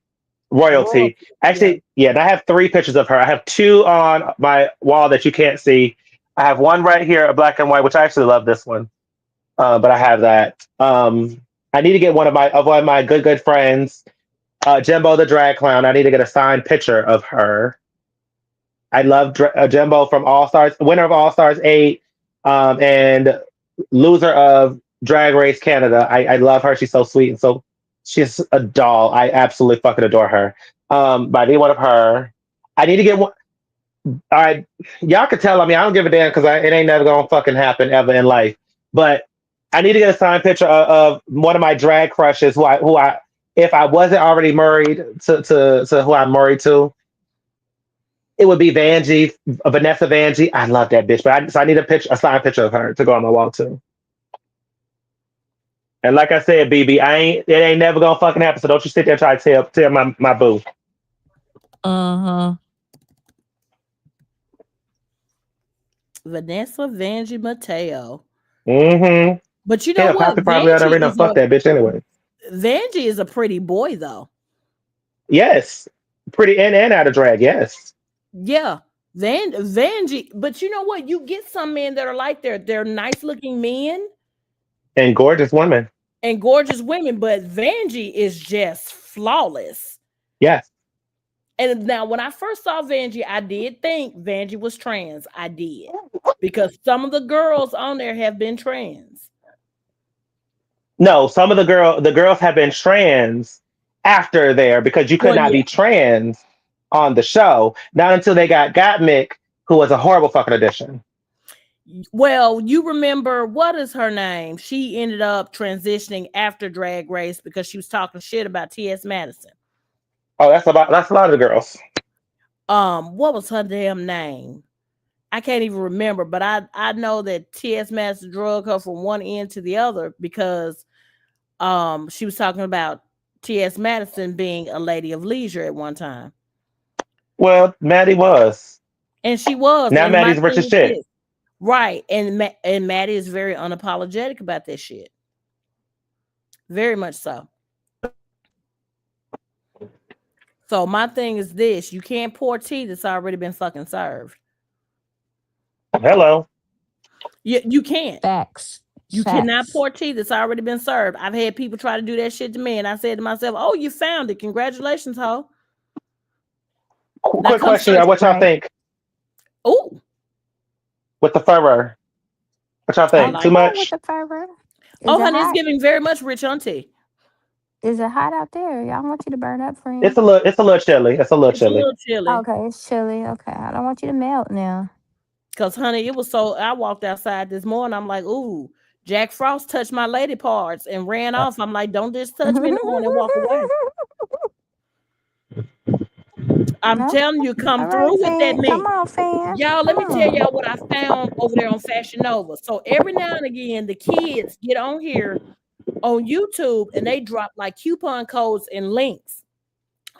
Royalty. Yeah. Actually, yeah, and I have three pictures of her. I have two on my wall that you can't see. I have one right here, a black and white, which I actually love this one. But I have that. I need to get one of my good friends, Jimbo the drag clown. I need to get a signed picture of her. I love Jimbo from All Stars, winner of All Stars 8, and loser of Drag Race Canada. I love her. She's so sweet and so she's a doll. I absolutely fucking adore her. But I need one of her. I need to get one. All right, y'all could tell. I mean, I don't give a damn because it ain't never gonna fucking happen ever in life. But I need to get a signed picture of one of my drag crushes if I wasn't already married to who I'm married to, it would be Vanjie, Vanessa Vanjie. I love that bitch, but so I need a signed picture of her to go on my wall too. And like I said, BB, it ain't never gonna fucking happen. So don't you sit there and try to tell my boo. Uh-huh. Vanessa Vanjie Mateo. Mm-hmm. But you know Yeah, what? Poppy probably already know. Fuck that bitch anyway. Vanjie is a pretty boy though. Yes. Pretty in and out of drag, yes. Yeah. Vanjie, but you know what? You get some men that are like they're nice looking men And gorgeous women. and gorgeous women, but Vanjie is just flawless. Yes. And now, when I first saw Vanjie, I did think Vanjie was trans. I did, because some of the girls on there have been trans. No, some of the girls have been trans after there because you could Well, not yeah. be trans on the show. Not until they got Gottmik, who was a horrible fucking audition. Well, you remember, what is her name? She ended up transitioning after Drag Race because she was talking shit about T.S. Madison. Oh, that's a lot of the girls. What was her damn name? I can't even remember, but I know that T.S. Madison drug her from one end to the other because she was talking about T.S. Madison being a lady of leisure at one time. Well, Maddie was. And she was. Now And my Maddie's rich thing as is shit. this. Right. And Maddie is very unapologetic about this shit. Very much so. So my thing is this: you can't pour tea that's already been fucking served. Hello. You can't. Facts. You cannot Facts. pour tea that's already been served. I've had people try to do that shit to me, and I said to myself, "Oh, you found it! Congratulations, ho!" Now Quick come question, search. y'all. What y'all Right. think Oh, with the furor? What y'all I think? I'm Too like it. fine with much? the fervor. Is Oh, it honey, it's hot? giving very much rich auntie. Is it hot out there? Y'all want you to burn up, It's friend. a little. It's a little chilly. It's a little It's a chilly. little chilly. Okay, it's chilly. Okay, I don't want you to melt now. Cause honey, it was so. I walked outside this morning. I'm like, ooh, Jack Frost touched my lady parts and ran off. I'm like, don't just touch me no more and walk away. I'm No. telling you, All come right, through with that fan. Come meat. on, fan. Y'all, let Come me tell on. y'all what I found over there on Fashion Nova. So every now and again, the kids get on here on YouTube and they drop like coupon codes and links.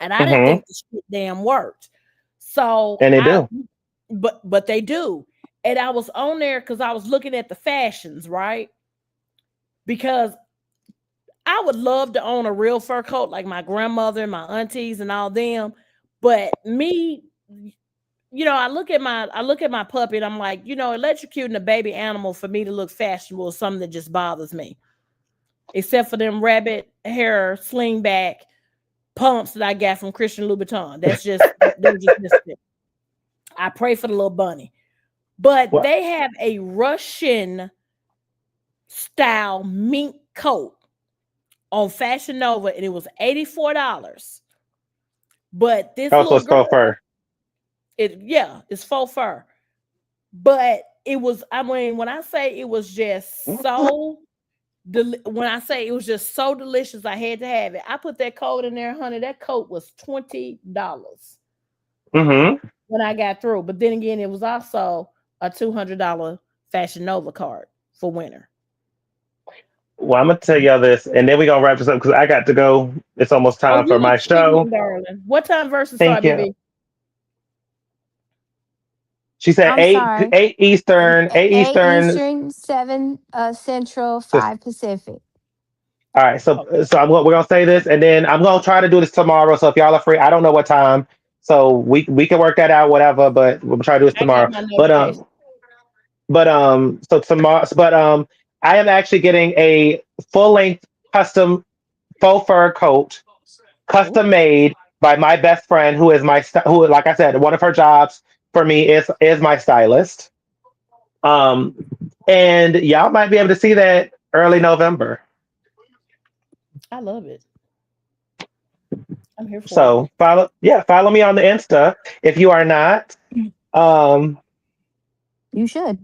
And I didn't Hmm. think the shit damn worked. So And they I do. but they do. And I was on there because I was looking at the fashions, right? Because I would love to own a real fur coat like my grandmother and my aunties and all them. But me, I look at my puppy and I'm like, electrocuting a baby animal for me to look fashionable is something that just bothers me. Except for them rabbit hair sling back pumps that I got from Christian Louboutin. They were just missing. I pray for the little bunny. But What? they have a Russian style mink coat on Fashion Nova, and it was $84. But this Also, little it's faux girl, fur. it's faux fur. But it was, I mean, when I say it was just so when I say it was just so delicious, I had to have it. I put that coat in there, honey. That coat was $20 Hmm. when I got through. But then again, it was also a $200 Fashion Nova card for winter. Well, I'm gonna tell y'all this, and then we're gonna wrap this up because I got to go. It's almost Oh, time for you my look show. sweet, darling. What time versus Thank start, you. BB? She said I'm sorry. 8 Eight Eastern. Eastern, seven Central, Just 5 Pacific. all right. So Okay. we're gonna say this, and then I'm gonna try to do this tomorrow. So if y'all are free, I don't know what time, so we can work that out, whatever. But we'll try to do this I got tomorrow. my But notification. so tomorrow, I am actually getting a full length custom faux fur coat, Oh, custom made by my best friend, who is who, like I said, one of her jobs for me is my stylist. Um, and y'all might be able to see that early November. I love it. I'm here for it. So follow me on the Insta if you are not. Um, You should.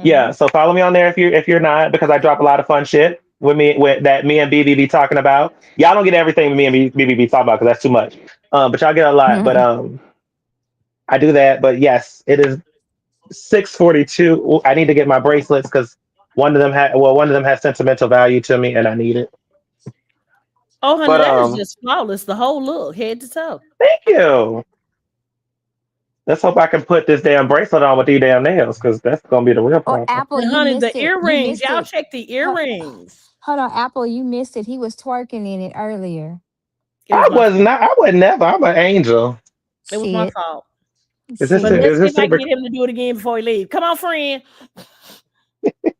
yeah, Hmm. so follow me on there if you're not, because I drop a lot of fun shit with that me and BB be talking about. Y'all don't get everything me and BB be talking about because that's too much. But y'all get a lot. But I do that. But yes, it is 6:42. I need to get my bracelets because one of them has sentimental value to me and I need it. Oh, honey, But that is just flawless. The whole look, head to toe. thank you. Let's hope I can put this damn bracelet on with these damn nails because that's gonna be the real Or problem. Apple, And you honey, the missed it. You earrings. missed Y'all it. check the Hu- earrings. Hold on, Apple, you missed it. He was twerking in it earlier. It was my fault. I was never. I'm an angel. It was my Shit. fault. But Shit. let's Is see if this I can super? get him to do it again before he leave. Come on, friend.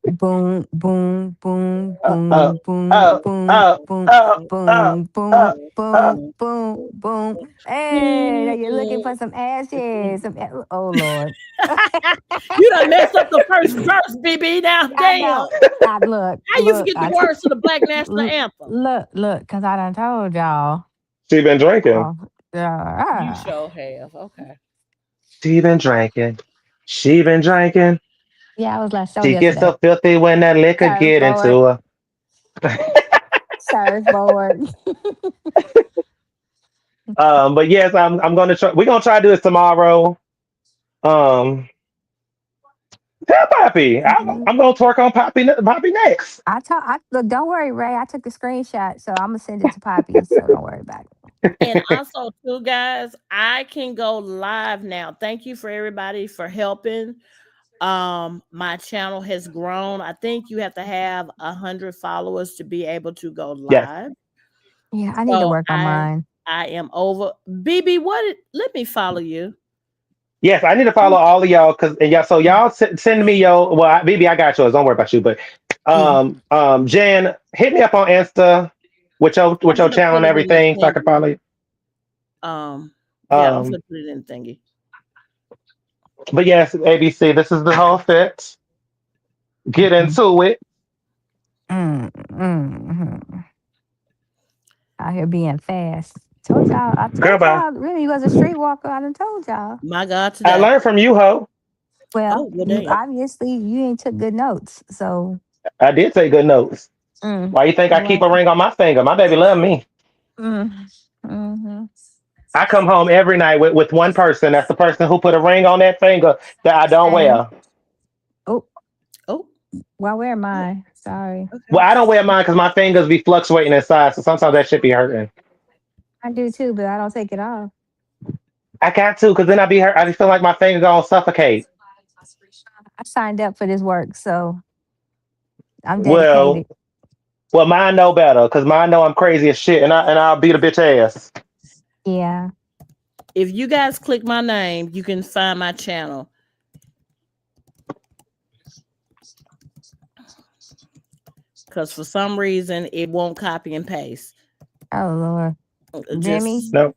Boom, boom, boom, Uh, uh, boom, boom, uh, boom, uh, boom, uh, uh, boom, uh, boom, uh. boom, boom, boom. Hey, now you're looking for Mm. some ashes. Oh Lord. You done messed up the first verse, BB. Now, I damn. know. I look, How you look, forget the words to the Black National Anthem? look, because I done told y'all. She been drinking. Oh, You yeah. sure have. Okay. She been drinking. She been drinking. Yeah, I was last show She gets yesterday. so filthy when that liquor get Surfboard. into her. Surfboard. But yes, I'm gonna try. We're gonna try to do this tomorrow. Um, tell Poppy. I'm gonna twerk on Poppy next. Look, don't worry, Ray. I took a screenshot, so I'm gonna send it to Poppy. So don't worry about it. And also, too, guys, I can go live now. Thank you for everybody for helping. My channel has grown. I think you have to have 100 followers to be able to go Yes, live. Yeah, I need to So work on mine. I am over. BB, let me follow you. yes. I need to follow Oh, all of y'all because y'all. So y'all send me yo. Well, BB, I got yours. Don't worry about you. But yeah. Jen, hit me up on Insta with I'm your gonna channel put and it in the everything so I can thingy. follow you. Um, yeah, I'm Um, gonna put it in the thingy. but yes, ABC. This is the whole fit. Get Mm-hmm. into it, Mm-hmm. Out here being fast. Told y'all. I girl. told Bye. y'all. Really, was a streetwalker. I done told y'all. My God, I today. learned from you, ho. Well, Oh, well, you damn. obviously you ain't took good notes. So, I did take good notes. mm, Why you think I you're keep a welcome. ring on my finger? My baby love me. Mm, mm-hmm. I come home every night with one person. That's the person who put a ring on that finger that I don't Same. wear. Oh, Oh, well, where am oh, I? Sorry. Well, okay. I don't wear mine because my fingers be fluctuating in size, so sometimes that shit be hurting. I do too, but I don't take it off. I got to, because then I be hurt. I just feel like my finger gonna suffocate. I signed up for this work, so I'm Well, dedicated. well, mine know better, because mine know I'm crazy as shit, and I'll beat a bitch ass. Yeah. If you guys click my name, you can find my channel. Because for some reason it won't copy and paste. Oh Lord, Jimmy. Just No,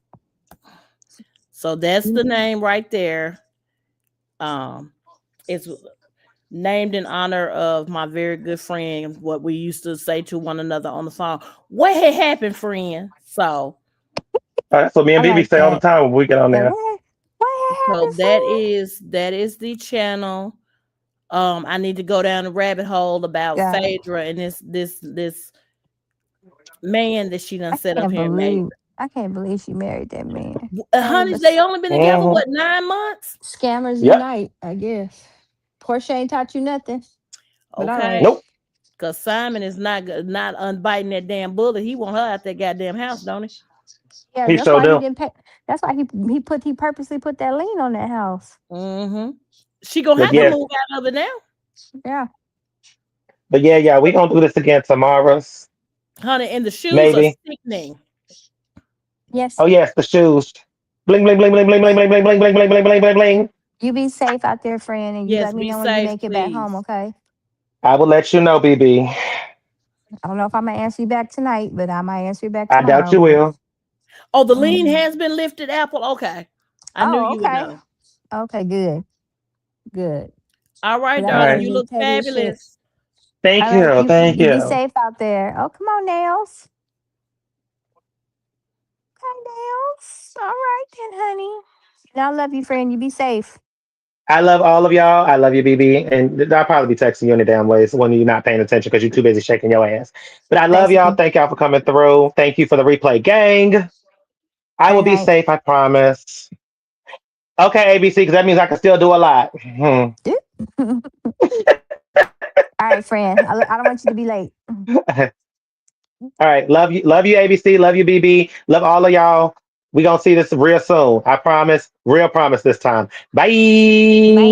so that's the You- name right there. Um, it's named in honor of my very good friend. What we used to say to one another on the phone. What had happened, friend? that's what me I and BB like say all the that. time when we get on Hey, there. what So happened, friend? that is the channel. I need to go down the rabbit hole about Yeah, Phaedra and this man that she done I set up can't here and made. believe I can't believe she married that man. Hey, Honey, but they only been together Hmm. what 9 months? scammers Yep. unite, I guess. Portia ain't taught you nothing, but all right. Okay, Nope. because Simon is not unbiting that damn bullet. He want her out that goddamn house, don't he? Yeah, He that's sure why he do. didn't pay. That's why he purposely put that lien on that house. Mm-hmm. She gonna But have to yes, move out of it now, Yeah. but yeah, we gonna do this again tomorrow, honey. And the shoes are maybe. sickening. Yes. Oh yes, the shoes. Bling bling bling bling bling bling bling bling bling bling bling bling bling bling bling. You be safe out there, friend, and you Yes, let me be know when you safe, make it back home, please. okay? I will let you know, BB. I don't know if I'm gonna answer you back tonight, but I might answer you back I doubt tomorrow. you But will. Oh, the lien mm. has been lifted, Apple. Okay, I knew Oh, you would okay. know. Okay, good. Good. All 'Cause right, I All don't darling, want right. to you be look petty as shit. fabulous. Thank All right, you. Thank you be you. safe out there. Oh, come on, Nails. Okay, Nails. All right then, honey. And I love you, friend. You be safe. I love all of y'all. I love you, BB. And I'll probably be texting you in the damn ways when you're not paying attention because you're too busy shaking your ass. But I love y'all. Basically. Thank y'all for coming through. Thank you for the replay, gang. I will Night be night. safe. I promise. Okay, ABC, because that means I can still do a lot. Hmm. All right, friend. I don't want you to be late. All right. Love you, ABC. Love you, BB. Love all of y'all. We gonna see this real soon. I promise. Real promise this time. Bye. Bye.